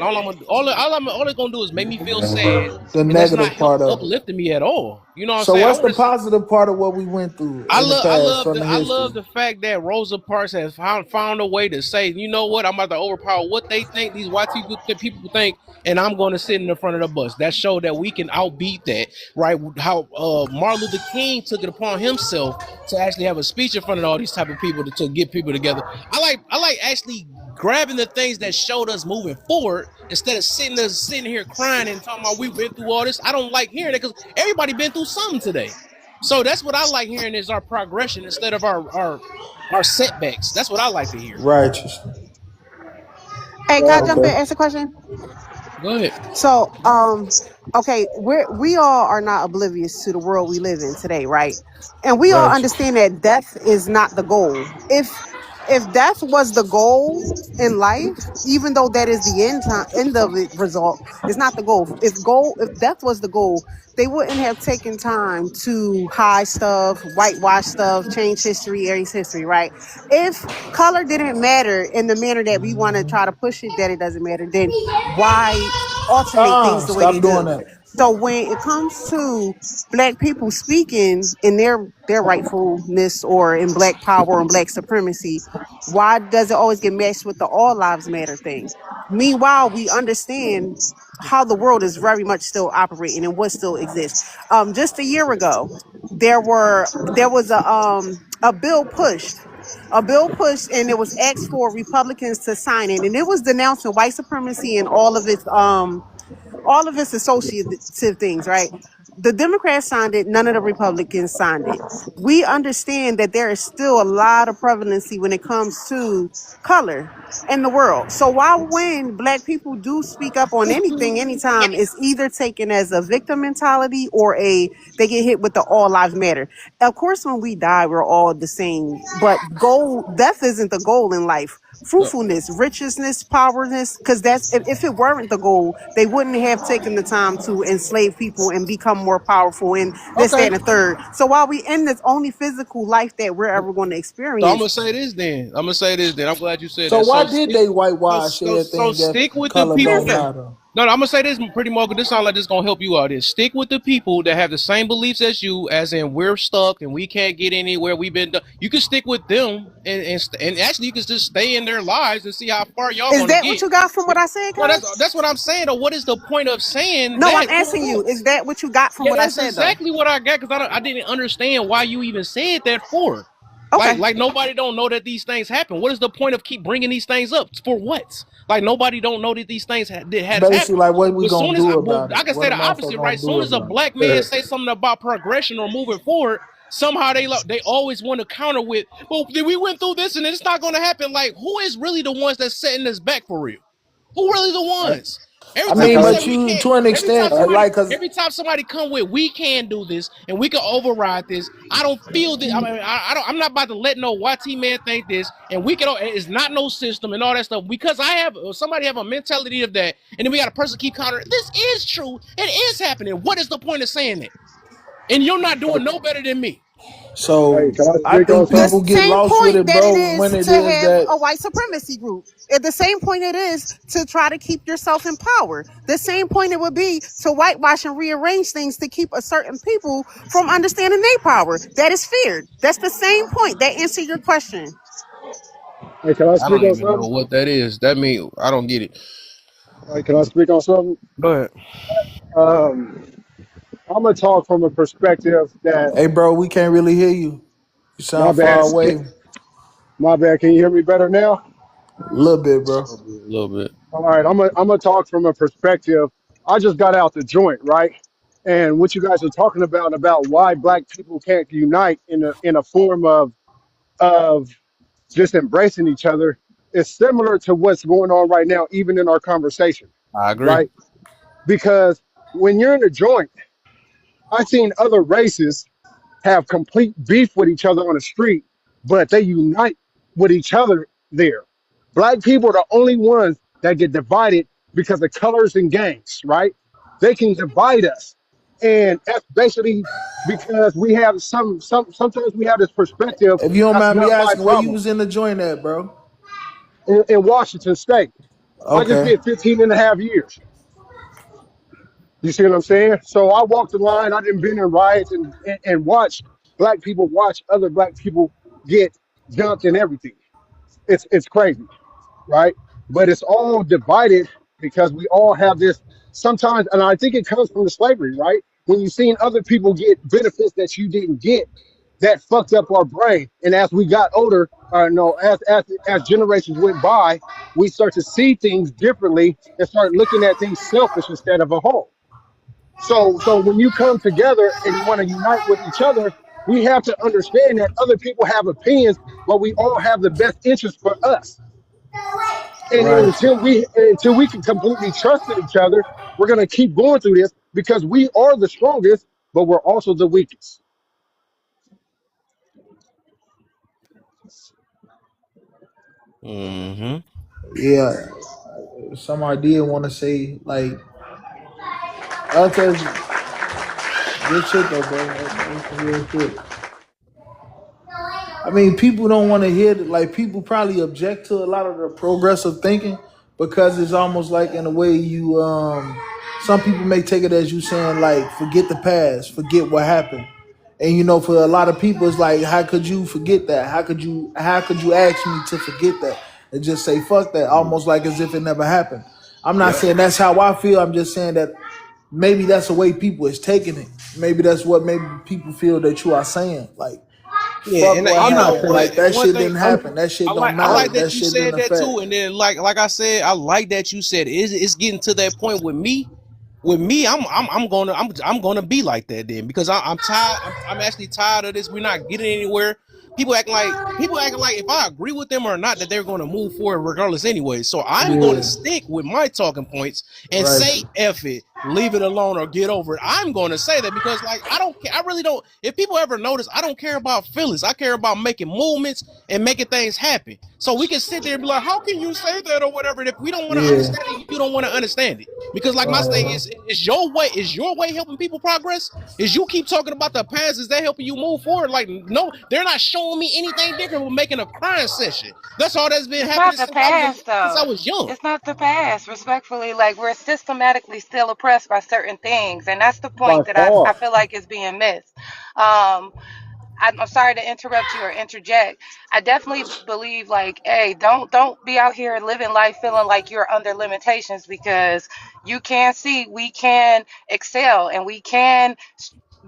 M: all it's gonna do is make me feel sad,
K: The
M: and that's not
K: negative part of it.
M: uplifting me at all. You know what I'm
K: So
M: saying?
K: what's the positive part of what we went through in the past from the
M: I love
K: history?
M: the fact that Rosa Parks has found a way to say, you know what, I'm about to overpower what they think these white people think, and I'm going to sit in the front of the bus. That showed that we can outbeat that, right? How Martin Luther King took it upon himself to actually have a speech in front of all these type of people to get people together. I like actually grabbing the things that showed us moving forward instead of sitting here crying and talking about we've been through all this. I don't like hearing it because everybody been through something today. So that's what I like hearing is our progression instead of our setbacks. That's what I like to hear.
K: Righteous.
S: Hey, can I jump in and
K: Okay.
S: ask a question?
M: Go ahead.
S: So, okay, we all are not oblivious to the world we live in today, right? And we all
K: Righteous.
S: understand that death is not the goal. If death was the goal in life, even though that is the end of the result, it's not the goal. If death was the goal, they wouldn't have taken time to hide stuff, whitewash stuff, change history, erase history, right? If color didn't matter in the manner that we want to try to push it, that it doesn't matter, then why alternate things the way they
K: Stop doing
S: do?
K: that.
S: So when it comes to black people speaking in their rightfulness or in black power and black supremacy, why does it always get meshed with the all lives matter thing? Meanwhile, we understand how the world is very much still operating and what still exists. Just a year ago, there was a bill pushed. A bill pushed and it was asked for Republicans to sign it, and it was denouncing white supremacy and all of its associative things, right? The Democrats signed it, none of the Republicans signed it. We understand that there is still a lot of prevalency when it comes to color in the world. So why when black people do speak up on anything, anytime, it's either taken as a victim mentality or they get hit with the all lives matter. Of course, when we die, we're all the same, but death isn't the goal in life. Fruitfulness, richness, powerness, because that's if it weren't the goal, they wouldn't have taken the time to enslave people and become more powerful and this, that,
H: Okay.
S: and the third. So while we in this only physical life that we're ever going to
H: So I'm
S: experience,
H: gonna say this then. I'm glad you said
K: So
H: that.
K: why did they whitewash
H: So
K: everything
H: stick
K: that
H: with the
K: color
H: people
K: don't
H: that.
K: matter?
H: No, I'm gonna say this pretty much. This sounds like this gonna help you out. Is stick with the people that have the same beliefs as you, as in we're stuck and we can't get anywhere. We've been. You can stick with them, and actually you can just stay in their lives and see how far y'all
S: is
H: gonna
S: that what
H: get.
S: you got from what I said,
H: No,
S: Kyle?
H: that's what I'm saying. Though, what is the point of saying
S: No, I'm
H: that for
S: asking you,
H: what?
S: is that what you got from
H: Yeah,
S: what I
H: that's
S: said though?
H: exactly what I got because I didn't understand why you even said that for.
S: Okay.
H: Like nobody don't know that these things happen. What is the point of keep bringing these things up for what? Like nobody don't know that these things has
K: Basically,
H: happened.
K: like what we
H: But
K: gonna
H: soon as
K: do about
H: I
K: it?
H: can
K: What
H: say
K: a
H: the
K: motherfucker
H: opposite, right?
K: gonna
H: Soon
K: do
H: as a
K: about
H: black man say something about progression or moving forward, somehow they always want to counter with, well, we went through this and it's not going to happen. Like who is really the ones that's setting this back for real? Who really the
K: it?
H: ones? Every
K: I
H: time
K: mean,
H: we say
K: but
H: we
K: you
H: can't,
K: to an extent, like, cause
H: every time somebody come with we can do this and we can override this, I don't feel that. I mean, I'm not about to let no YT man think this, and we can. It's not no system and all that stuff because somebody have a mentality of that, and then we got a person keep countering. This is true. It is happening. What is the point of saying it? And you're not doing no better than me.
K: so
B: Hey, can I
K: I
B: speak on
K: think
S: The
K: people
B: something?
K: get
S: same
K: lost with
S: point
K: it,
S: that it
K: bro.
S: is
K: When it
S: to
K: is
S: have
K: that
S: a white supremacy group. At the same point it is to try to keep yourself in power. The same point it would be to whitewash and rearrange things to keep a certain people from understanding their power. That is feared. That's the same point. That answers your question.
B: Hey, can I
H: I
B: speak
H: don't
B: on
H: even know
B: something?
H: what that is. That mean I don't get it.
B: Hey, can I speak on something?
H: Go ahead.
B: Um, I'm gonna talk from a perspective that
K: hey, bro, we can't really hear you. You
B: my
K: sound far
B: bad.
K: away. A
B: My bad. Can you hear me better now?
K: little bit, bro.
H: A little bit.
B: All right. I'm gonna talk from a perspective. I just got out the joint, right? And what you guys are talking about why black people can't unite in a form of just embracing each other is similar to what's going on right now, even in our conversation,
H: I agree.
B: right? Because when you're in a joint, I've seen other races have complete beef with each other on the street, but they unite with each other there. Black people are the only ones that get divided because of colors and gangs, right? They can divide us. And that's basically because we have sometimes we have this perspective
K: If you don't
B: that's
K: mind me
B: not my
K: asking, where you
B: problem.
K: was in the joint at, bro?
B: In Washington State, I just
K: Okay.
B: did 15 and a half years. You see what I'm saying? So I walked the line. I didn't been in riots and watch black people watch other black people get jumped and everything. It's crazy, right? But it's all divided because we all have this sometimes, and I think it comes from the slavery, right? When you seen other people get benefits that you didn't get, that fucked up our brain. And as we got older, no, as generations went by, we start to see things differently and start looking at things selfish instead of a whole. So when you come together and you want to unite with each other, we have to understand that other people have opinions, but we all have the best interest for us. And
K: Right.
B: until we can completely trust in each other, we're gonna keep going through this because we are the strongest, but we're also the weakest.
H: Mm-hmm.
K: Yeah. Some idea want to say like, because good shit though, bro. That's some real shit. I mean, people don't want to hear like people probably object to a lot of the progressive thinking because it's almost like in a way you some people may take it as you saying like, forget the past, forget what happened. And you know, for a lot of people, it's like, how could you forget that? How could you ask me to forget that and just say fuck that, almost like as if it never happened? I'm not saying that's how I feel. I'm just saying that maybe that's the way people is taking it. Maybe that's what maybe people feel that you are saying. Like,
A: Yeah,
K: fuck
A: and
K: what
A: you know
K: happened.
A: what?
K: Like that
A: One
K: shit
A: thing
K: didn't happen. That shit don't
A: I
K: matter.
A: like
K: That
A: that you
K: shit didn't
A: said that
K: affect.
A: too. And then like I said, I like that you said it's getting to that point with me. With me, I'm gonna be like that then, because I'm tired. I'm actually tired of this. We're not getting anywhere. People acting like if I agree with them or not, that they're going to move forward regardless anyway. So I'm going to
K: Yeah.
A: stick with my talking points and say
K: Right.
A: F it, leave it alone, or get over it. I'm going to say that because like I don't care. I really don't. If people ever notice, I don't care about feelings. I care about making movements and making things happen. So we can sit there and be like, how can you say that or whatever? And if we don't want to
K: Yeah.
A: understand it, you don't want to understand it. Because like my thing is your way helping people progress? Is you keep talking about the past, is that helping you move forward? Like, no, they're not showing me anything different. We're making a crying session. That's all that's been
U: It's not
A: happening
U: the
A: since I was
U: past, though.
A: young.
U: It's not the past. Respectfully, like we're systematically still oppressed by certain things, and that's the
T: By
U: point that I
T: far.
U: feel like is being missed. I'm sorry to interrupt you or interject. I definitely believe like, hey, don't be out here living life feeling like you're under limitations, because you can see we can excel and we can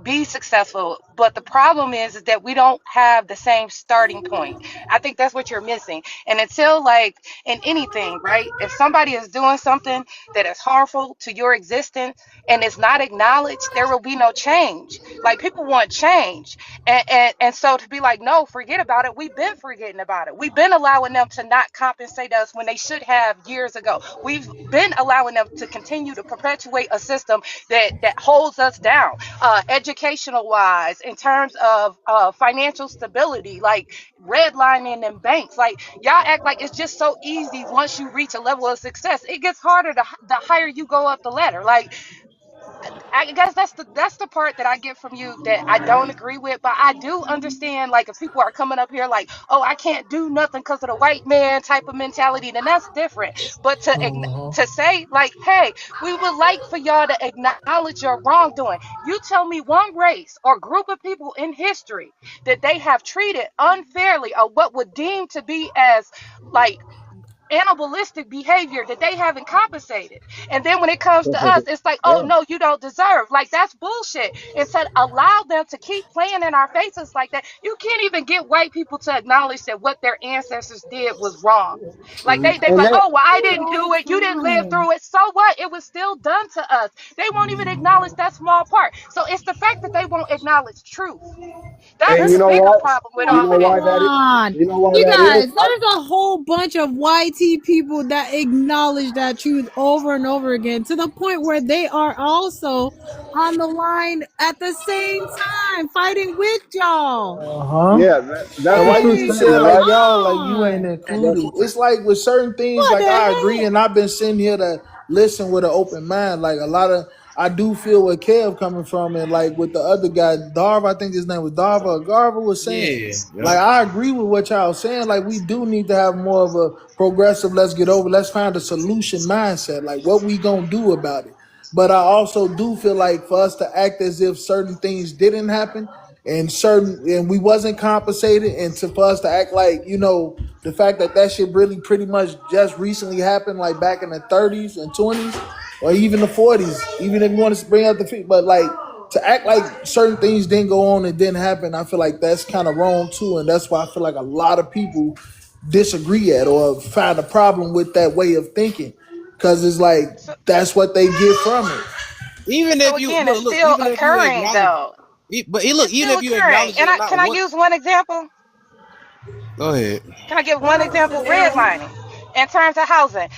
U: be successful, but the problem is that we don't have the same starting point. I think that's what you're missing. And until, like in anything, right, if somebody is doing something that is harmful to your existence and it's not acknowledged, there will be no change. Like, people want change, and so to be like, no, forget about it, we've been forgetting about it. We've been allowing them to not compensate us when they should have years ago. We've been allowing them to continue to perpetuate a system that holds us down, educational wise, in terms of financial stability, like redlining and banks. Like, y'all act like it's just so easy once you reach a level of success. It gets harder the higher you go up the ladder. Like, I guess that's the part that I get from you that I don't agree with, but I do understand, like, if people are coming up here like, oh, I can't do nothing because of the white man type of mentality, then that's different. But to say like, hey, we would like for y'all to acknowledge your wrongdoing. You tell me one race or group of people in history that they have treated unfairly, or what would deem to be as like animalistic behavior that they haven't compensated. And then when it comes to us, it's like, oh
T: Yeah.
U: no, you don't deserve. Like, that's bullshit. Instead, allow them to keep playing in our faces like that. You can't even get white people to acknowledge that what their ancestors did was wrong. Like, they
T: And
U: like,
T: that,
U: oh well, I didn't do it, you didn't live through it, so what? It was still done to us. They won't even acknowledge that small part. So it's the fact that they won't acknowledge truth. That's
T: and
U: the
T: you know
U: bigger
T: what?
U: problem with
T: You
U: all
T: know
U: of
Q: Come
T: why
U: this.
T: that is?
Q: on.
T: You know why
Q: You
T: that is?
Q: guys, there's a whole bunch of YT people that acknowledge that truth over and over again, to the point where they are also on the line at the same time fighting with y'all.
K: Uh-huh.
T: Yeah, that's
K: And
T: a
K: why you
T: true
K: keep
Q: Like,
K: saying
T: statement,
Q: come
K: like
T: right?
K: y'all, like you ain't
Q: on.
T: That's
K: included? It's like with certain things,
Q: What
K: like I
Q: the
K: agree,
Q: heck?
K: and I've been sitting here to listen with an open mind. Like a lot of, I do feel where Kev coming from, and like with the other guy, Darva, I think his name was Darva or Garva, was saying.
A: Yeah,
K: Like
A: yeah.
K: I agree with what y'all saying. Like we do need to have more of a progressive, let's get over, let's find a solution mindset. Like what we gonna do about it. But I also do feel like for us to act as if certain things didn't happen and we wasn't compensated, and for us to act like, you know, the fact that that shit really pretty much just recently happened, like back in the 30s and 20s or even the 40s, even if you want to bring up the feet, but like to act like certain things didn't go on and didn't happen, I feel like that's kind of wrong too. And that's why I feel like a lot of people disagree at or find a problem with that way of thinking, because it's like
U: So,
K: that's what they get from it.
A: Even
U: so
A: if you
U: again, it's
A: look,
U: still
A: even if you
U: occurring
A: acknowledge,
U: though.
A: but look,
U: It's
A: even
U: still
A: if you
U: occurring.
A: acknowledge
U: And
A: it or not,
U: can I
A: what?
U: use one example?
A: Go ahead.
U: Can I give one example? Redlining in terms of housing.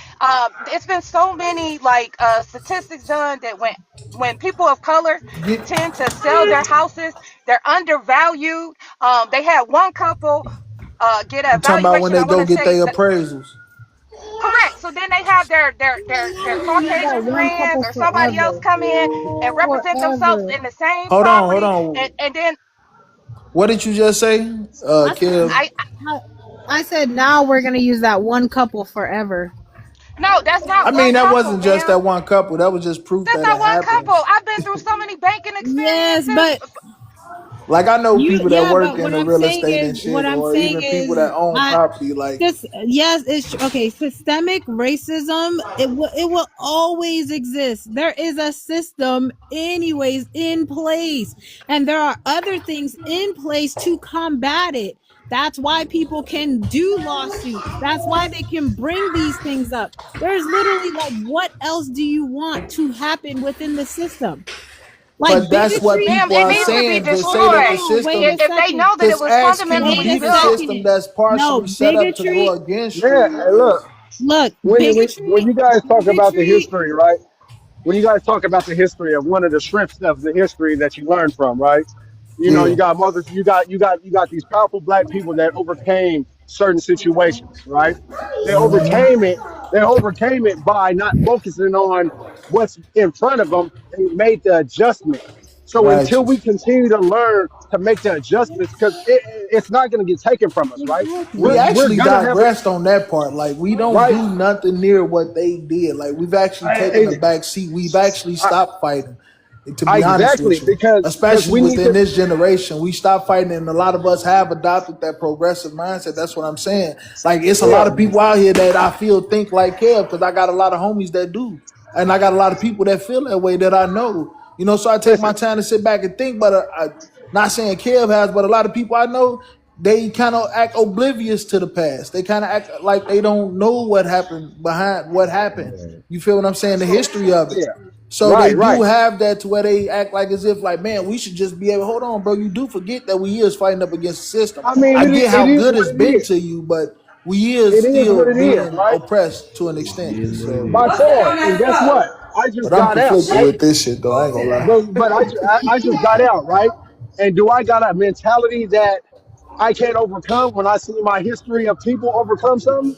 U: It's been so many like statistics done that when people of color
K: Get,
U: tend to sell their houses, they're undervalued. They had one couple get an
K: I'm talking about when
U: evaluation.
K: they
U: I want
K: go
U: to
K: get
U: say
K: their
U: that,
K: appraisals.
U: correct. So then they have their
Q: That
U: Caucasian
Q: one
U: friends
Q: couple
U: or somebody else
Q: forever.
U: come in and represent themselves
Q: Forever.
U: in the same
K: Hold
U: property,
K: on.
U: and then
K: What did you just say,
Q: I said
K: Kev?
U: I
Q: I said now we're gonna use that one couple forever.
U: No, that's not
K: I
U: one
K: mean, that
U: couple,
K: wasn't just
U: ma'am.
K: that one couple. That was just proof
U: That's
K: that it
U: not one couple.
K: happens.
U: I've been through so many banking
Q: Yes,
U: experiences.
Q: but
K: Like I know
Q: you,
K: people that
Q: yeah,
K: work
Q: but
K: in
Q: what
K: the
Q: I'm
K: real
Q: saying
K: estate
Q: is,
K: and shit, or even people that own
Q: I
K: property. Like,
Q: just, yes, it's okay. Systemic racism, it will always exist. There is a system anyways in place, and there are other things in place to combat it. That's why people can do lawsuits. That's why they can bring these things up. There's literally, like, what else do you want to happen within the system? Like
K: but that's what
Q: bigotry.
U: Ma'am,
K: people
U: it
K: are
U: needs to be
K: saying. To say
Q: Hold
K: that the
U: destroyed.
Q: on, wait
K: system,
Q: a
U: If they
Q: second.
U: know that it
K: his
U: was
K: ass, can you
U: fundamentally
Q: Wait a
K: beat a
U: built,
K: system
Q: second.
K: that's
Q: No,
K: partially set up to
Q: bigotry.
K: go against
C: Yeah,
K: you?
C: and look,
Q: Look,
C: when
Q: bigotry,
C: you guys talk about the
Q: bigotry.
C: history, right? When you guys talk about the history of one of the strengths of the history that you learn from, right? You know,
K: Yeah,
C: you got mothers, you got these powerful black people that overcame certain situations, right? They overcame it. They overcame it by not focusing on what's in front of them and made the adjustment. So until we
K: righteous.
C: continue to learn to make the adjustments, because it's not going to get taken from us, right?
K: We
C: We're
K: actually
C: gonna have
K: digressed on that part. Like, we don't
C: right.
K: do nothing near what they did. Like, we've actually taken a back seat. We've actually
C: I,
K: stopped fighting. To
C: I
K: be honest
C: exactly
K: with you,
C: because
K: especially
C: we need
K: within
C: to.
K: this generation, we stopped fighting, and a lot of us have adopted that progressive mindset. That's what I'm saying. Like, it's a lot
C: Yeah,
K: of people out here that I feel think like Kev, because I got a lot of homies that do, and I got a lot of people that feel that way that I know. You know, so I take my
C: listen.
K: time to sit back and think. But not saying Kev has, but a lot of people I know, they kind of act oblivious to the past. They kind of act like they don't know what happened behind what happened. You feel what I'm saying? The history of it.
C: Yeah,
K: So they
C: right,
K: do
C: right.
K: have that to where they act like as if like, man, we should just be able. Hold on, bro. You do forget that we is fighting up against the system.
C: I mean,
K: I get
C: it
K: how
C: is
K: good
C: what
K: it's
C: it
K: been
C: is.
K: to you, but we is
C: It is
K: still
C: what it is,
K: being
C: right?
K: oppressed to an extent. So,
C: My God, and guess what? I
K: but
C: just
K: I'm
C: got out,
K: conflicted
C: right?
K: with this shit though. I ain't gonna lie.
C: But I just got out, right? And do I got a mentality that I can't overcome when I see my history of people overcome something?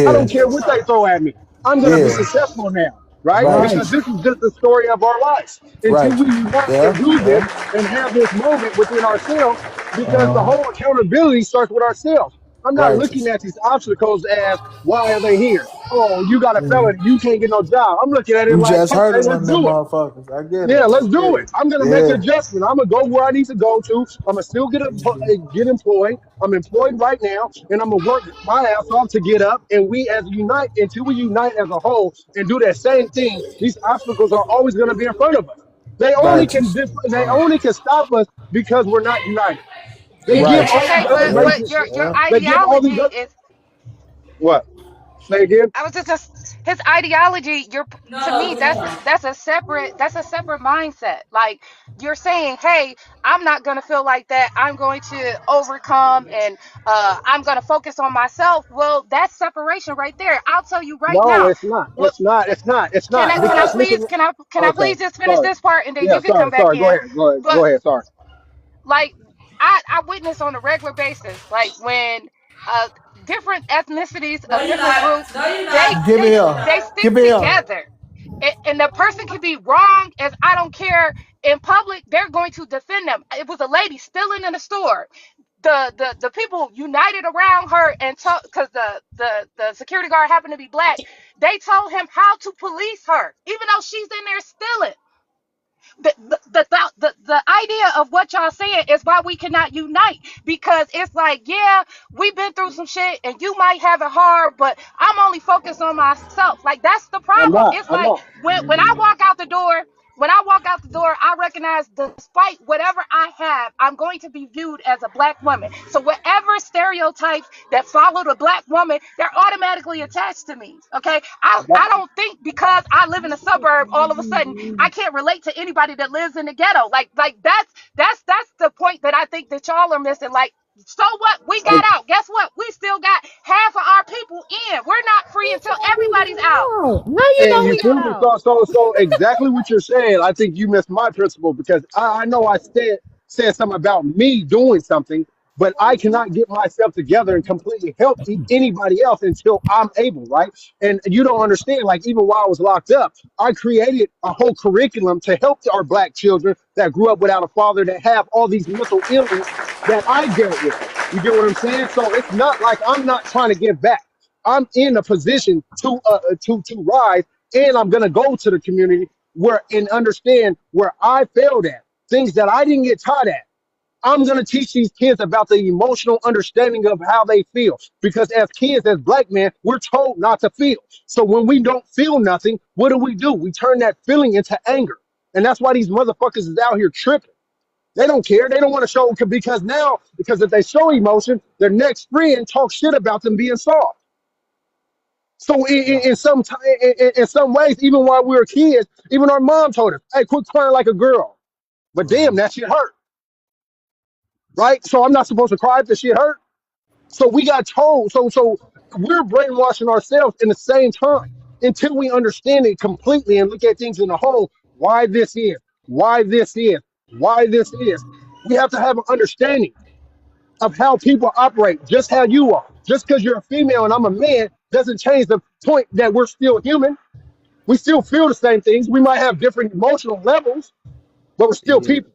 C: I don't
K: Yeah,
C: care what they throw at me. I'm gonna be
K: yeah,
C: successful now, right?
K: right,
C: Because this is just the story of our lives. Until
K: right.
C: we unite and
K: Yeah,
C: do this
K: yeah.
C: and have this moment within ourselves, because the
K: Uh,
C: whole accountability starts with ourselves. I'm not looking
K: righteous.
C: at these obstacles as why are they here? Oh, you got a
K: Mm.
C: felony, you can't get no job. I'm looking at it
K: You
C: like,
K: just
C: okay,
K: hurting
C: let's
K: on them
C: do it.
K: motherfuckers. I get it.
C: Yeah, let's
K: I get
C: do
K: it.
C: it. I'm gonna make the
K: Yeah.
C: adjustment. I'm gonna go where I need to go to. I'm gonna still get employed. I'm employed right now, and I'm gonna work my ass off to get up. And we as unite until we unite as a whole and do that same thing. These obstacles are always gonna be in front of us.
K: Righteous.
C: They only can stop us because we're not united. They give all
K: Righteous.
C: these
U: okay,
C: other
U: but
K: Yeah.
C: races.
U: your
K: Yeah.
C: They give all these
U: ideology
C: other
U: is.
C: what? Say again.
U: I was just his ideology. You're to me that's a separate mindset. Like you're saying, hey, I'm not gonna feel like that. I'm going to overcome and I'm gonna focus on myself. Well, that's separation right there. I'll tell you right
C: No,
U: now.
C: it's not.
U: What
C: It's not. It's not. It's not.
U: can I
C: Because look at.
U: please can I
C: Okay.
U: please just finish
C: Sorry.
U: this part and then
C: Yeah.
U: you can come
C: Sorry.
U: back
C: Sorry. Go
U: in.
C: ahead. Go ahead.
U: But
C: Go ahead. Sorry.
U: like I witness on a regular basis, like when uh different ethnicities of different groups
K: Give it here.
U: they stick
K: Give it here.
U: together. And the person can be wrong as I don't care in public, they're going to defend them. It was a lady stealing in the store. The people united around her and told because the security guard happened to be black. They told him how to police her, even though she's in there stealing. The idea of what y'all saying is why we cannot unite, because it's like, yeah, we've been through some shit and you might have it hard, but I'm only focused on myself. Like that's the
C: I'm
U: problem.
C: not.
U: It's
C: I'm
U: like
C: not.
U: when I walk out the door, I recognize despite whatever I have, I'm going to be viewed as a black woman. So whatever stereotypes that follow the black woman, they're automatically attached to me. Okay. I don't think because I live in a suburb, all of a sudden I can't relate to anybody that lives in the ghetto. Like that's the point that I think that y'all are missing. Like, so what? We got out. Guess what? We still got half of our people in. We're not free until everybody's out.
Q: How you
C: And
Q: know
C: you
Q: we got
C: feel me?
Q: out?
C: So exactly what you're saying. I think you missed my principle because I know I said something about me doing something, but I cannot get myself together and completely help anybody else until I'm able, right? And you don't understand. Like even while I was locked up, I created a whole curriculum to help our black children that grew up without a father that have all these mental illness that I dealt with. You get what I'm saying? So it's not like I'm not trying to give back. I'm in a position to rise, and I'm gonna go to the community where and understand where I failed at, things that I didn't get taught at. I'm going to teach these kids about the emotional understanding of how they feel. Because as kids, as black men, we're told not to feel. So when we don't feel nothing, what do? We turn that feeling into anger. And that's why these motherfuckers is out here tripping. They don't care. They don't want to show because if they show emotion, their next friend talks shit about them being soft. So in some ways, even while we were kids, even our mom told us, "Hey, quit crying like a girl." But damn, that shit hurt, right? So I'm not supposed to cry if the shit hurt. So we got told. So we're brainwashing ourselves in the same time until we understand it completely and look at things in a whole. Why this is? Why this is? Why this is? We have to have an understanding of how people operate, just how you are. Just because you're a female and I'm a man doesn't change the point that we're still human. We still feel the same things. We might have different emotional levels, but we're still
A: Yeah.
C: people.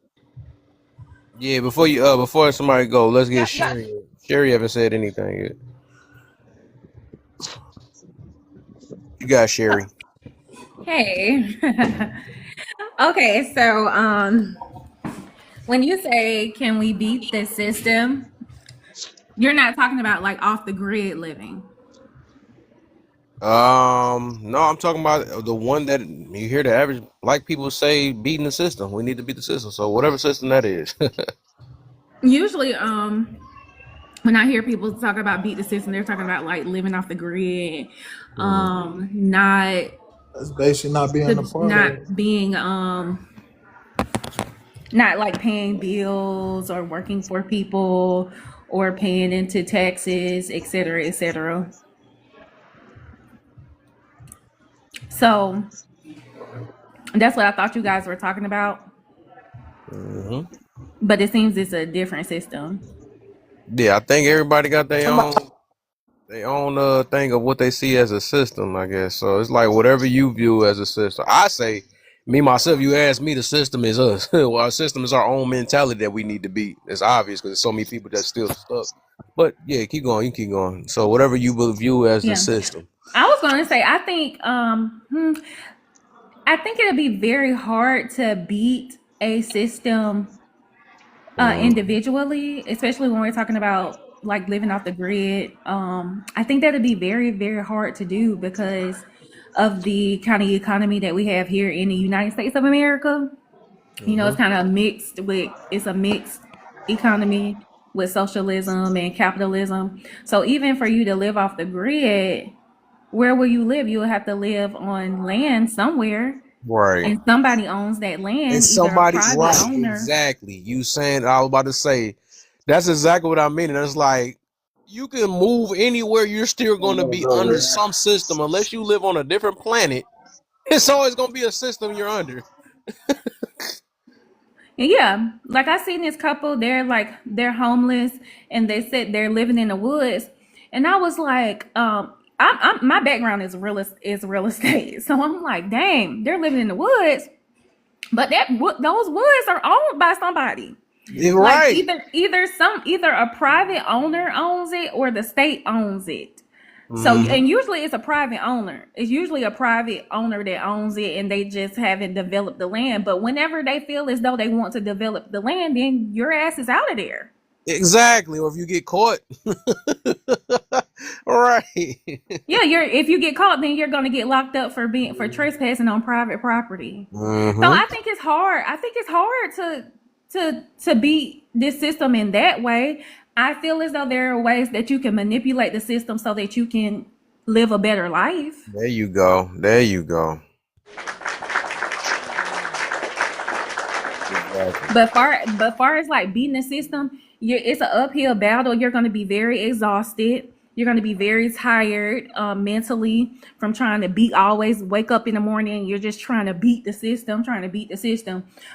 A: Yeah, before somebody go, let's get Sherry. Sherry haven't said anything yet. You got Sherry.
D: Hey. Okay, so when you say can we beat the system, you're not talking about like off the grid living.
A: No, I'm talking about the one that you hear the average black people say beating the system. We need to beat the system. So whatever system that is.
D: Usually, when I hear people talk about beat the system, they're talking about like living off the grid, not
K: That's basically not being a part of it.
D: not being not like paying bills or working for people or paying into taxes, et cetera, et cetera. So that's what I thought you guys were talking about. But it seems it's a different system.
A: Yeah, I think everybody got their own thing of what they see as a system, I guess. So it's like whatever you view as a system. I say, me myself, you ask me, the system is us. Well, our system is our own mentality that we need to beat. It's obvious because there's so many people that's still stuck. But yeah, keep going. You keep going. So whatever you will view as the system.
D: I was going to say, I think it'll be very hard to beat a system individually, especially when we're talking about like living off the grid. I think that'd be very, very hard to do because of the kind of economy that we have here in the United States of America. You know, it's kind of it's a mixed economy with socialism and capitalism. So even for you to live off the grid, where will you live? You will have to live on land somewhere.
A: Right.
D: And somebody owns that land.
A: And somebody's
D: either a
A: right.
D: private owner.
A: Exactly. You saying, I was about to say, that's exactly what I mean. And it's like, you can move anywhere. You're still going to be under some system. Unless you live on a different planet, it's always going to be a system you're under.
D: Yeah, like I seen this couple, they're homeless and they said they're living in the woods, and I was like, I'm my background is real estate, so I'm like, dang, they're living in the woods, but those woods are owned by somebody.
A: You're
D: Like
A: right.
D: either a private owner owns it or the state owns it. So, and usually it's a private owner. It's usually a private owner that owns it and they just haven't developed the land. But whenever they feel as though they want to develop the land, then your ass is out of there.
A: Exactly. Or if you get caught. Right.
D: Yeah, if you get caught, then you're gonna get locked up for trespassing on private property. So I think it's hard. I think it's hard to beat this system in that way. I feel as though there are ways that you can manipulate the system so that you can live a better life.
A: There you go. There you go. Exactly.
D: But far as like beating the system, it's an uphill battle. You're going to be very exhausted. You're going to be very tired mentally from trying to always wake up in the morning. You're just trying to beat the system.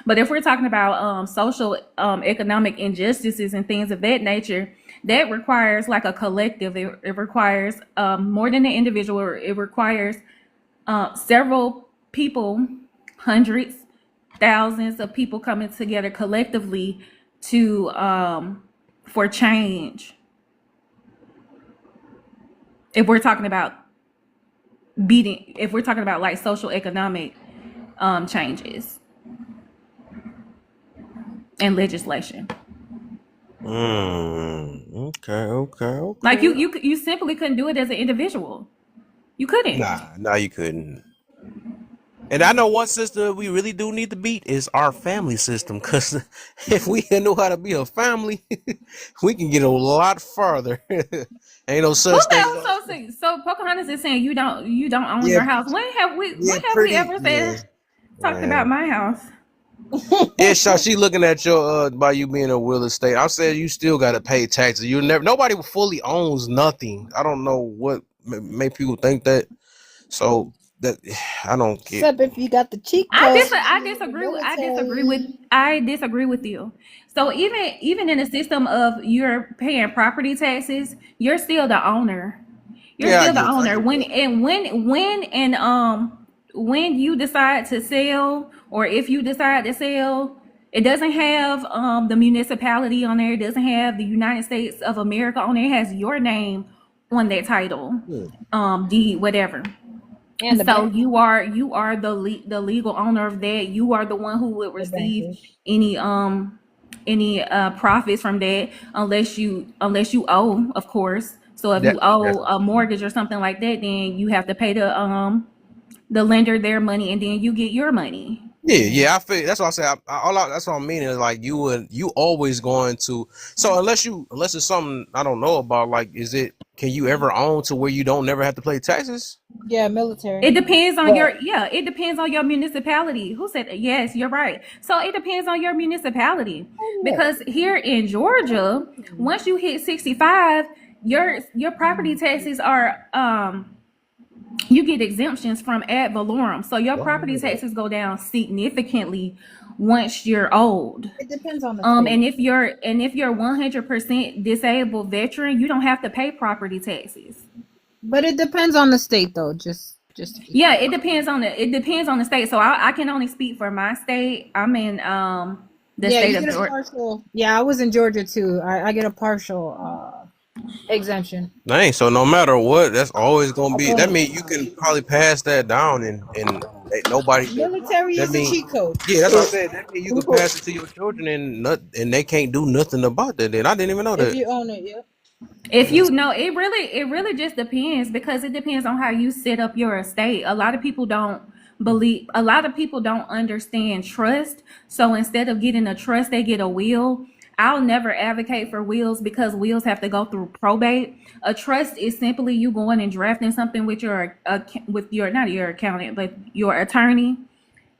D: But if we're talking about social economic injustices and things of that nature, that requires like a collective. It requires more than an individual. It requires several people, hundreds, thousands of people coming together collectively to for change. If we're talking about beating, if we're talking about like social economic changes and legislation.
A: Okay.
D: Like you simply couldn't do it as an individual. You couldn't.
A: Nah, you couldn't. And I know one system we really do need to beat is our family system, because if we know how to be a family, we can get a lot farther. Ain't no such thing.
D: So Pocahontas is saying you don't own
A: Yeah,
D: your house. When have we ever said talked about my house?
A: Yeah, she looking at your by you being a real estate. I said you still gotta pay taxes. Nobody fully owns nothing. I don't know what make people think that. So that I don't get.
Q: Except if you got the cheat
D: I
Q: codes.
D: disagree with you. So even in the system of you're paying property taxes, you're still the owner. You're still the owner. When you decide to sell, or if you decide to sell, it doesn't have the municipality on there. It doesn't have the United States of America on there. It has your name on that title, deed, whatever. And so you are the legal owner of that. You are the one who would receive any profits from that, unless you owe, of course. So if you owe a mortgage or something like that, then you have to pay the lender their money, and then you get your money.
A: Yeah, I feel that's what I say. That's what I mean is like you always going to. So unless it's something I don't know about, like can you ever own to where you don't never have to pay taxes?
Q: Yeah, military.
D: It depends on it depends on your municipality. Who said that? Yes, you're right. So it depends on your municipality, because here in Georgia, once you hit 65, your property taxes are you get exemptions from ad valorem. So your property taxes go down significantly once you're old.
Q: It depends on the state.
D: And if you're 100% disabled veteran, you don't have to pay property taxes.
Q: But it depends on the state, though. Just
D: yeah, it depends on the state. So I can only speak for my state. I'm in the state of Georgia.
Q: Yeah, I was in Georgia too. I get a partial exemption.
A: Dang, so no matter what, that's always gonna be. That means you can probably pass that down, and nobody.
Q: Military is a cheat code.
A: Yeah, that's what I said. That means you can pass it to your children, and they can't do nothing about that. Then I didn't even know that.
Q: If you own it, yeah.
D: If you know, it really just depends, because it depends on how you set up your estate. A lot of people don't understand trust. So instead of getting a trust, they get a will. I'll never advocate for wills, because wills have to go through probate. A trust is simply you going and drafting something with your not your accountant, but your attorney,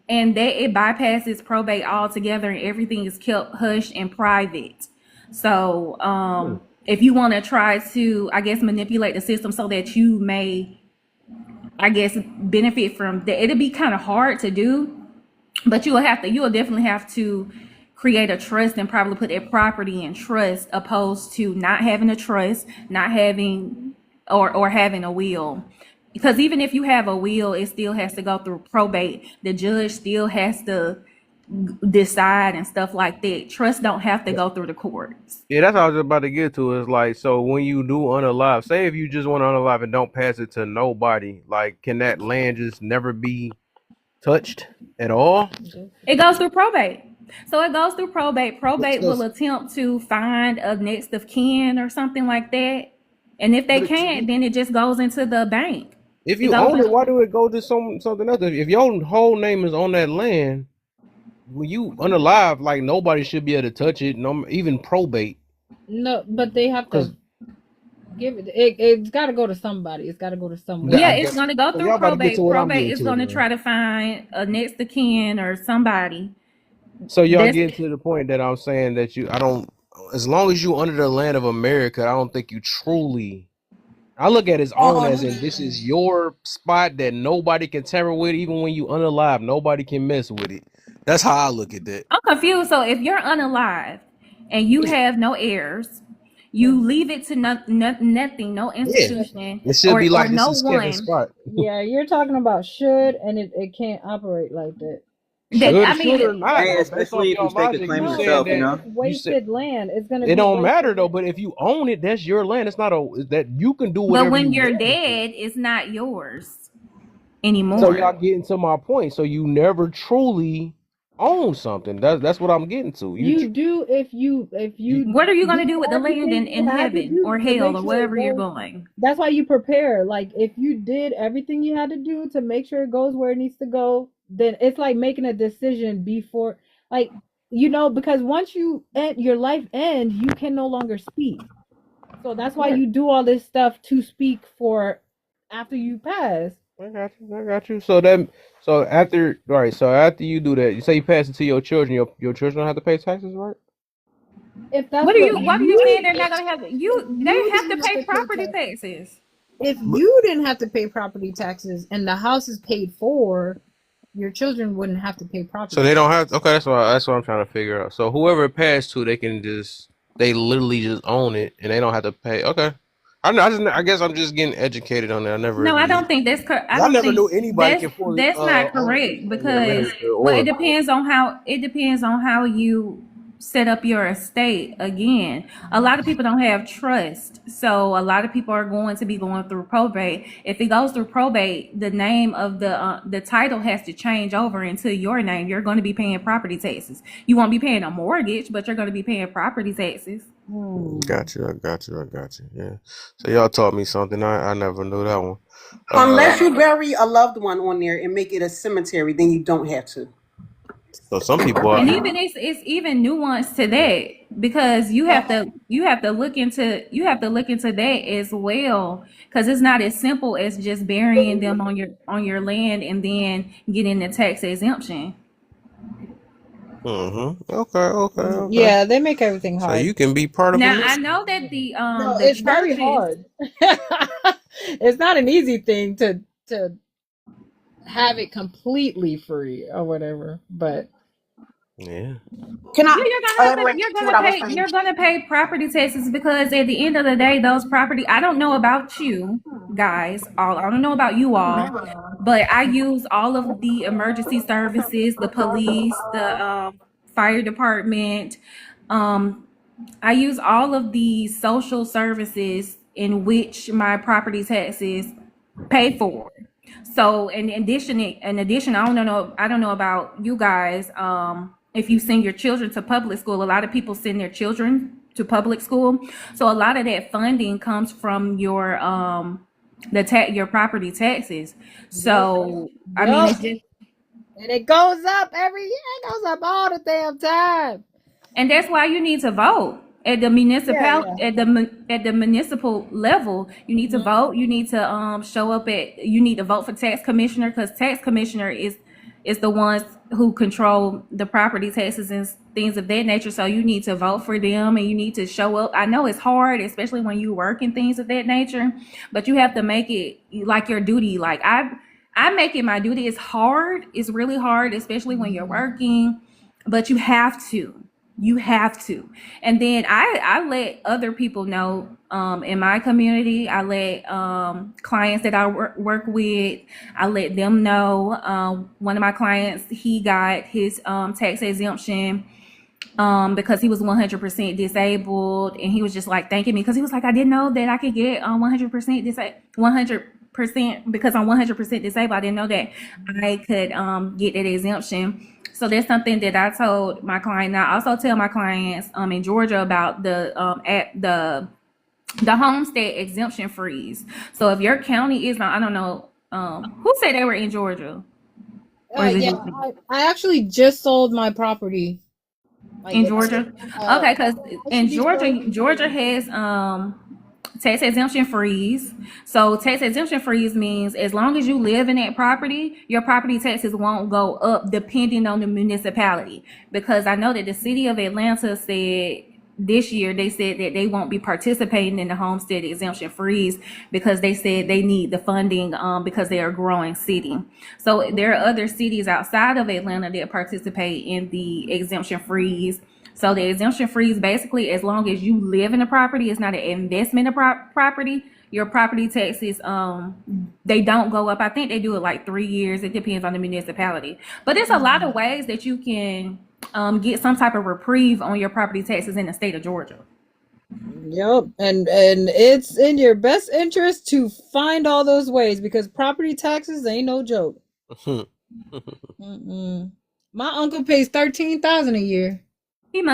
D: and it bypasses probate altogether, and everything is kept hush and private. So if you want to try to, I guess, manipulate the system so that you may, I guess, benefit from that, it'll be kind of hard to do, but you'll definitely have to create a trust and probably put that property in trust, opposed to not having a trust, not having or having a will. Because even if you have a will, it still has to go through probate. The judge still has to decide and stuff like that. Trust don't have to go through the courts.
A: Yeah, that's what I was about to get to. Is like, so when you do unalive, say if you just want to unalive and don't pass it to nobody, like, can that land just never be touched at all?
D: It goes through probate. So it goes through probate. Probate will attempt to find a next of kin or something like that. And if they can't, then it just goes into the bank.
A: If you own it, why do it go to something else? If your whole name is on that land, when you unalive, like, nobody should be able to touch it, no, even probate.
Q: No, but they have to give it. It's got to go to somebody. It's got to go to somebody.
D: Yeah, it's going to go through probate. Probate is going to try to find a next of kin or somebody.
A: So y'all get to the point that I'm saying that as long as you under the land of America, I don't think you truly. I look at his own as in this is your spot that nobody can tamper with. Even when you unalive, nobody can mess with it. That's how I look at that.
D: I'm confused. So if you're unalive and you have no heirs, you leave it to nothing, no institution,
A: it should be like
D: no
A: one spot.
Q: Yeah, you're talking about should, and it can't operate like that.
B: That I
M: Should or
B: mean,
M: not,
I: Hey,
M: though, based off
I: especially if you
M: your
I: stake a
M: logic,
I: claim
M: you
I: to
M: saying
I: self, you
M: that
I: know.
Q: It's
M: you said
Q: wasted land. It's gonna
M: it
Q: be
M: don't matter
Q: wasted
M: though.
Q: land.
M: But if you own it, that's your land. It's not that you can do
B: but
M: whatever
B: when
M: you
B: you're
M: want with it.
B: dead, it's not yours
M: So
B: anymore.
M: y'all getting to my point. So you never truly own something. That's what I'm getting to.
Q: You do if you
B: What are you gonna
Q: do
B: do with the land
Q: everything
B: in
Q: you had to
B: heaven or
Q: do to
B: hell
Q: make
B: or
Q: sure it
B: wherever you're
Q: goes.
B: going?
Q: That's why you prepare. Like if you did everything you had to do to make sure it goes where it needs to go, then it's like making a decision before, like because once you end your life ends, you can no longer speak. So that's why
M: Right.
Q: you do all this stuff to speak for after you pass.
M: I got you. So after you do that, you say you pass it to your children. Your children don't have to pay taxes, right?
Q: If that's
B: What are
Q: what
B: you saying they're not
Q: if
B: gonna have they
Q: you
B: have to
Q: didn't have
B: pay
Q: to pay
B: property
Q: taxes.
B: taxes.
Q: If you didn't have to pay property taxes and the house is paid for, your children wouldn't have to pay
M: So
Q: property
M: they don't
Q: taxes.
M: have. Okay, that's what I'm trying to figure out. So whoever it passed to, they literally just own it, and they don't have to pay. Okay, I guess I'm just getting educated on that. I never
B: No, I
M: really.
B: don't think that's I
M: I
B: don't
M: never knew
B: think
M: anybody can fully
B: that's not
M: own
B: correct
M: their land
B: because well
M: or.
B: it depends on how you set up your estate again. A lot of people don't have trust. So a lot of people are going to be going through probate. If it goes through probate, the name of the title has to change over into your name. You're going to be paying property taxes. You won't be paying a mortgage, but you're going to be paying property taxes.
M: Got you. Yeah. So y'all taught me something. I never knew that one.
S: Unless you bury a loved one on there and make it a cemetery, then you don't have to.
M: So some people are.
B: And even it's even nuanced to that because you have to look into that as well because it's not as simple as just burying them on your land and then getting the tax exemption.
M: Okay.
Q: Yeah, they make everything
M: So
Q: hard.
M: you can be part of
B: Now
M: a.
B: I know that
Q: No,
B: the
Q: it's very
B: churches.
Q: hard. It's not an easy thing to have it completely free or whatever, but
M: Yeah.
S: Can I elaborate
B: You're
S: to what
B: gonna
S: I was
B: pay
S: saying?
B: you're gonna pay property taxes because at the end of the day, those property I don't know about you guys, I don't know about you all, but I use all of the emergency services, the police, the fire department. I use all of the social services in which my property taxes pay for. So in addition, I don't know about you guys. If you send your children to public school, a lot of people send their children to public school. So a lot of that funding comes from your your property taxes. So I mean, it's just
Q: and it goes up every year. It goes up all the damn time.
B: and that's why you need to vote at the at the municipal level. You need to vote. You need to show up you need to vote for tax commissioner because tax commissioner is the ones who control the property taxes and things of that nature. So you need to vote for them and you need to show up. I know it's hard, especially when you work and things of that nature, but you have to make it like your duty. Like I make it my duty. It's hard. It's really hard, especially when you're working, but you have to. And then I let other people know in my community. I let clients that I work with, I let them know. One of my clients, he got his tax exemption because he was 100% disabled, and he was just like thanking me because he was like, I didn't know that I could get 100% disabled, 100% because I'm 100% disabled. I didn't know that I could get that exemption. So that's something that I told my client. Now I also tell my clients in Georgia about the homestead exemption freeze. So if your county is not, I don't know, who said they were in Georgia?
Q: I actually just sold my property
B: in Georgia. Okay, because in Georgia has tax exemption freeze. So tax exemption freeze means as long as you live in that property, your property taxes won't go up depending on the municipality. Because I know that the city of Atlanta said this year, they said that they won't be participating in the homestead exemption freeze because they said they need the funding because they are a growing city. So there are other cities outside of Atlanta that participate in the exemption freeze. So the exemption freeze, basically, as long as you live in the property, it's not an investment of property,
D: your property taxes, they don't go up. I think they do it like 3 years. It depends on the municipality. But there's a lot of ways that you can get some type of reprieve on your property taxes in the state of Georgia.
Q: Yep, and it's in your best interest to find all those ways because property taxes ain't no joke. Mm-mm. My uncle pays $13,000 a year.
D: He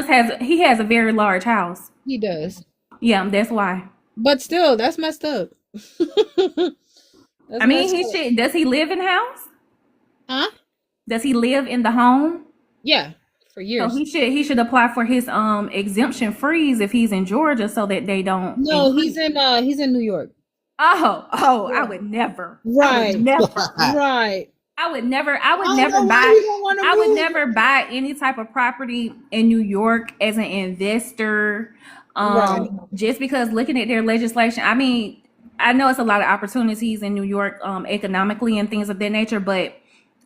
D: has a very large house.
Q: He does.
D: Yeah, that's why.
Q: But still, that's messed up.
D: I mean, he should. Does he live in the house?
Q: Huh?
D: Does he live in the home?
Q: Yeah, for years.
D: So he should apply for his exemption freeze if he's in Georgia, so that they don't.
Q: No, he's in New York.
D: Oh,
Q: Yeah.
D: I would never.
Q: Right.
D: I would never.
Q: Right.
D: I would never buy any type of property in New York as an investor.
Q: Right.
D: Just because looking at their legislation, I mean, I know it's a lot of opportunities in New York, economically and things of that nature, but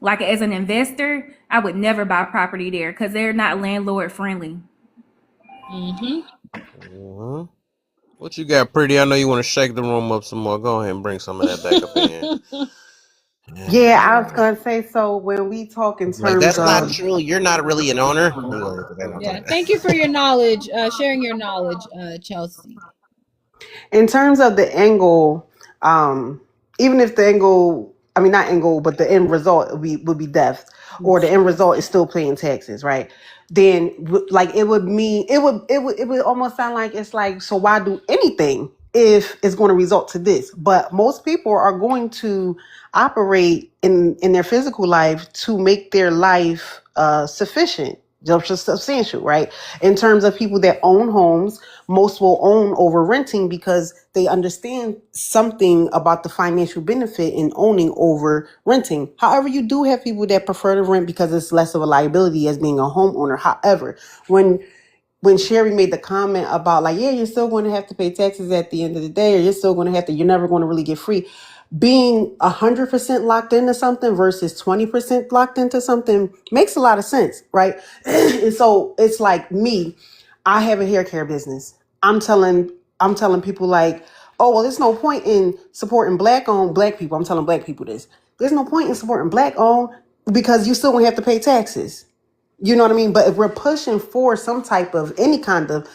D: like as an investor, I would never buy property there because they're not landlord friendly.
A: What you got, Pretty? I know you want to shake the room up some more. Go ahead and bring some of that back up in.
S: Yeah, I was gonna say. So when we talk in
A: Like,
S: terms
A: that's
S: of,
A: not true. You're not really an owner.
Q: Yeah. Thank you for your knowledge, sharing your knowledge, Chelsea.
S: in terms of the angle, even if the angle, I mean not angle, but the end result would be death, or the end result is still paying taxes, right? Then like it would mean it would almost sound like it's like, so why do anything if it's going to result to this? But most people are going to operate in their physical life to make their life sufficient, just substantial, right? In terms of people that own homes, most will own over renting because they understand something about the financial benefit in owning over renting. However, you do have people that prefer to rent because it's less of a liability as being a homeowner. However, when Sherry made the comment about like, yeah, you're still going to have to pay taxes at the end of the day, or you're never going to really get free. Being 100% locked into something versus 20% locked into something makes a lot of sense, right? And so it's like me, I have a hair care business. I'm telling people like, oh, well, there's no point in supporting black people. I'm telling black people this. There's no point in supporting black owned because you still gonna have to pay taxes. You know what I mean? But if we're pushing for some type of any kind of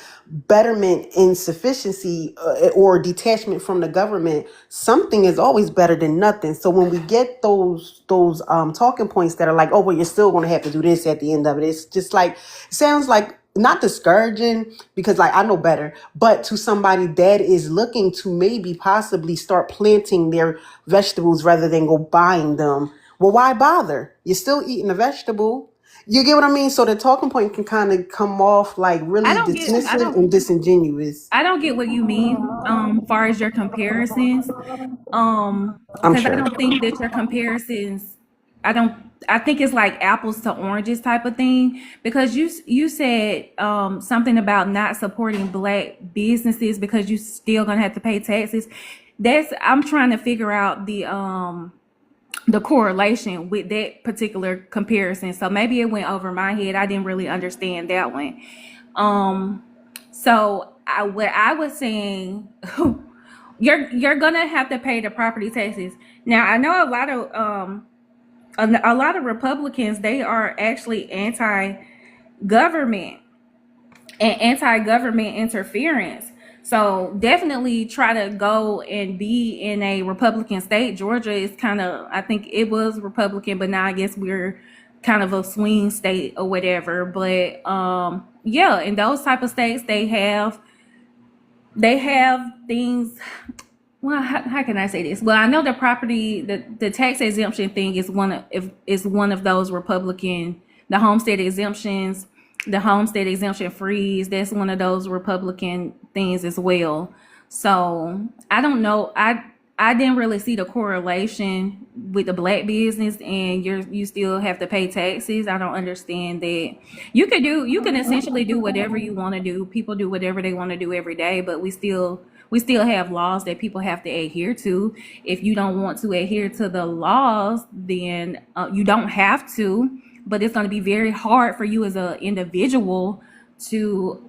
S: betterment in sufficiency or detachment from the government, something is always better than nothing. So when we get those talking points that are like, oh, well, you're still going to have to do this at the end of it, it's just like, sounds like not discouraging because like I know better, but to somebody that is looking to maybe possibly start planting their vegetables rather than go buying them. Well, why bother? You're still eating a vegetable. You get what I mean? So the talking point can kind of come off like really dismissive and disingenuous.
D: I don't get what you mean, far as your comparisons. Because
S: sure.
D: I don't think that your comparisons, I think it's like apples to oranges type of thing. Because you said something about not supporting black businesses because you still gonna have to pay taxes. I'm trying to figure out the correlation with that particular comparison. So maybe it went over my head. I didn't really understand that one. So what I was saying, you're gonna have to pay the property taxes. Now I know a lot of Republicans, they are actually anti-government and anti-government interference. So definitely try to go and be in a Republican state. Georgia is kind of, I think it was Republican, but now I guess we're kind of a swing state or whatever. But yeah, in those type of states, they have things. Well, how can I say this? Well, I know the tax exemption thing is one of those Republican, the homestead exemptions. The homestead exemption freeze, that's one of those Republican things as well. So I don't know. I didn't really see the correlation with the black business and you still have to pay taxes. I don't understand that. You can essentially do whatever you want to do. People do whatever they want to do every day, but we still have laws that people have to adhere to. If you don't want to adhere to the laws, then you don't have to. But it's going to be very hard for you as an individual to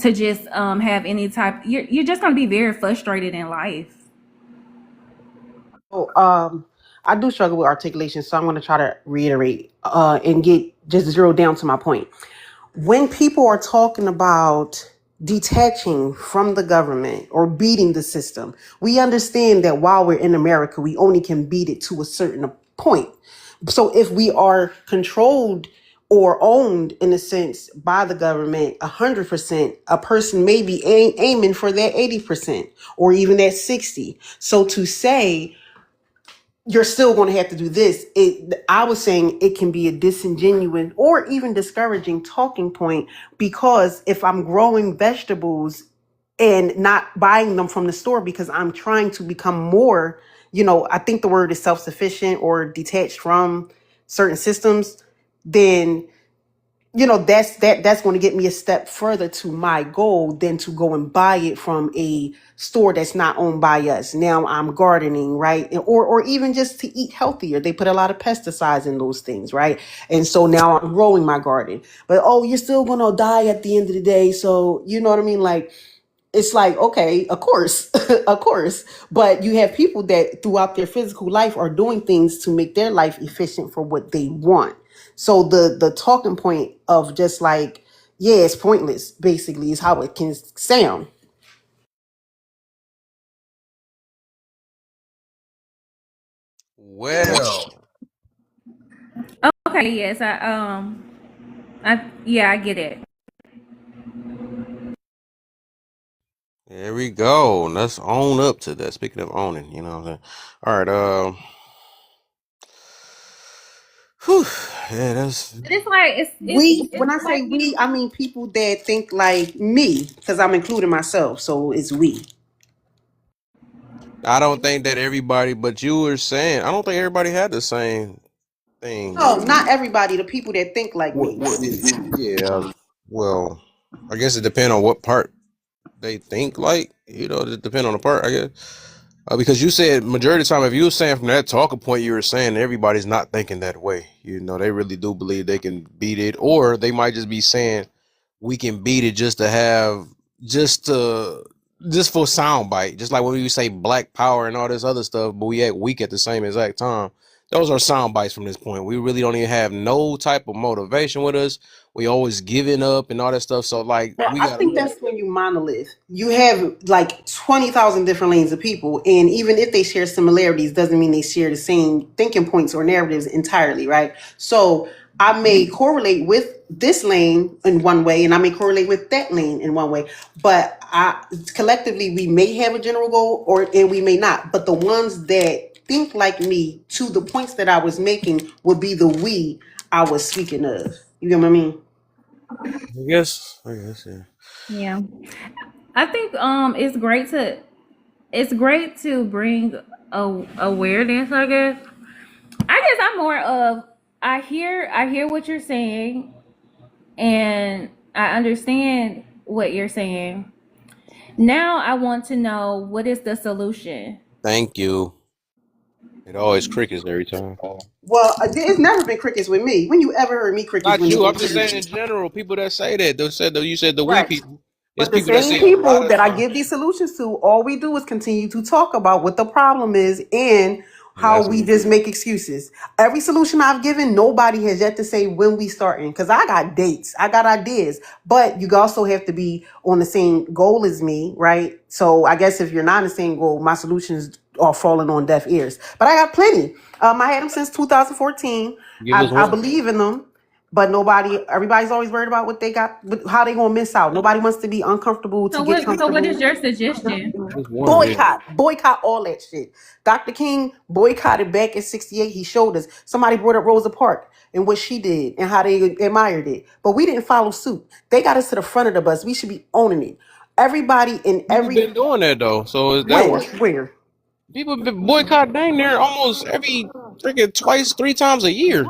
D: to just have any type. You're just gonna be very frustrated in life.
S: Oh, I do struggle with articulation, so I'm going to try to reiterate and get just zero down to my point. When people are talking about detaching from the government or beating the system, we understand that while we're in America, we only can beat it to a certain point. So if we are controlled or owned in a sense by the government 100%, a person may be aiming for that 80% or even that 60. So to say you're still going to have to do this, I was saying it can be a disingenuous or even discouraging talking point, because if I'm growing vegetables and not buying them from the store because I'm trying to become more, I think the word is self-sufficient or detached from certain systems, then that's going to get me a step further to my goal than to go and buy it from a store that's not owned by us. Now I'm gardening, right? Or even just to eat healthier. They put a lot of pesticides in those things, right? And so now I'm growing my garden. But you're still going to die at the end of the day. So, you know what I mean? Like, it's like, okay, of course, of course. But you have people that throughout their physical life are doing things to make their life efficient for what they want. So the talking point of just like, yeah, it's pointless, basically, is how it can sound.
A: Well,
D: Okay, yes, I get it.
A: there we go. Let's own up to that. Speaking of owning, you know what I'm saying? All right, whew, yeah, that's.
D: But it's like
S: When I say we, I mean people that think like me, because I'm including myself. So it's we.
A: I don't think that everybody, but you were saying, I don't think everybody had the same thing.
S: No, not everybody. The people that think like me.
A: Yeah, well, I guess it depends on what part they think like. It depends on the part, I guess. Because you said majority of the time, if you were saying from that talking point, you were saying everybody's not thinking that way. They really do believe they can beat it, or they might just be saying we can beat it just to have just for soundbite, just like when we say black power and all this other stuff, but we act weak at the same exact time. Those are sound bites from this point. We really don't even have no type of motivation with us. We always giving up and all that stuff. So like
S: Well,
A: we
S: I
A: got
S: think that's when you monolith. You have like 20,000 different lanes of people. And even if they share similarities, doesn't mean they share the same thinking points or narratives entirely, right? So I may correlate with this lane in one way, and I may correlate with that lane in one way. But collectively, we may have a general goal and we may not. But the ones that think like me to the points that I was making would be the we I was speaking of. You get what I mean?
A: I guess, yeah.
D: Yeah, I think it's great to bring awareness. I guess I'm more of I hear what you're saying, and I understand what you're saying. Now I want to know, what is the solution?
A: Thank you. It always crickets every time.
S: Well, it's never been crickets with me. When you ever heard me crickets?
A: Not
S: When
A: you.
S: it
A: I'm
S: was
A: just saying in general. People that say that. You said the we
S: right.
A: people. It's
S: But the
A: people that
S: same
A: say a lot
S: people
A: of
S: that I
A: times.
S: give these solutions to, all we do is continue to talk about what the problem is and how
A: That's
S: we just make excuses. Every solution I've given, nobody has yet to say when we starting. Because I got dates, I got ideas, but you also have to be on the same goal as me, right? So I guess if you're not on the same goal, my solutions are falling on deaf ears. But I got plenty. I had them since 2014.
A: Give us
S: I
A: one.
S: believe in them. But everybody's always worried about what they got, how they gonna miss out. Nobody wants to be uncomfortable to
D: So
S: get
D: what
S: comfortable.
D: is your suggestion?
A: Just one. Yeah.
S: Boycott all that shit. Dr. King boycotted back in '68. He showed us. Somebody brought up Rosa Parks and what she did and how they admired it. But we didn't follow suit. They got us to the front of the bus. We should be owning it. Everybody in
A: People been doing that though. So is that
S: where?
A: people been boycott dang near almost every freaking twice, 3 times a year.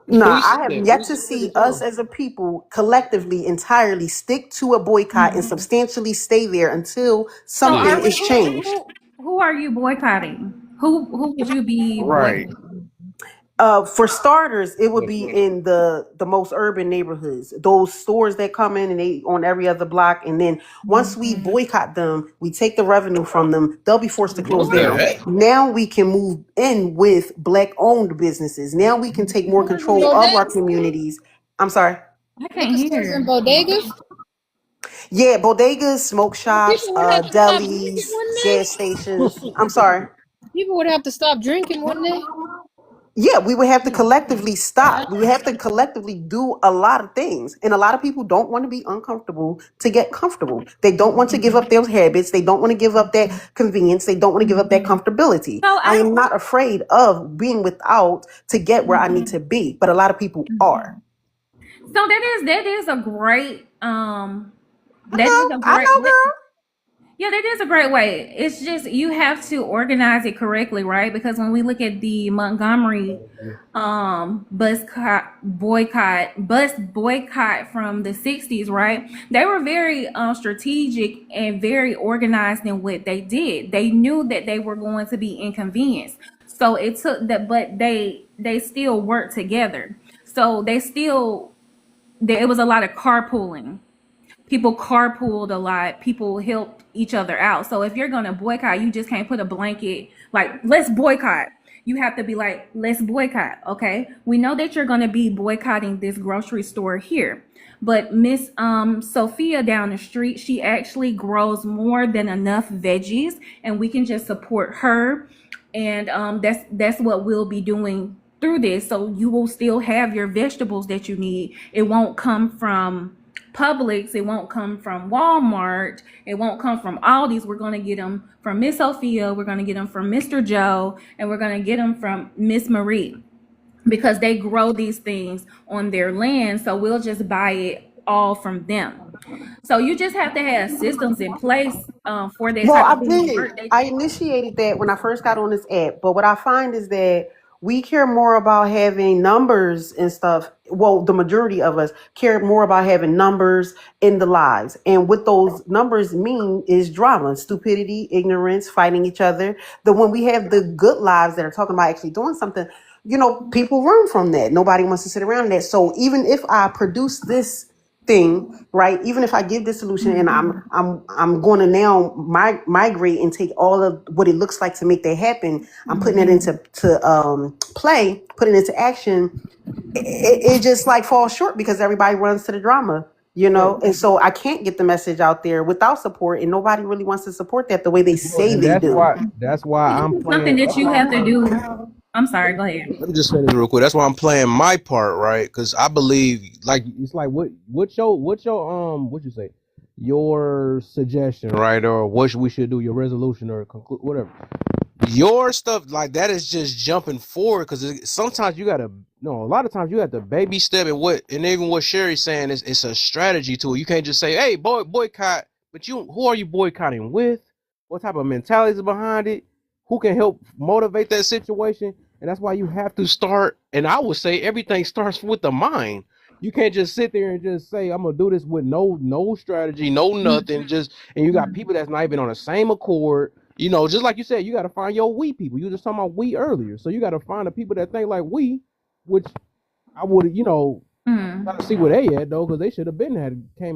S: Nah,
A: We see
S: I have
A: that.
S: yet
A: We
S: to
A: see it
S: see
A: as
S: us
A: well.
S: as a people collectively entirely stick to a boycott and substantially stay there until
D: So
S: something is changed.
D: who are you boycotting? Who would you be
A: Right.
D: boycotting?
S: For starters, it would be in the most urban neighborhoods. Those stores that come in and they on every other block, and then once we boycott them, we take the revenue from them. They'll be forced to close down. Now we can move in with black-owned businesses. Now we can take more control of our communities. I'm sorry.
D: I can't
Q: Stores and
D: hear.
Q: bodegas.
S: Yeah, bodegas, smoke shops,
Q: People would have to stop
S: delis,
Q: drinking, wouldn't
S: gas stations. I'm sorry.
Q: they? People would have to stop drinking, wouldn't they?
S: Yeah, we would have to collectively stop. We would have to collectively do a lot of things. And a lot of people don't want to be uncomfortable to get comfortable. They don't want to give up their habits. They don't want to give up that convenience. They don't want to give up that comfortability.
D: So
S: I am not afraid of being without to get where I need to be, but a lot of people are.
D: So that is a great
S: I know, girl.
D: Yeah, that is a great way. It's just you have to organize it correctly, right? Because when we look at the Montgomery bus boycott from the 60s, right? They were very strategic and very organized in what they did. They knew that they were going to be inconvenienced. So it took that, but they still worked together. So it was a lot of carpooling. People carpooled a lot. People helped each other out. So if you're going to boycott, you just can't put a blanket like, let's boycott. You have to be like, let's boycott. Okay. We know that you're going to be boycotting this grocery store here, but Miss Sophia down the street, she actually grows more than enough veggies, and we can just support her. And that's what we'll be doing through this. So you will still have your vegetables that you need. It won't come from Publix, it won't come from Walmart, it won't come from Aldi's. We're going to get them from Miss Sophia, we're going to get them from Mr. Joe, and we're going to get them from Miss Marie, because they grow these things on their land. So we'll just buy it all from them. So you just have to have systems in place for that.
S: Well, I did. I initiated that when I first got on this app. But what I find is that we care more about having numbers and stuff. Well, the majority of us care more about having numbers in the lives. And what those numbers mean is drama, stupidity, ignorance, fighting each other. When we have the good lives that are talking about actually doing something, people run from that. Nobody wants to sit around that. So even if I produce this thing, right? Even if I give this solution and I'm going to now migrate and take all of what it looks like to make that happen, I'm putting it into play, putting it into action. It just like falls short because everybody runs to the drama, and so I can't get the message out there without support, and nobody really wants to support that the way they say they do.
J: That's why I'm
D: something that you have to do. I'm sorry, go ahead.
A: Let me just say this real quick. That's why I'm playing my part, right? Because I believe, like, it's like what's your what you say, your suggestion, right? Or what we should do, your resolution or conclude, whatever. Your stuff like that is just jumping forward, because sometimes you gotta, a lot of times you have to baby step, and even what Sherry's saying is it's a strategy to it. You can't just say, hey, boycott, but who are you boycotting with? What type of mentality is behind it? Who can help motivate that situation? And that's why you have to start. And I would say everything starts with the mind. You can't just sit there and just say, I'm gonna do this with no strategy, no nothing. And you got people that's not even on the same accord. Just like you said, you got to find your we people. You were just talking about we earlier. So you got to find the people that think like we, which I would, try to see where they at though, because they should have been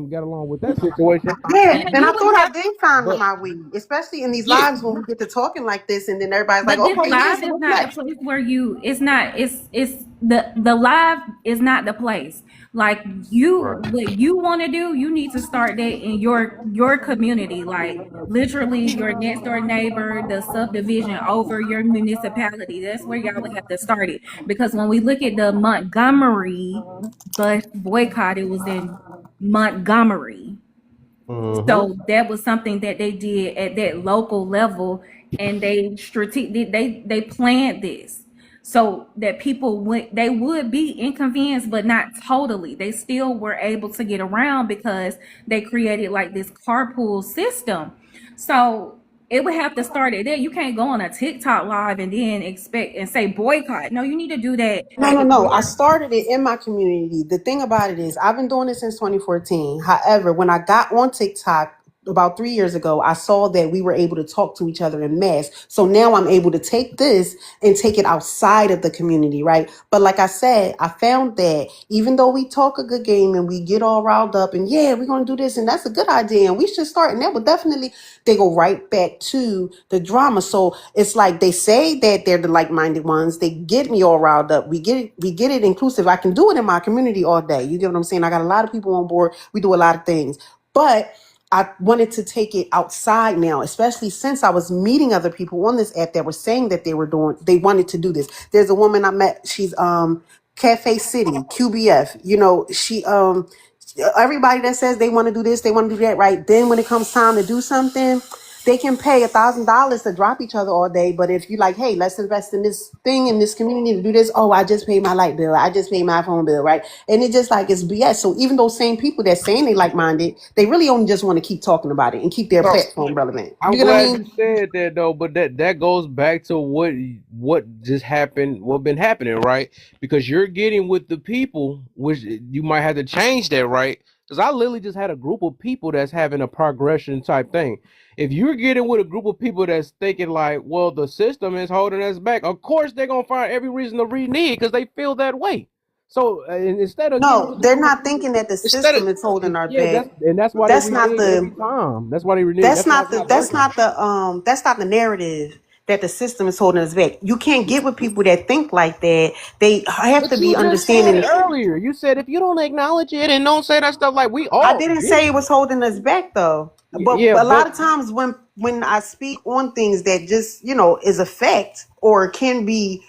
A: got along with that situation.
S: Yeah, and I thought I did find my we, especially in these lives when we get to talking like this, and then everybody's like,
D: "Okay,
S: live
D: is not the place where you. It's not. It's the live is not the place. Like what you want to do, you need to start that in your community, like literally your next door neighbor, the subdivision over your municipality. That's where y'all would have to start it. Because when we look at the Montgomery bus boycott, it was in Montgomery. So that was something that they did at that local level, and they planned this so that people would be inconvenienced, but not totally. They still were able to get around because they created like this carpool system. So it would have to start it there. You can't go on a TikTok live and then expect and say boycott. No, you need to do that.
S: No. I started it in my community. The thing about it is I've been doing this since 2014. However, when I got on TikTok, about 3 years ago, I saw that we were able to talk to each other in mass. So now I'm able to take this and take it outside of the community, right? But like I said, I found that even though we talk a good game and we get all riled up and yeah, we're going to do this and that's a good idea and we should start, and that would definitely, they go right back to the drama. So it's like they say that they're the like-minded ones. They get me all riled up. We get it inclusive. I can do it in my community all day. You get what I'm saying? I got a lot of people on board. We do a lot of things. But I wanted to take it outside now, especially since I was meeting other people on this app that were saying that they wanted to do this. There's a woman I met, she's Cafe City, QBF. You know, she everybody that says they want to do this, they want to do that, right? Then when it comes time to do something, they can pay $1,000 to drop each other all day. But if you like, hey, let's invest in this thing in this community to do this. Oh, I just paid my light bill. I just paid my phone bill, right? And it just like it's BS. So even those same people that saying they like minded, they really only just want to keep talking about it and keep their
J: So
S: platform relevant.
J: I'm
S: You get what I
J: glad
S: mean?
J: you said that though, but that goes back to what just happened, what been happening, right? Because you're getting with the people, which you might have to change that, right? Because I literally just had a group of people that's having a progression type thing. If you're getting with a group of people that's thinking like, well, the system is holding us back, of course they're gonna find every reason to renege because they feel that way. So instead of getting
S: No,
J: with the
S: they're
J: group of
S: not
J: people,
S: thinking that the
J: instead of
S: system is holding our
J: yeah,
S: back.
J: that's why they
S: That's not
J: renege every
S: the
J: time. That's why they renege. That's why it's not working.
S: that's not the narrative that the system is holding us back. You can't get with people that think like that. They have
J: But
S: to be
J: you just said it
S: understanding.
J: earlier. You said if you don't acknowledge it and don't say that stuff, like we
S: I
J: all
S: didn't
J: get
S: say
J: it.
S: it was holding us back though. But
J: Yeah,
S: a lot
J: but
S: of times when I speak on things that just, you know, is a fact or can be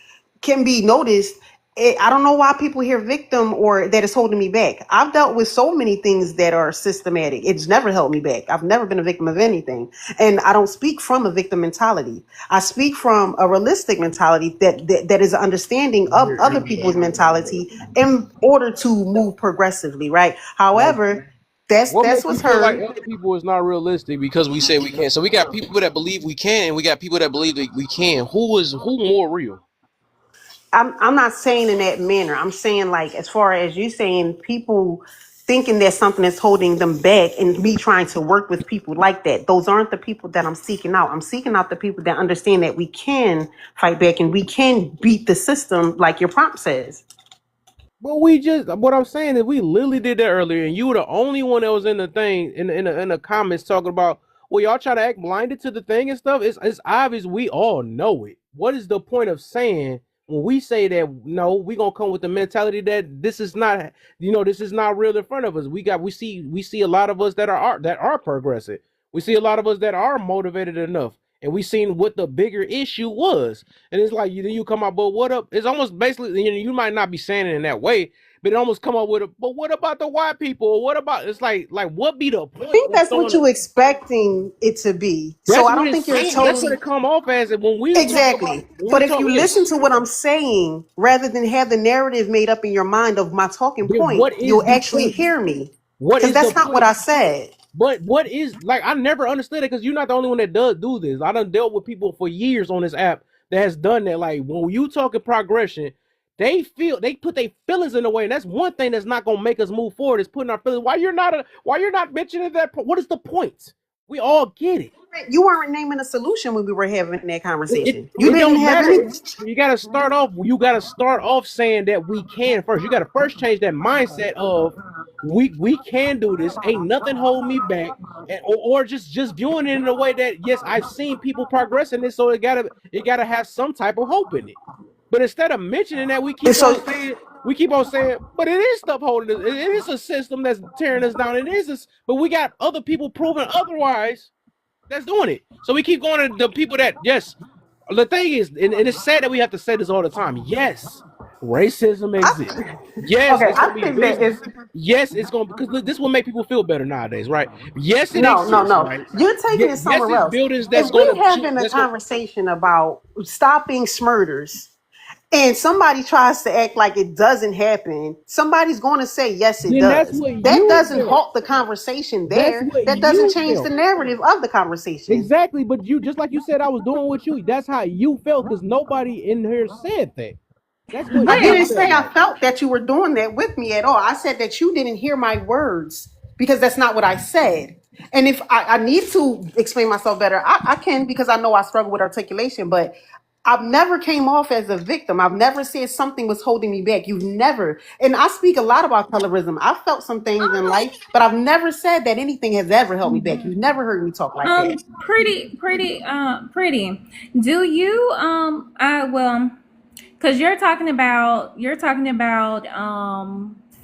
S: noticed, I don't know why people hear victim or that it's holding me back. I've dealt with so many things that are systematic. It's never held me back. I've never been a victim of anything. And I don't speak from a victim mentality. I speak from a realistic mentality that is an understanding of other people's mentality in order to move progressively, right?
J: like,
S: However,
J: what
S: that's
J: makes you
S: what's
J: feel like
S: heard.
J: other people is not realistic because we say we can? So we got people that believe we can, and we got people that believe that we can. Who more real?
S: I'm not saying in that manner. I'm saying like as far as you saying people thinking that something is holding them back and me trying to work with people like that. Those aren't the people that I'm seeking out. I'm seeking out the people that understand that we can fight back and we can beat the system like your prompt says.
J: But we just what I'm saying is we literally did that earlier, and you were the only one that was in the thing in the comments talking about, well, y'all try to act blinded to the thing and stuff. It's obvious we all know it. What is the point of saying when we say that no, we gonna come with the mentality that this is not, this is not real in front of us. We see a lot of us that are progressive. We see a lot of us that are motivated enough. And we seen what the bigger issue was. And it's like you come up, but what up? It's almost basically, you might not be saying it in that way, but it almost come up with but what about the white people? Or what about, it's like what be the
S: I
J: point
S: think
J: of
S: that's what
J: throwing
S: you expecting it to be. So
J: that's
S: I
J: what
S: don't
J: it's
S: think you're
J: saying. That's what
S: totally
J: it come off as when we talk about
S: exactly. But if you
J: yeah.
S: listen to what I'm saying, rather than have the narrative made up in your mind of my talking
J: Then
S: point,
J: what is
S: you'll
J: the
S: actually
J: point?
S: hear me.
J: What
S: Because
J: is the
S: that's not what
J: point?
S: I said.
J: But what is, like, I never understood it because you're not the only one that does do this. I done dealt with people for years on this app that has done that. Like when you talking progression, they put their feelings in the way, and that's one thing that's not gonna make us move forward is putting our feelings. Why you're not mentioning that? What is the point? We all get it.
S: You weren't naming a solution when we were having that conversation. You
J: It
S: didn't
J: don't
S: have
J: matter.
S: any.
J: You gotta start off saying that we can first. You gotta first change that mindset of we can do this. Ain't nothing holding me back. Or just viewing it in a way that yes, I've seen people progress in this, so it gotta have some type of hope in it. But instead of mentioning that, we keep on saying, but it is stuff holding us. It is a system that's tearing us down. But we got other people proving otherwise that's doing it. So we keep going to the people that, yes, the thing is, and it's sad that we have to say this all the time. Yes, racism exists. Yes,
S: Okay,
J: it's
S: I
J: gonna be
S: think that
J: business.
S: is
J: Yes, it's gonna, because look, this will make people feel better nowadays, right? Yes, it
S: no, no,
J: exists,
S: no.
J: right?
S: You're taking it
J: Yes,
S: somewhere
J: it's
S: else.
J: buildings
S: If we're having a conversation about stopping smurders and somebody tries to act like it doesn't happen, somebody's going to say, yes, it
J: then that's
S: does.
J: what
S: That
J: you
S: doesn't
J: felt.
S: halt the conversation
J: That's
S: there.
J: what
S: That doesn't
J: you
S: change the
J: felt.
S: narrative of the conversation.
J: Exactly, but you, just like you said, I was doing with you. That's how you felt because nobody in here said that. That's what
S: I
J: you
S: didn't
J: felt
S: say I
J: like.
S: felt that you were doing that with me at all. I said that you didn't hear my words because that's not what I said. And if I need to explain myself better, I can, because I know I struggle with articulation, but I've never came off as a victim. I've never said something was holding me back. You've never, and I speak a lot about colorism. I've felt some things in life, but I've never said that anything has ever held me back. You've never heard me talk like that.
D: Pretty. Do you because you're talking about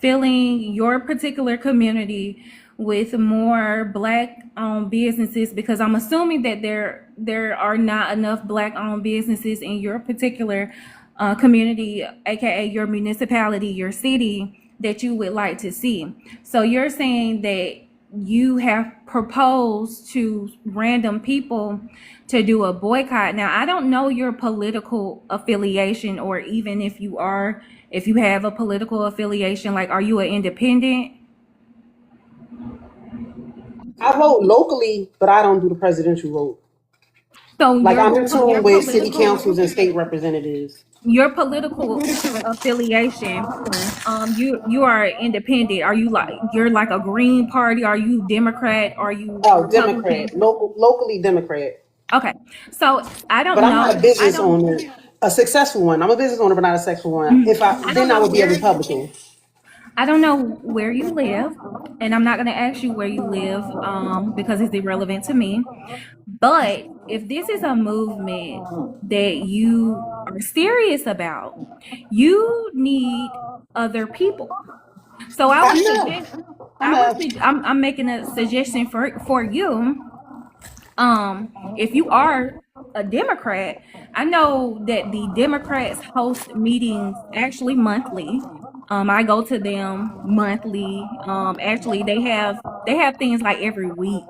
D: filling your particular community with more black owned businesses, because I'm assuming that there are not enough black owned businesses in your particular community, aka your municipality, your city, that you would like to see. So you're saying that you have proposed to random people to do a boycott. Now, I don't know your political affiliation, or even if you have a political affiliation, like, are you an independent?
S: I vote locally, but I don't do the presidential vote.
D: So
S: Like, I'm in
D: your
S: tune with city
D: political
S: councils and state representatives.
D: your political affiliation, you are independent. Are you you're like a Green Party? Are you Democrat? Are you Republican?
S: Democrat, locally Democrat.
D: Okay, so I don't
S: But
D: know.
S: I'm not a business owner, a successful one. I'm a business owner, but not a successful one. If I then I would be a Republican.
D: I don't know where you live, and I'm not going to ask you where you live because it's irrelevant to me. But if this is a movement that you are serious about, you need other people. So I'm making a suggestion for you. If you are a Democrat, I know that the Democrats host meetings actually monthly. I go to them monthly. Actually, they have things like every week.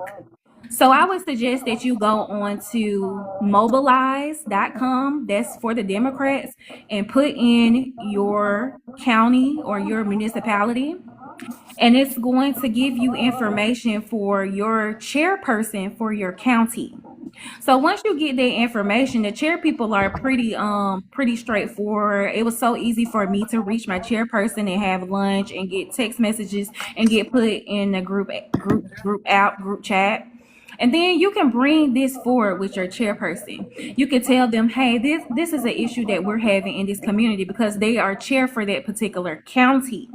D: So I would suggest that you go on to mobilize.com, that's for the Democrats, and put in your county or your municipality. And it's going to give you information for your chairperson for your county. So once you get that information, the chair people are pretty straightforward. It was so easy for me to reach my chairperson and have lunch and get text messages and get put in a group chat. And then you can bring this forward with your chairperson. You can tell them, hey, this is an issue that we're having in this community, because they are chair for that particular county.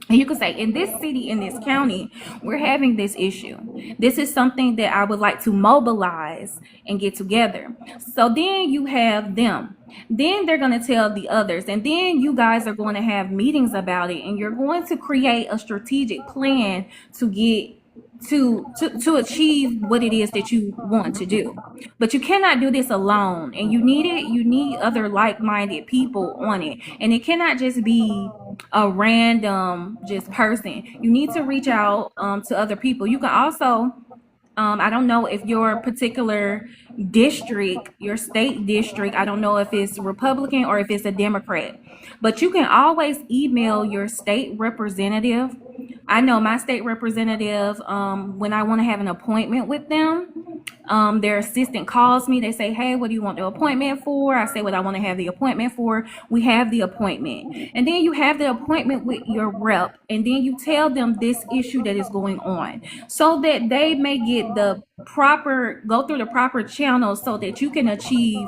D: And you can say, in this city, in this county, we're having this issue. This is something that I would like to mobilize and get together. So then you have them. Then they're going to tell the others. And then you guys are going to have meetings about it. And you're going to create a strategic plan to get to achieve what it is that you want to do. But you cannot do this alone, and you need other like-minded people on it. And it cannot just be a random just person. You need to reach out to other people. You can also I don't know if your particular district, your state district, I don't know if it's Republican or if it's a Democrat, but you can always email your state representative. I know my state representative, when I want to have an appointment with them, their assistant calls me. They say, hey, what do you want the appointment for? I say what I want to have the appointment for. We have the appointment. And then you have the appointment with your rep. And then you tell them this issue that is going on, so that they may get go through the proper channels so that you can achieve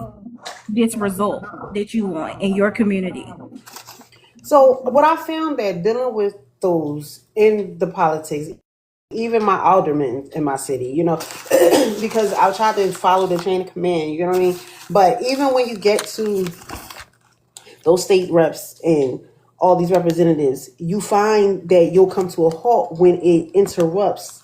D: this result that you want in your community.
S: So what I found that dealing with those in the politics, even my aldermen in my city, because I try to follow the chain of command, you know what I mean? But even when you get to those state reps and all these representatives, you find that you'll come to a halt when it interrupts,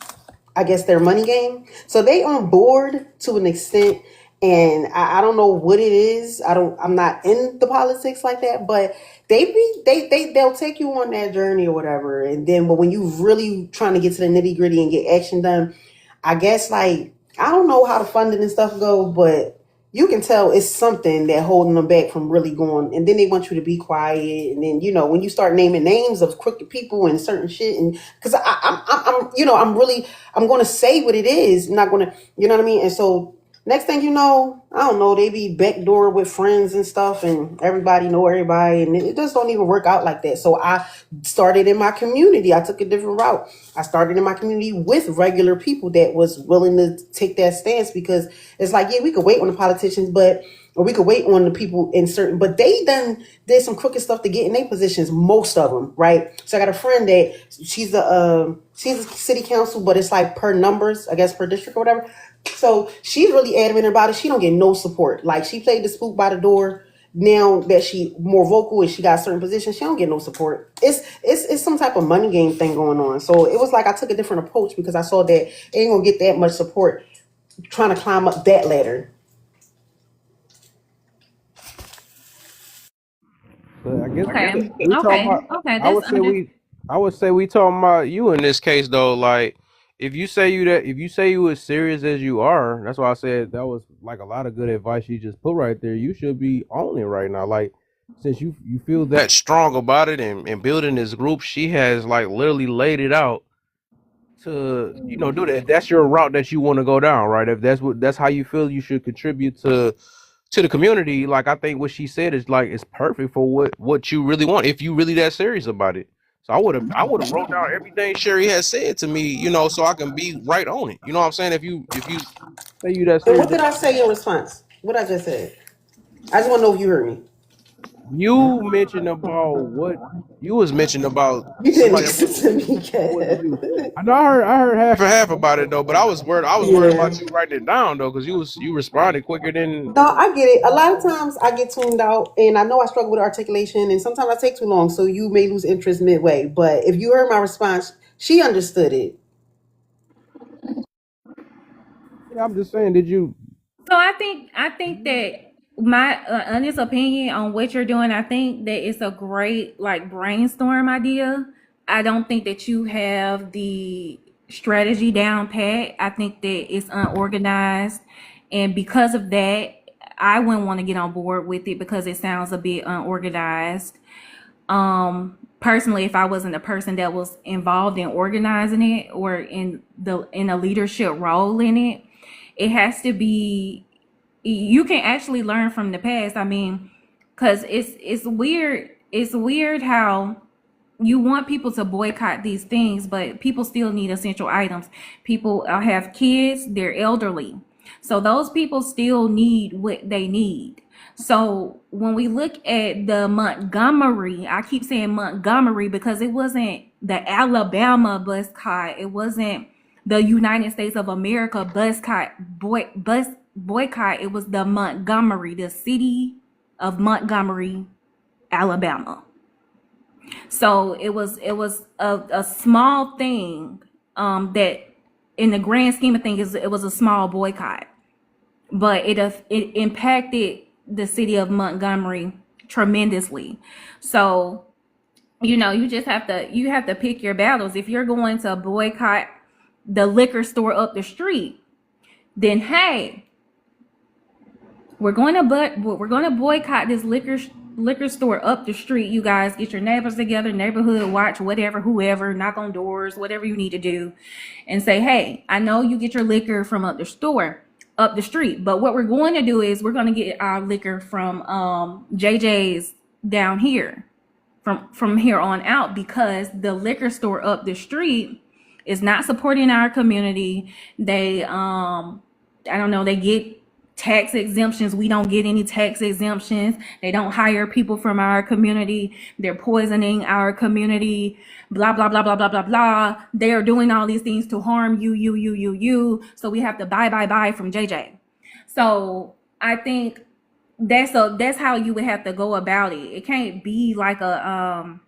S: I guess, their money game. So they on board to an extent, and I don't know what it is. I'm not in the politics like that, but they'll take you on that journey or whatever. And then, but when you really trying to get to the nitty gritty and get action done, I guess, like, I don't know how the funding and stuff go, but you can tell it's something that holding them back from really going. And then they want you to be quiet. And then, when you start naming names of crooked people and certain shit, and because I'm going to say what it is, not going to, you know what I mean? And so Next thing you know, I don't know, they be backdoor with friends and stuff, and everybody know everybody, and it just don't even work out like that. So I started in my community. I took a different route. I started in my community with regular people that was willing to take that stance, because it's like, yeah, we could wait on the politicians, but or we could wait on the people in certain, but they done did some crooked stuff to get in their positions, most of them, right? So I got a friend that she's a city council, but it's like per numbers, I guess per district or whatever. So she's really adamant about it. She don't get no support. Like, she played the spook by the door. Now that she more vocal and she got certain positions, she don't get no support. It's some type of money game thing going on. So it was like I took a different approach, because I saw that it ain't gonna get that much support trying to climb up that ladder.
J: But I guess
D: Okay.
J: we talking
D: Okay.
J: about.
D: Okay.
J: I
D: That's
J: would say
D: under.
J: we talking about you in this case though. Like, if you say you as serious as you are, that's why I said that was like a lot of good advice you just put right there. You should be on it right now. Like, since you feel that strong about it and building this group, she has like literally laid it out to do that. If that's your route that you want to go down, right? If that's how you feel you should contribute to the community, like, I think what she said is like it's perfect for what you really want if you really that serious about it. So I would have wrote down everything Sherry has said to me, so I can be right on it. You know what I'm saying? If you say you that
S: So
J: serious,
S: what did I say in response? What I just said? I just want to know if you heard me.
J: you mentioned about what you was mentioning about
S: You didn't
J: somebody.
S: listen to me,
J: Kev. I know I heard half and half about it though, but I was worried
S: Yeah.
J: about you writing it down though, because you responded quicker than.
S: No, I get it. A lot of times I get tuned out, and I know I struggle with articulation, and sometimes I take too long, so you may lose interest midway. But if you heard my response, she understood it.
J: Yeah, I'm just saying, did you?
D: So I think that my honest opinion on what you're doing, I think that it's a great like brainstorm idea. I don't think that you have the strategy down pat. I think that it's unorganized, and because of that, I wouldn't want to get on board with it because it sounds a bit unorganized. Personally, if I wasn't a person that was involved in organizing it or in a leadership role in it, it has to be, you can actually learn from the past. I mean, because it's weird how you want people to boycott these things, but people still need essential items. People have kids, they're elderly, so those people still need what they need. So when we look at the Montgomery, I keep saying Montgomery because it wasn't the Alabama boycott, it wasn't the United States of America boycott. It was the Montgomery, the city of Montgomery, Alabama. So it was a small thing, that in the grand scheme of things it was a small boycott, but it impacted the city of Montgomery tremendously. So you just have to pick your battles. If you're going to boycott the liquor store up the street, then hey, we're going to boycott this liquor store up the street. You guys get your neighbors together, neighborhood watch, whatever, whoever, knock on doors, whatever you need to do, and say, hey, I know you get your liquor from up the street, but what we're going to do is we're going to get our liquor from JJ's down here, from here on out, because the liquor store up the street is not supporting our community. They I don't know, they get tax exemptions. We don't get any tax exemptions. They don't hire people from our community. They're poisoning our community, blah blah blah blah blah blah blah. They are doing all these things to harm you. So we have to buy from JJ. So I think that's how you would have to go about it. It can't be like a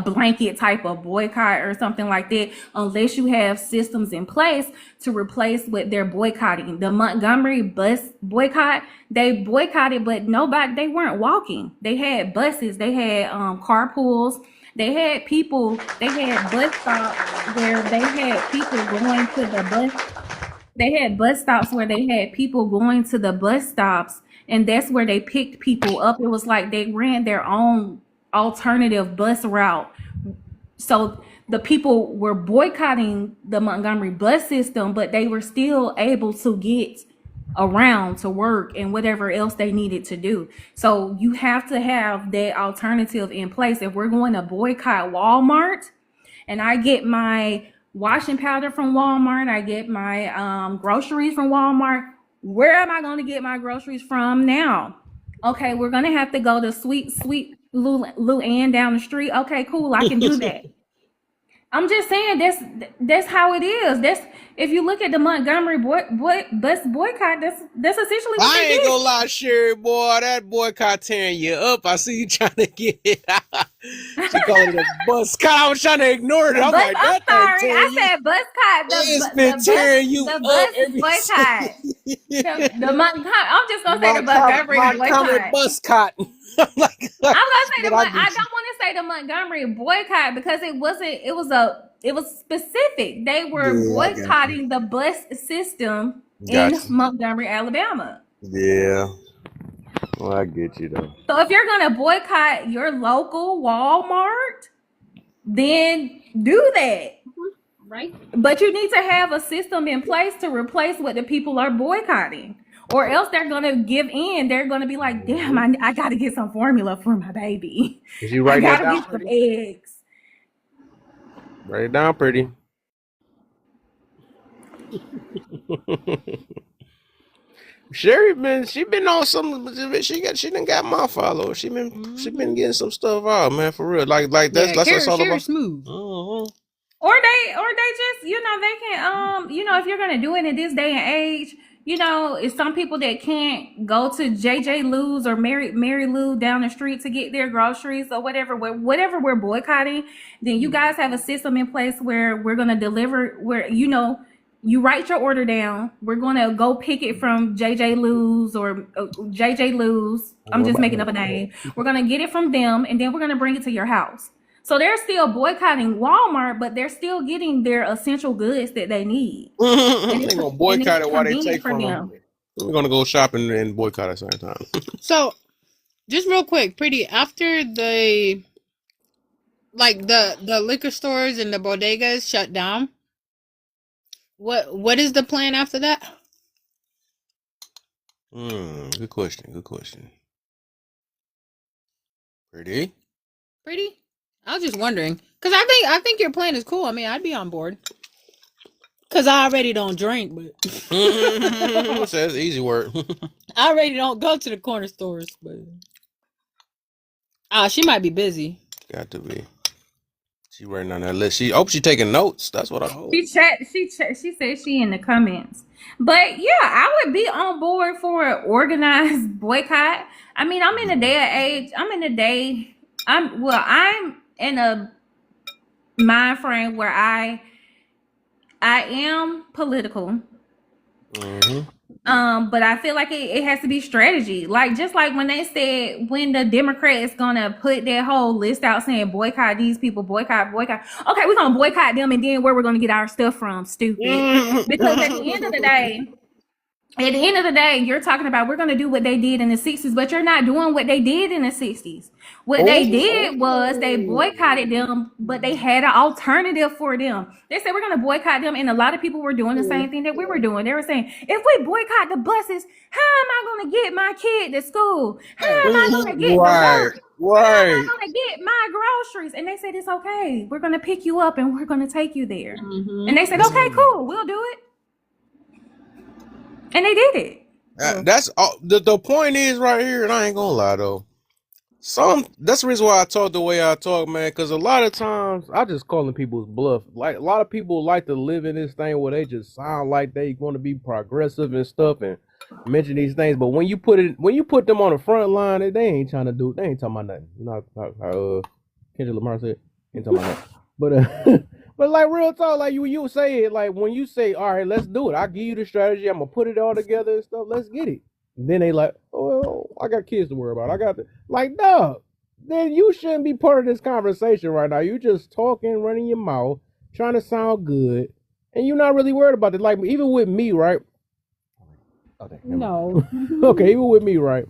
D: blanket type of boycott or something like that, unless you have systems in place to replace what they're boycotting. The Montgomery bus boycott, they boycotted, but they weren't walking. They had buses, they had carpools, they had bus stops where they had people going to the bus. They had bus stops where they had people going to the bus stops, and that's where they picked people up. It was like they ran their own alternative bus route. So the people were boycotting the Montgomery bus system, but they were still able to get around to work and whatever else they needed to do. So you have to have that alternative in place. If we're going to boycott Walmart and I get my washing powder from Walmart, I get my groceries from Walmart, where am I going to get my groceries from now? Okay, we're going to have to go to sweet Luann down the street. Okay, cool, I can do that. I'm just saying that's how it is. That's if you look at the Montgomery bus boycott, that's essentially what
A: I
D: they
A: ain't
D: did.
A: gonna lie, Sherry, boy, that boycott tearing you up. I see you trying to get it out. She called it a bus cut. I was trying to ignore it. I'm
D: Bus,
A: like,
D: I'm
A: that
D: sorry,
A: thing
D: I
A: tearing you.
D: said boycott.
A: It's been tearing you
D: The
A: up
D: bus
A: every
D: boycott. I'm just gonna say the Montgomery
A: Montgomery
D: boycott.
A: bus cotton. I'm like,
D: I'm gonna say
A: but
D: I
A: I
D: don't
A: get you.
D: want to say the Montgomery boycott because it was specific. They were
A: Yeah, I got you.
D: boycotting the bus system
A: Got
D: in
A: you.
D: Montgomery, Alabama.
A: Yeah. Well, I get you though.
D: So if you're gonna boycott your local Walmart, then do that.
O: Right.
D: But you need to have a system in place to replace what the people are boycotting. Or else they're gonna give in. They're gonna be like, damn, I gotta get some formula for my baby.
A: Is you
D: I
A: writing that
D: gotta
A: down,
D: get some
A: pretty?
D: eggs.
A: Write it down, pretty. Sherry she been on some. She done got my follow. She been getting some stuff out, man, for real. Like that's all about.
Q: Smooth.
A: Mhm.
D: Or they just, they can if you're gonna do it in this day and age, it's some people that can't go to JJ Lou's or Mary Lou down the street to get their groceries or whatever we're boycotting, then you guys have a system in place where we're gonna deliver where you write your order down. We're gonna go pick it from JJ Lou's or JJ Lou's. I'm just making up a name. We're gonna get it from them and then we're gonna bring it to your house. So they're still boycotting Walmart, but they're still getting their essential goods that they need.
A: They're gonna boycott it while they take from
D: them.
A: them. We're gonna go shopping and boycott at the same time.
Q: So, just real quick, pretty after the liquor stores and the bodegas shut down, what is the plan after that?
A: Good question. Good question. Pretty.
Q: Pretty? I was just wondering because I think your plan is cool. I mean, I'd be on board because I already don't drink, but
A: Says easy word.
Q: I already don't go to the corner stores. But she might be busy.
A: Got to be. She writing on that list. She taking notes. That's what I hope.
D: She said she in the comments. But yeah, I would be on board for an organized boycott. I mean, I'm in a mind frame where I am political.
A: Mm-hmm.
D: But I feel like it has to be strategy. Like just like when they said when the Democrats gonna put their whole list out saying boycott these people, boycott. Okay, we're gonna boycott them and then where we're gonna get our stuff from, stupid. Because at the end of the day, you're talking about we're going to do what they did in the 60s, but you're not doing what they did in the 60s. What they did was they boycotted them, but they had an alternative for them. They said, we're going to boycott them. And a lot of people were doing the same thing that we were doing. They were saying, if we boycott the buses, how am I going to get my kid to school? How am I going to get to work? How am I going to get my groceries? And they said, it's okay. We're going to pick you up and we're going to take you there. And they said, okay, cool. We'll do it. And they did it.
A: That's all. The point is right here, and I ain't gonna lie though. That's the reason why I talk the way I talk, man. Because a lot of times I just calling people's bluff. Like a lot of people like to live in this thing where they just sound like they want to be progressive and stuff and mention these things. But when you put them on the front line, they ain't trying to do. They ain't talking about nothing. You know how Kendrick Lamar said, ain't talking about nothing. But like real talk, like you say it, like when you say, all right, let's do it. I'll give you the strategy. I'm gonna put it all together and stuff. Let's get it. And then they like, oh, well, I got kids to worry about. I got no. Then you shouldn't be part of this conversation right now. You just talking, running your mouth, trying to sound good, and you're not really worried about it. Like even with me, right? Okay.
Q: No.
A: Okay, even with me, right?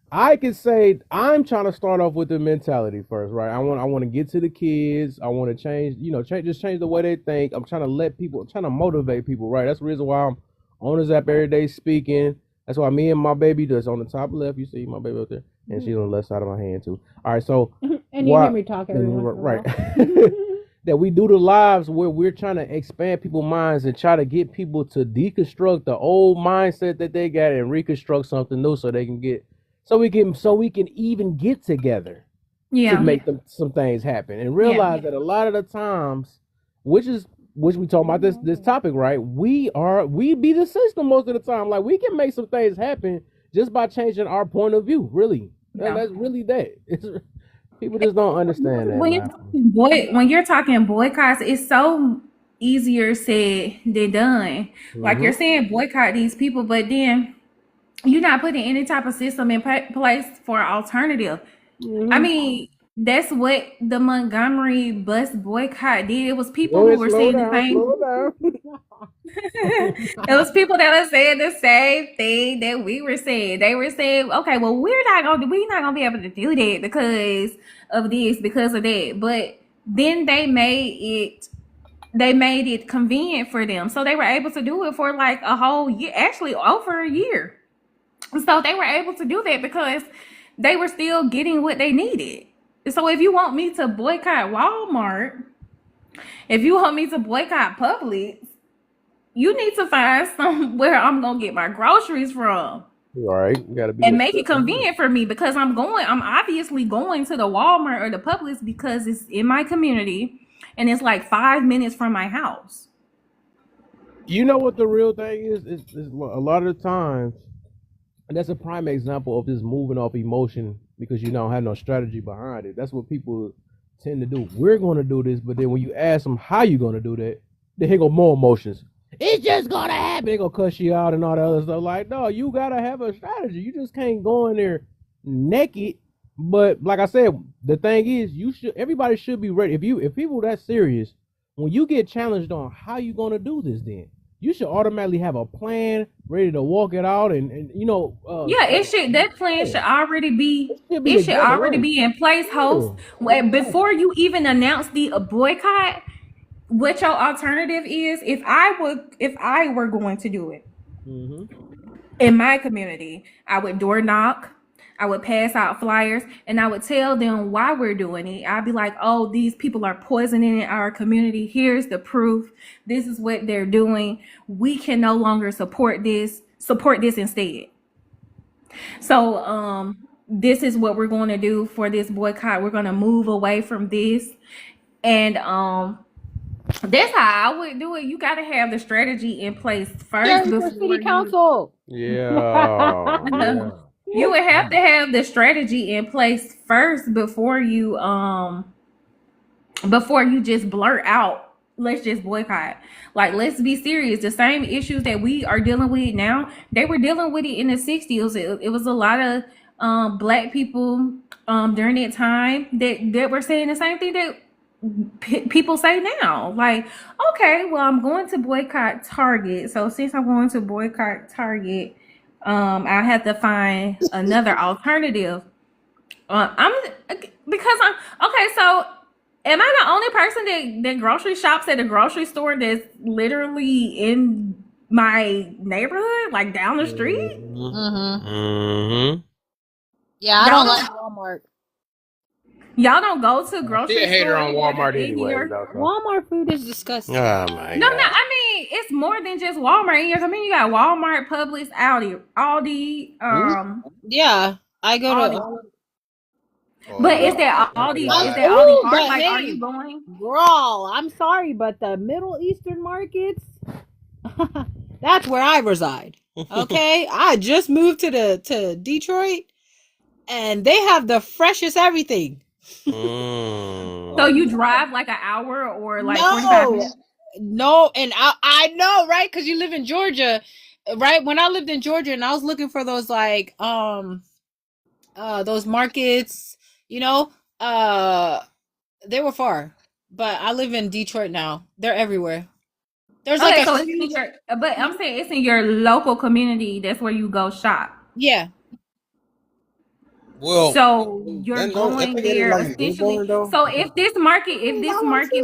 A: I can say I'm trying to start off with the mentality first, right? I want to get to the kids. I want to change the way they think. I'm trying to motivate people, right? That's the reason why I'm
J: on this app every day speaking. That's why me and my baby that's on the top left. You see my baby up there, and she's on the left side of my hand too. All right, so
Q: And you hear me talk every once in a
J: right.
Q: while.
J: That we do the lives where we're trying to expand people's minds and try to get people to deconstruct the old mindset that they got and reconstruct something new so they can get so we can even get together to make some things happen and realize that a lot of the times, which we talking about this topic, right? We be the system most of the time. Like we can make some things happen just by changing our point of view. Really, that's really that. People just don't understand that.
D: When you're talking boycotts, it's so easier said than done. Like you're saying boycott these people, but then you're not putting any type of system in place for an alternative. I mean, that's what the Montgomery bus boycott did. It was people who were saying the same. It was people that were saying the same thing that we were saying. They were saying, "Okay, well, we're not gonna be able to do that because of this, because of that." But then they made it convenient for them, so they were able to do it for like a whole year, actually over a year. So they were able to do that because they were still getting what they needed. So if you want me to boycott Walmart, if you want me to boycott Publix, you need to find somewhere I'm gonna get my groceries from.
J: Right, you gotta be
D: and make it convenient for me because I'm obviously going to the Walmart or the Publix because it's in my community and it's like 5 minutes from my house.
J: You know what the real thing is a lot of the times, and that's a prime example of this moving off emotion because you don't have no strategy behind it. That's what people tend to do. We're going to do this, but then when you ask them how you going to do that, they go more emotions. It's just gonna happen. They gonna cuss you out and all that other stuff. Like, no, you gotta have a strategy. You just can't go in there naked. But like I said, the thing is, everybody should be ready. If people that serious, when you get challenged on how you gonna do this, then you should automatically have a plan, ready to walk it out, and you know.
D: That plan should already be. It should already be in place, host. Before you even announce the boycott. What your alternative is, if I were going to do it in my community, I would door knock, I would pass out flyers, and I would tell them why we're doing it. I'd be like, oh, these people are poisoning our community. Here's the proof. This is what they're doing. We can no longer support this instead. So this is what we're going to do for this boycott. We're going to move away from this. And that's how I would do it. You got to have the strategy in place first before
Q: city council.
J: Yeah.
D: You would have to have the strategy in place first before you just blurt out, let's just boycott. Like, let's be serious. The same issues that we are dealing with now, they were dealing with it in the 60s. It was a lot of black people during that time that were saying the same thing that people say now. Like, okay, well, I'm going to boycott Target. So since I'm going to boycott Target, I have to find another alternative. So am I the only person that grocery shops at a grocery store that's literally in my neighborhood, like down the street?
Q: Yeah, I don't like Walmart.
D: Y'all don't go to grocery store.
J: Hater on Walmart anyway.
Q: Walmart food is disgusting.
J: Oh my God.
D: No, I mean, it's more than just Walmart in here. I mean, you got Walmart, Publix, Aldi.
Q: Yeah, I go to.
D: But is that Aldi? Is that Aldi hard? Like, are you going?
Q: Girl, I'm sorry, but the Middle Eastern markets, that's where I reside. Okay, I just moved to Detroit, and they have the freshest everything.
D: So you drive like an hour or like 45 minutes?
Q: No, and I know, right? Because you live in Georgia, right? When I lived in Georgia and I was looking for those like those markets, you know, they were far. But I live in Detroit now. They're everywhere. There's
D: but I'm saying it's in your local community. That's where you go shop.
Q: Yeah.
D: Well, so you're going there essentially. So if this market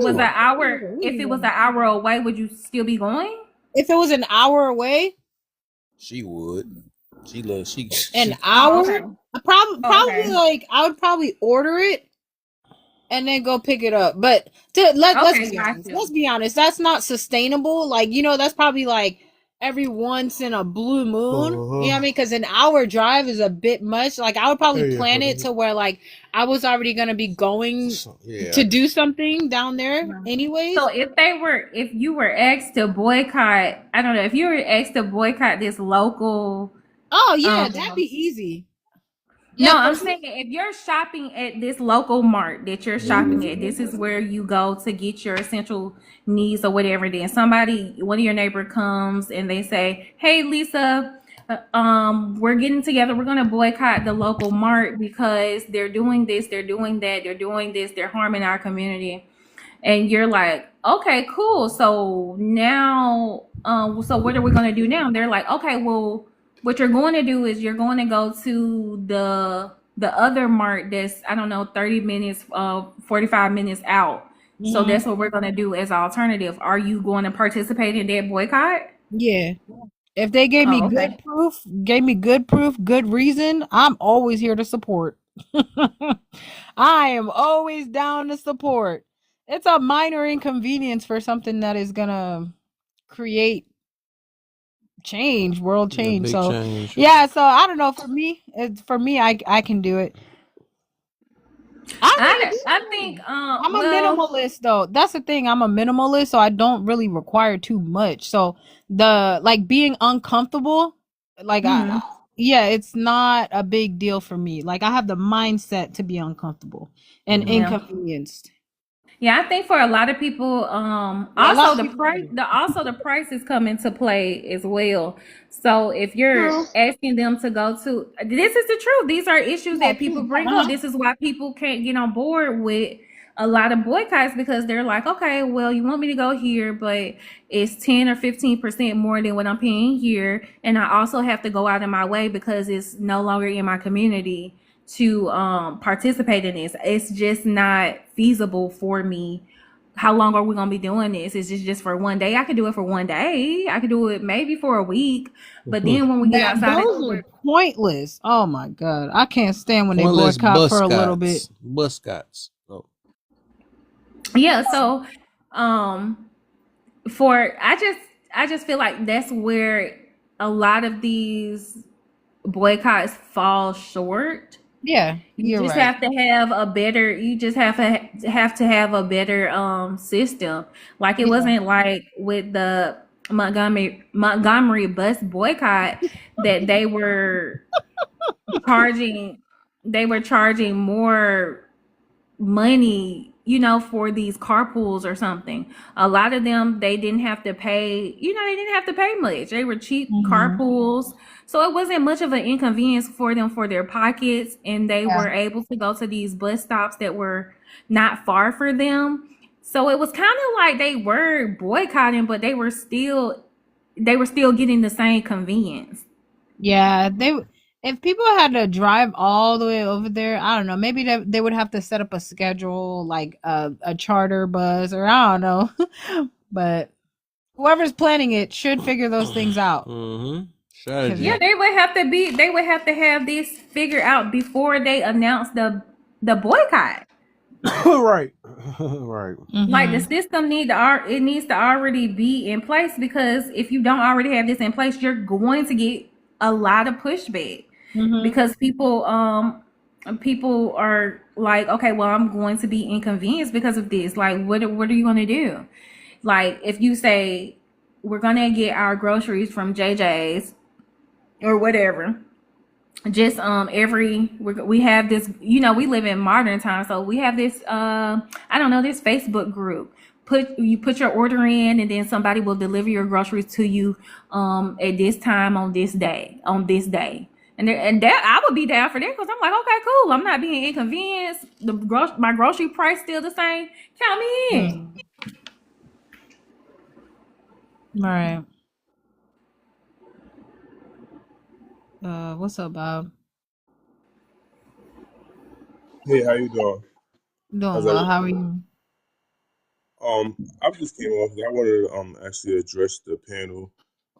D: was an hour, if it was an hour away, would you still be going?
Q: If it was an hour away,
A: She would. She loves she.
Q: An
D: Oh,
Q: hour?
D: okay.
Q: Probably
D: Okay.
Q: like I would probably order it and then go pick it up. But let's
D: Okay,
Q: be
D: got
Q: honest. Let's
D: you.
Q: be honest. That's not sustainable. Like, that's probably like every once in a blue moon. You know what I mean? Because an hour drive is a bit much. Like, I would probably plan it to where like I was already gonna be going to do something down there anyways.
D: So if you were asked to boycott, I don't know, if you were asked to boycott this local,
Q: Oh yeah, that'd be easy.
D: no,
Q: Yeah,
D: I'm saying if you're shopping at this local mart that you're shopping at, this is where you go to get your essential needs or whatever. Then one of your neighbor comes and they say, "Hey, Lisa, we're getting together. We're gonna boycott the local mart because they're doing this, they're doing that, they're doing this, they're harming our community." And you're like, "Okay, cool. So now, so what are we gonna do now?" And they're like, "Okay, well, what you're going to do is you're going to go to the other mart that's, I don't know, 30 minutes, 45 minutes out. So
Q: Mhm.
D: that's what we're going to do as alternative. Are you going to participate in that boycott?"
Q: Yeah. If they gave me
D: Oh, okay.
Q: good proof, good reason, I'm always here to support. I am always down to support. It's a minor inconvenience for something that is gonna create change, world
A: Yeah,
Q: change.
A: big
Q: So
A: change.
Q: yeah, so I don't know. For me, I can do it.
D: I think,
Q: I'm a
D: well,
Q: minimalist though. That's the thing. I'm a minimalist, so I don't really require too much. So the like being uncomfortable, like
D: mhm.
Q: yeah, it's not a big deal for me. Like I have the mindset to be uncomfortable and
D: Yeah.
Q: inconvenienced.
D: Yeah, I think for a lot of people,
Q: Yeah, a lot
D: also
Q: of
D: the
Q: people
D: price,
Q: do.
D: the prices come into play as well. So if you're
Q: True.
D: asking them to go to, this is the truth. These are issues
Q: Yeah,
D: that people
Q: true.
D: bring up. This is why people can't get on board with a lot of boycotts, because they're like, "Okay, well, you want me to go here, but it's 10 or 15% more than what I'm paying here, and I also have to go out of my way because it's no longer in my community to participate in this. It's just not feasible for me. How long are we gonna be doing this? Is this just for one day? I could do it for one day. I could do it maybe for a week. But then when we get outside,
Q: Those are pointless. Oh my god, I can't stand when they
A: Pointless
Q: boycott for a little bit.
A: Buscots. Oh.
D: yeah. So, for I just feel like that's where a lot of these boycotts fall short.
Q: Yeah,
D: You
Q: you're
D: just
Q: right.
D: have to have a better, you just have to have a better system. Like it
Q: Yeah.
D: wasn't like with the Montgomery bus boycott that charging they were charging more money, for these carpools or something. A lot of them, they didn't have to pay, they didn't have to pay much. They were cheap carpools. So it wasn't much of an inconvenience for them for their pockets, and they
Q: Yeah.
D: were able to go to these bus stops that were not far for them. So it was kind of like they were boycotting, but they were still getting the same convenience.
Q: Yeah, if people had to drive all the way over there, I don't know, maybe they would have to set up a schedule like a charter bus or I don't know. But whoever's planning it should figure those things out.
A: Mm-hmm.
Q: Strategy.
D: Yeah, they would have to have this figured out before they announce the boycott.
A: Right. Right.
D: Like the system needs to already be in place, because if you don't already have this in place, you're going to get a lot of pushback, because people are like, "Okay, well, I'm going to be inconvenienced because of this." Like, what are you going to do? Like, if you say we're going to get our groceries from JJ's or whatever, just we have this, we live in modern times, so we have this I don't know, this Facebook group. You put your order in, and then somebody will deliver your groceries to you at this time on this day, and that I would be down for that, because I'm like, okay, cool, I'm not being inconvenienced, my grocery price still the same, count me in.
Q: Right. What's up, Bob?
I: Hey, how you doing?
Q: Doing
I: How's
Q: well. How are
I: everything?
Q: you?
I: I just came off. I wanted to actually address the panel.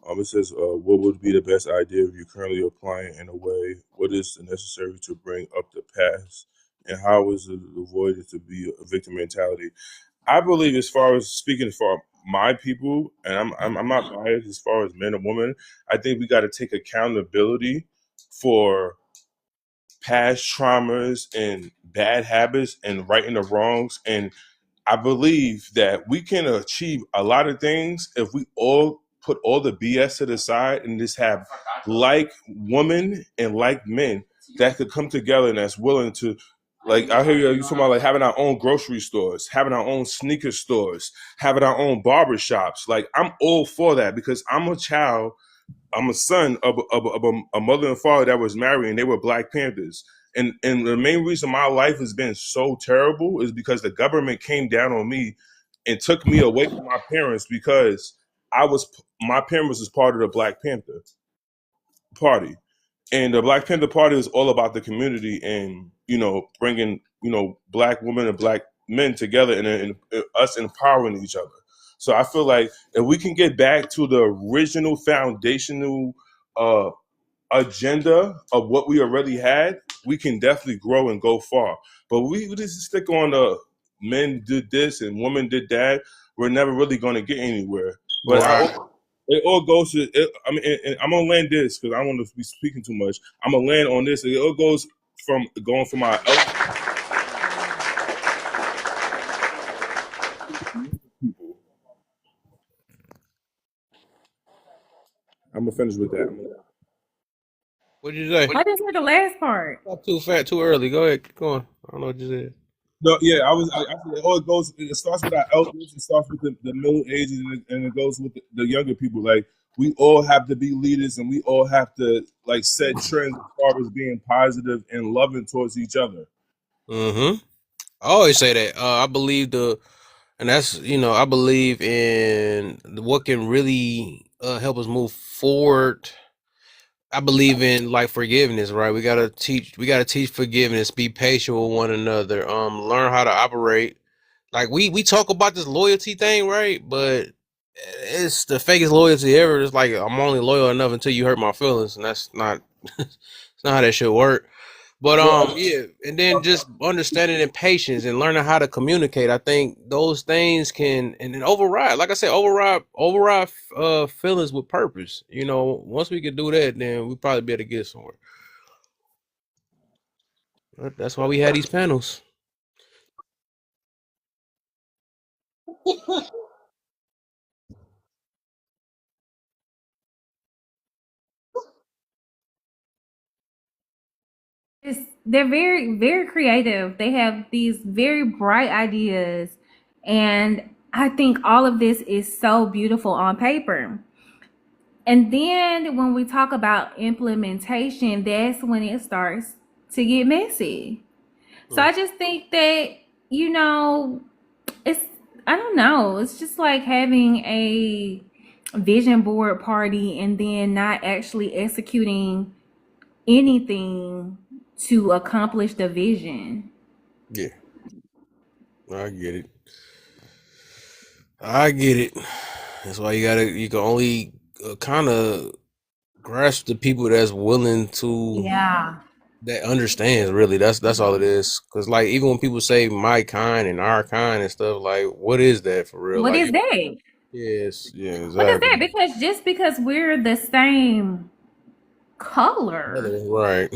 I: It says, what would be the best idea if you're currently applying in a way? What is necessary to bring up the past? And how is it avoided to be a victim mentality? I believe, as far as speaking for my people, and I'm not biased as far as men and women, I think we got to take accountability for past traumas and bad habits and righting the wrongs. And I believe that we can achieve a lot of things if we all put all the BS to the side and just have like women and like men that could come together and that's willing to, like, I hear you talking about like having our own grocery stores, having our own sneaker stores, having our own barber shops. Like, I'm all for that because I'm a child. I'm a son of a mother and father that was married, and they were Black Panthers. And the main reason my life has been so terrible is because the government came down on me and took me away from my parents because my parents was part of the Black Panther Party. And the Black Panther Party is all about the community and, bringing, Black women and Black men together and us empowering each other. So I feel like if we can get back to the original foundational agenda of what we already had, we can definitely grow and go far. But we just stick on the men did this and women did that, we're never really going to get anywhere. But it all goes to, and I'm going to land this because I don't want to be speaking too much. I'm going to land on this. It all goes from going from our people. I'm going to finish with that.
A: What'd you say?
D: I just heard the last part.
A: Not too fat, too early. Go ahead, keep going. I don't know what you said.
I: No, yeah, I said it all goes. It starts with our elders. It starts with the middle ages, and it goes with the younger people. Like, we all have to be leaders, and we all have to like set trends as far as being positive and loving towards each other.
A: Mm-hmm. I always say that. I believe I believe in what can really help us move forward. I believe in like forgiveness, right? We gotta teach forgiveness, be patient with one another, learn how to operate. Like we talk about this loyalty thing, right? But it's the fakest loyalty ever. It's like I'm only loyal enough until you hurt my feelings, and that's not it's not how that should work. But yeah, and then just understanding and patience and learning how to communicate. I think those things can and then override, like I said, override feelings with purpose. Once we can do that, then we probably be able to get somewhere. But that's why we had these panels.
D: They're very, very creative. They have these very bright ideas. And I think all of this is so beautiful on paper. And then when we talk about implementation, that's when it starts to get messy. So I just think that, it's, I don't know, it's just like having a vision board party and then not actually executing anything to accomplish the vision.
A: Yeah, I get it. I get it. That's why you can only kind of grasp the people that's willing to,
D: Yeah.
A: that understands really. That's all it is. Because like even when people say my kind and our kind and stuff, like what is that for real?
D: What
A: Like,
D: is that?
A: yes, yeah,
D: What is
A: exactly.
D: that? Because just because we're the same color
A: Right.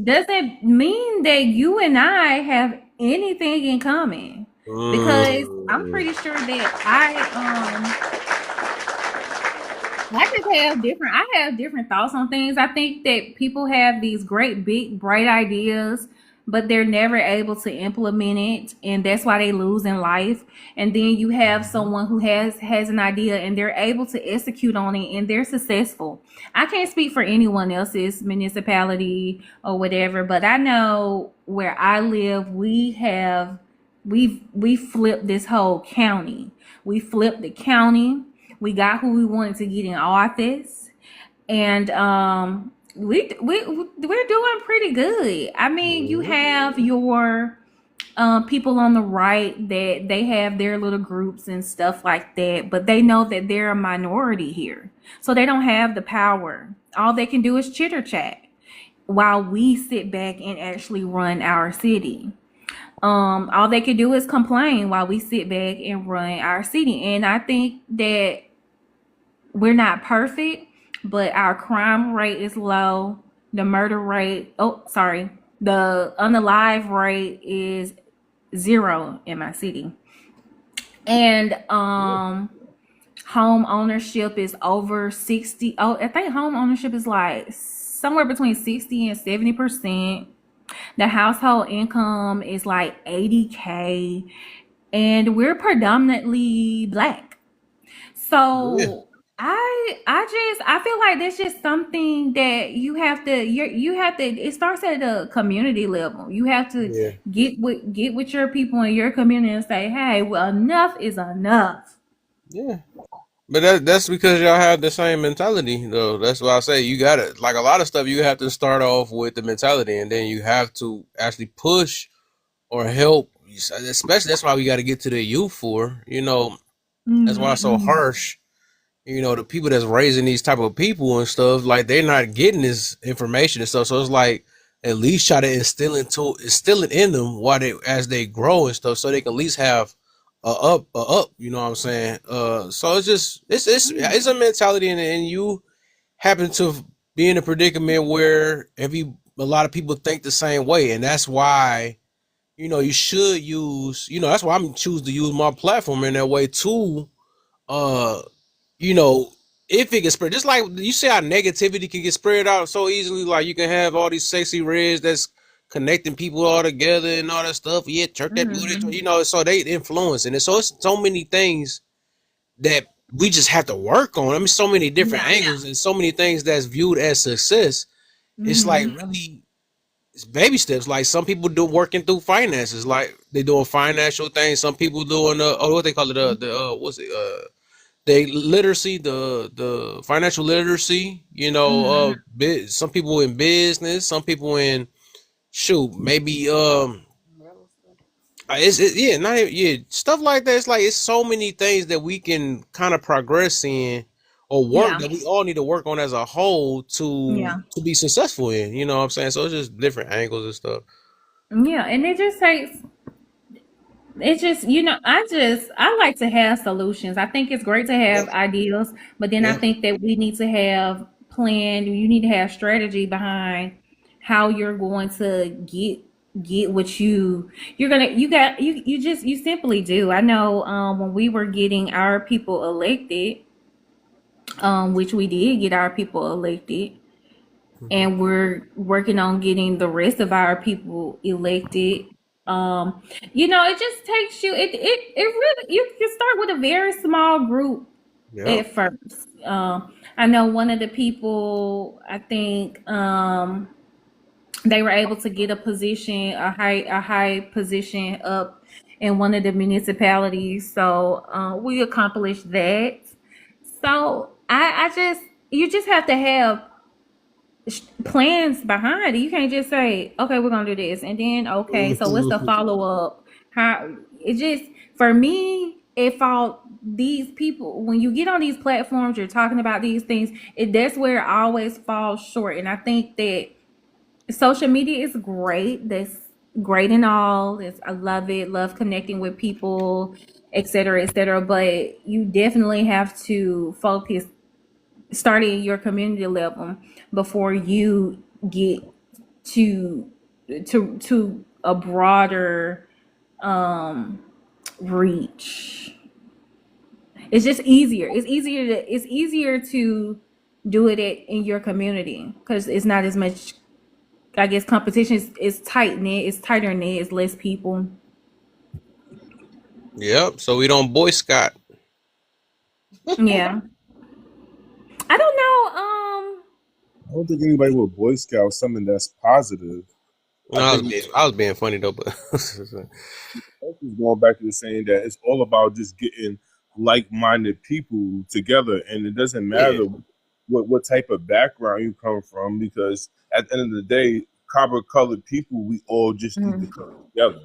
D: doesn't mean that you and I have anything in common. Because I'm pretty sure that I have different thoughts on things. I think that people have these great big bright ideas, but they're never able to implement it, and that's why they lose in life. And then you have someone who has an idea and they're able to execute on it and they're successful. I can't speak for anyone else's municipality or whatever, but I know where I live, we flipped this whole county. We flipped the county. We got who we wanted to get in office, and we're doing pretty good. I mean, you have your people on the right that they have their little groups and stuff like that, but they know that they're a minority here. So they don't have the power. All they can do is chitter chat while we sit back and actually run our city. All they can do is complain while we sit back and run our city. And I think that we're not perfect, but our crime rate is low. The murder rate, the unalive rate is 0 in my city. And home ownership is over 60. Oh, I think home ownership is like somewhere between 60 and 70%. The household income is like 80K, and we're predominantly Black. So I feel like that's just something that you have to it starts at the community level. You have to get with your people in your community and say, hey, well, enough is enough.
A: Yeah. But that's because y'all have the same mentality, though. That's why I say you got to, like a lot of stuff, you have to start off with the mentality, and then you have to actually push or help. Especially that's why we got to get to the youth for, that's why it's so harsh. The people that's raising these type of people and stuff, like they're not getting this information and stuff. So it's like at least try to instill it in them as they grow and stuff, so they can at least have a up. You know what I'm saying? So it's a mentality, and you happen to be in a predicament where a lot of people think the same way, and that's why you should use. That's why I'm choose to use my platform in that way too. If it gets spread, just like you see how negativity can get spread out so easily, like you can have all these sexy reds that's connecting people all together and all that stuff. Yeah, church that booty, so they influencing it. So it's so many things that we just have to work on. I mean, so many different angles and so many things that's viewed as success. It's like really, it's baby steps. Like some people do working through finances, like they doing financial things. Some people doing what they call it, the literacy, the financial literacy, some people in business, some people in maybe stuff like that. It's like it's so many things that we can kind of progress in or work that we all need to work on as a whole to be successful in. You know what I'm saying? So it's just different angles and stuff.
D: Yeah, and it just takes. It's just, I like to have solutions. I think it's great to have ideas, but then I think that we need to have you need to have strategy behind how you're going to get what you simply do. I know when we were getting our people elected, which we did get our people elected, and we're working on getting the rest of our people elected. It just takes you. It really, you can start with a very small group at first. I know one of the people. I think they were able to get a high position up in one of the municipalities. So we accomplished that. So you just have to have plans behind it. You can't just say, okay, we're gonna do this, and then okay, so what's the follow-up? For me, if these people, when you get on these platforms, you're talking about these things, that's where it always falls short. And I think that social media is great. That's great and all. I love it, love connecting with people, etc., but you definitely have to focus starting your community level before you get to a broader reach. It's just easier. It's easier to do it in your community because it's not as much, I guess, competition. Is tight knit. It's tighter knit. It's less people.
A: Yep. So we don't Boy Scout.
D: Yeah. I don't know.
I: I don't think anybody would Boy Scout something that's positive.
A: I was being funny though, but
I: going back to the saying that it's all about just getting like-minded people together, and it doesn't matter what type of background you come from, because at the end of the day, copper-colored people, we all just need to come together.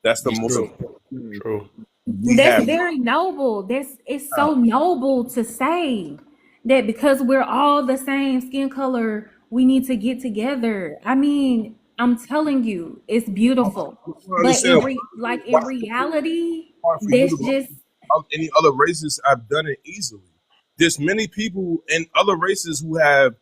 I: That's the
J: It's
I: most
J: true.
I: important thing
J: True.
I: we
D: That's
I: have.
D: very noble. It's so noble to say that because we're all the same skin color, we need to get together. I mean, I'm telling you, it's beautiful.
I: I don't
D: But
I: understand
D: in
I: why
D: reality,
I: it's hard for you
D: that's
I: to believe
D: just
I: any other races have done it easily. There's many people in other races who have,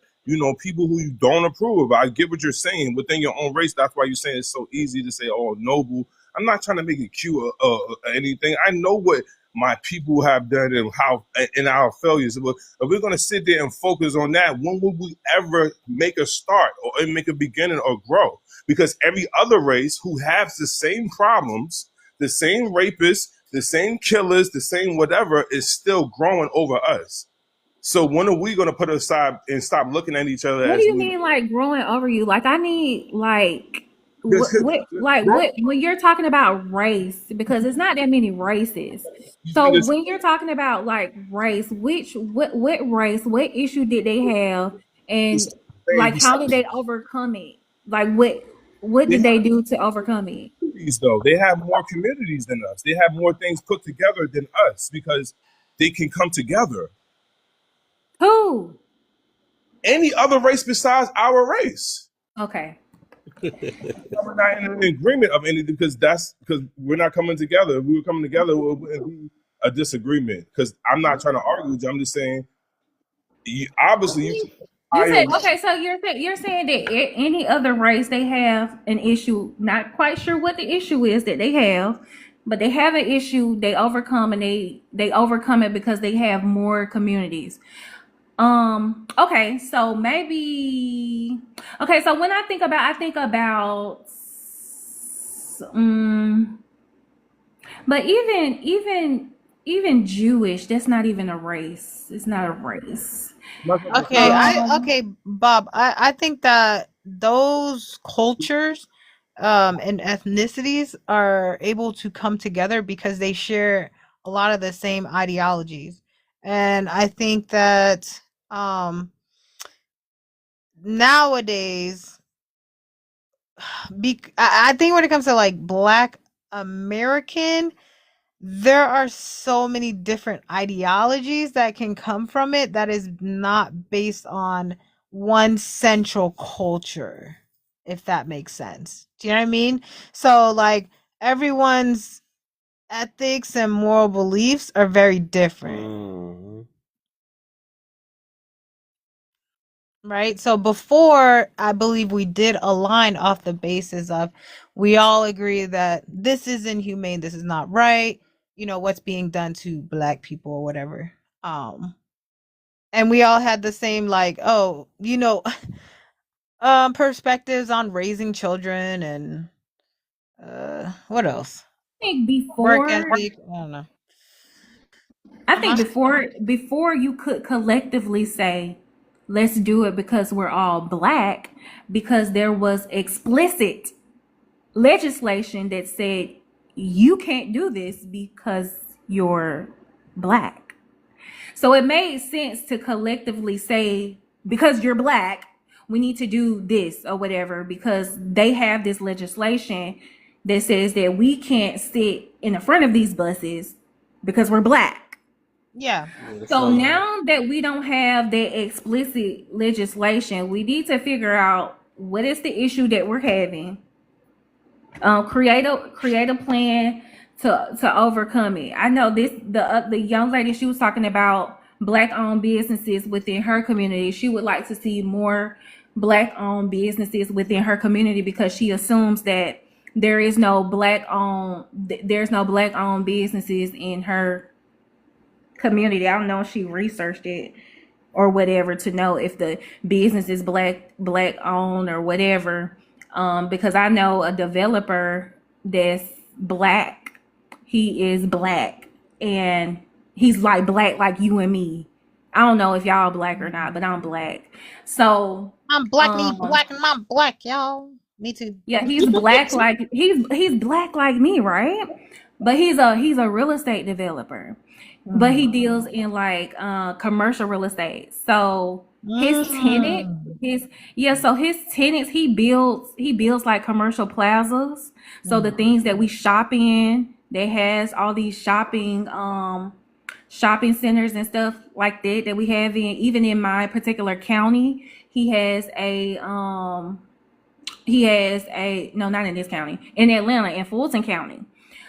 I: people who you don't approve of. I get what you're saying within your own race. That's why you're saying it's so easy to say, "Oh, noble." I'm not trying to make it cute or anything. I know what my people have done and how and our failures. But if we're gonna sit there and focus on that, when will we ever make a start or make a beginning or grow? Because every other race who has the same problems, the same rapists, the same killers, the same whatever, is still growing over us. So when are we going to put aside and stop looking at each other
D: what do
I: as
D: you
I: we?
D: mean like growing over you? Like I need
I: Bro,
D: when you're talking about race, because it's not that many races.
I: you
D: So
I: think it's
D: when you're talking about like race, what race, what issue did they have,
I: the
D: and
I: same?
D: like how did they overcome it? Like what
I: They
D: did
I: have
D: they do to overcome it?
I: communities, though. They have more communities than us. They have more things put together than us because they can come together.
D: Who?
I: Any other race besides our race.
D: Okay.
I: We're not in an agreement of anything because we're not coming together. If we were coming together, it wouldn't be a disagreement. Because I'm not trying to argue with you. I'm just saying, obviously, you
D: You
I: hire.
D: said okay, so you're saying that any other race they have an issue. Not quite sure what the issue is that they have, but they have an issue. They overcome and they overcome it because they have more communities. Okay, so maybe okay. So when I think about but even Jewish, that's not even a race. It's not a race.
F: Okay, okay, Bob. I think that those cultures and ethnicities are able to come together because they share a lot of the same ideologies. And I think that nowadays I think when it comes to like Black American, there are so many different ideologies that can come from it that is not based on one central culture, if that makes sense. Do you know what I mean? So like everyone's ethics and moral beliefs are very different. Right? So before, I believe we did align off the basis of we all agree that this is inhumane, this is not right, what's being done to Black people or whatever. And we all had the same like, perspectives on raising children and what else?
D: I think
F: Work
D: before
F: ethic, I don't know.
D: I think before you could collectively say, let's do it because we're all Black, because there was explicit legislation that said you can't do this because you're Black. So it made sense to collectively say, because you're Black, we need to do this or whatever, because they have this legislation that says that we can't sit in the front of these buses because we're Black.
F: Yeah.
D: So now that we don't have that explicit legislation, we need to figure out what is the issue that we're having. Create a plan to overcome it. I know the young lady, she was talking about Black owned businesses within her community. She would like to see more Black owned businesses within her community because she assumes that there's no Black owned businesses in her community. I don't know if she researched it or whatever to know if the business is black owned or whatever. Because I know a developer that's Black. He is Black and he's like Black like you and me. I don't know if y'all Black or not, but I'm Black. So
F: I'm Black and he's Black and I'm Black, y'all. Me too.
D: Yeah, he's Black like he's Black like me, right? but he's a real estate developer, but he deals in like commercial real estate. So his tenants, he builds like commercial plazas. So the things that we shop in, they has all these shopping centers and stuff like that we have in, even in my particular county. No, not in this county, in Atlanta, in Fulton County.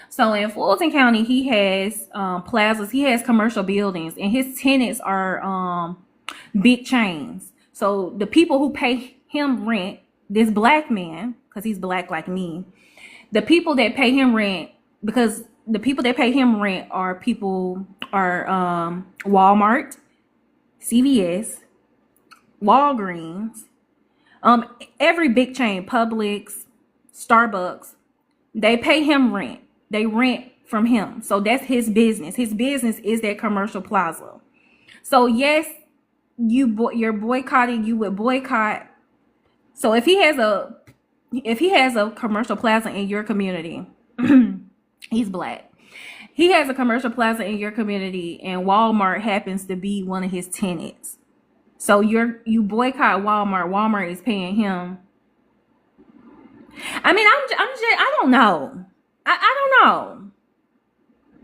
D: So in Fulton County, he has plazas, he has commercial buildings, and his tenants are big chains. So the people who pay him rent, this black man, because he's black like me, the people that pay him rent, because the people that pay him rent are Walmart, CVS, Walgreens, every big chain, Publix, Starbucks, they pay him rent. They rent from him. So that's his business. His business is that commercial plaza. So yes, you're boycotting, you would boycott. So if he has a commercial plaza in your community, he's black. He has a commercial plaza in your community and Walmart happens to be one of his tenants. So you boycott Walmart. Walmart is paying him. I mean, I don't know. I don't know.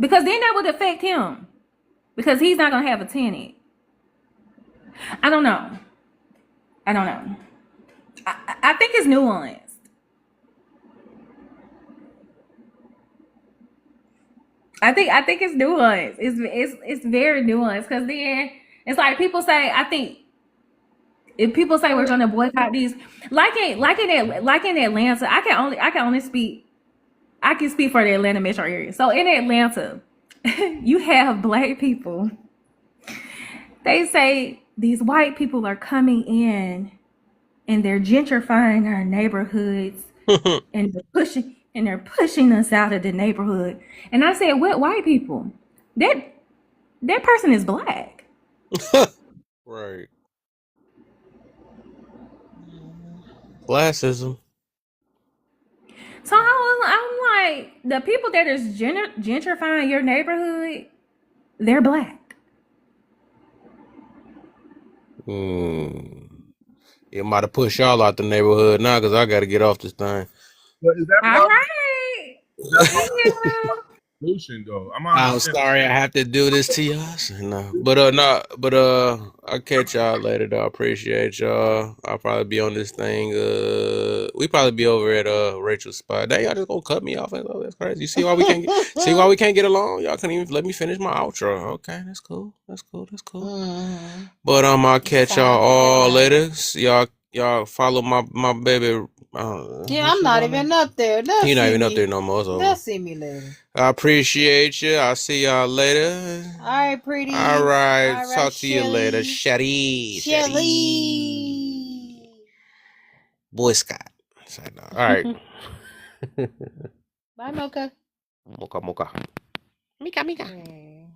D: Because then that would affect him. Because he's not going to have a tenant. I don't know. I think it's nuanced. I think it's nuanced. It's very nuanced. Because then it's like people say, I think if people say we're gonna boycott these, like in Atlanta, I can speak for the Atlanta metro area. So in Atlanta, you have black people. They say these white people are coming in and they're gentrifying our neighborhoods and they're pushing us out of the neighborhood. And I said, what white people? That person is black.
A: Right. Classism.
D: So I'm like, the people that is gentrifying your neighborhood, they're black.
A: It might have pushed y'all out the neighborhood now because I got to get off this thing.
I: But is that
D: All right.
I: Thank you. Solution though?
A: I'm sorry I have to do this to y'all. No, but I'll catch y'all later though. I appreciate y'all. I'll probably be on this thing. We probably be over at Rachel's spot. Dang, y'all just gonna cut me off. That's crazy. You see why we can't get along? Y'all couldn't even let me finish my outro. Okay, that's cool. But I'll catch y'all all later. Y'all follow my baby.
Q: Yeah, I'm not even up there.
A: You're not even up there no more. So
Q: They'll see me later.
A: I appreciate you. I'll see y'all later.
Q: All right, pretty.
A: All right.
Q: All right,
A: Talk to you later.
Q: Shelly.
A: Boy Scott. All right.
Q: Bye, Mocha.
A: Mocha. Mika.
Q: Yeah.